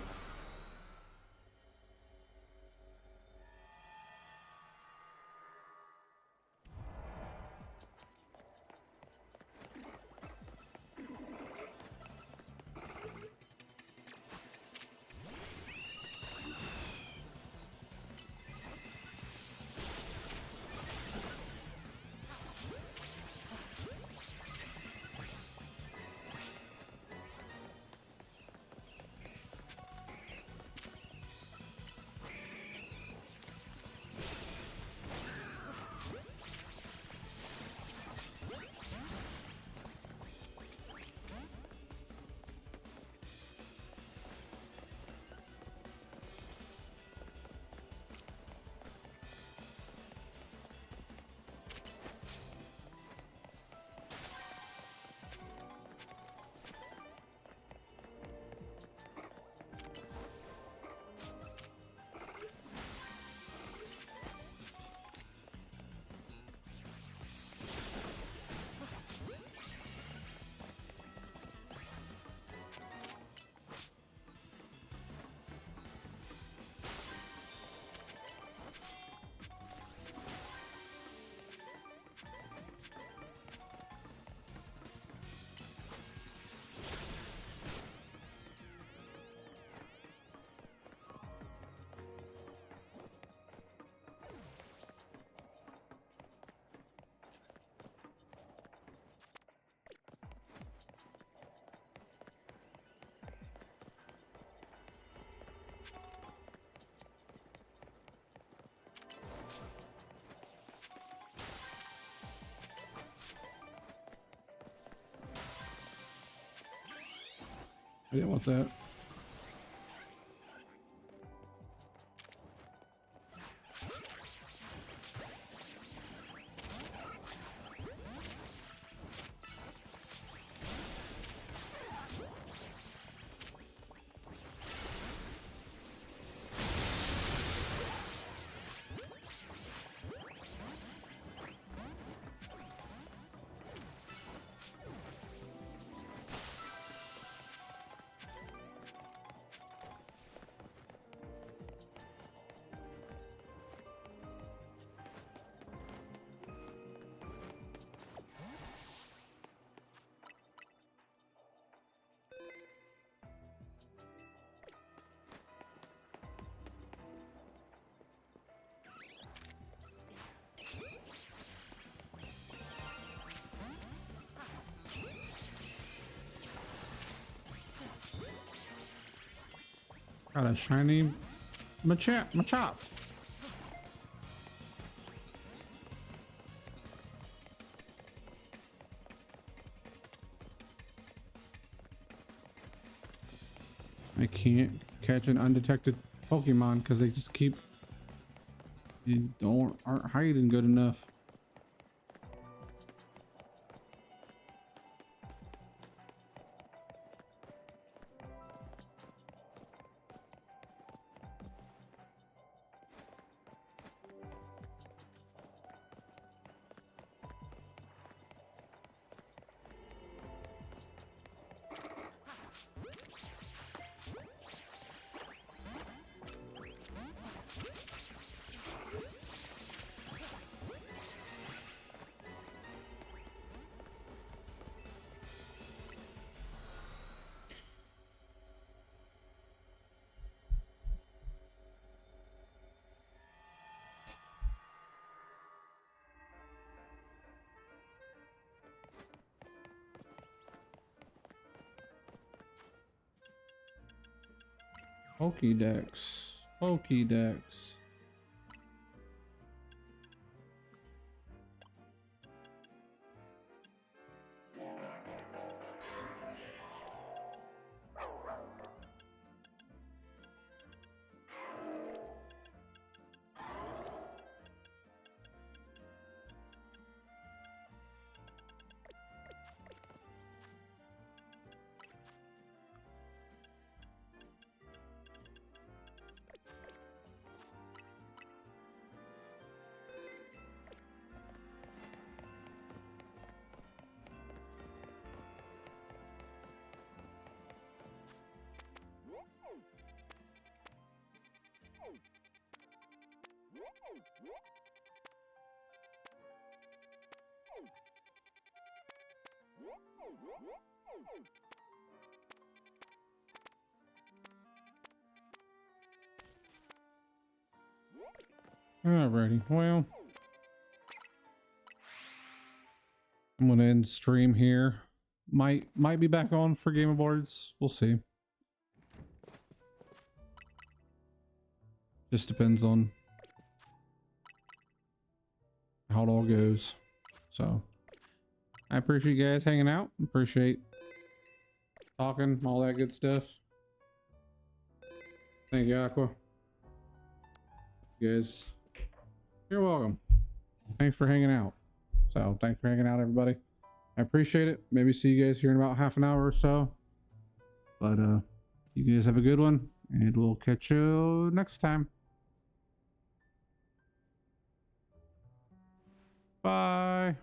I didn't want that. Got a shiny Machop. I can't catch an undetected Pokemon because they just aren't hiding good enough. Pokédex. Pokédex. Alrighty, well, I'm gonna end stream here. Might be back on for Game Awards. We'll see. Just depends on how it all goes. So I appreciate you guys hanging out. Appreciate talking, all that good stuff. Thank you, Aqua. You guys, you're welcome. Thanks for hanging out. So thanks for hanging out, everybody. I appreciate it. Maybe see you guys here in about half an hour or so. But you guys have a good one, and we'll catch you next time. Bye.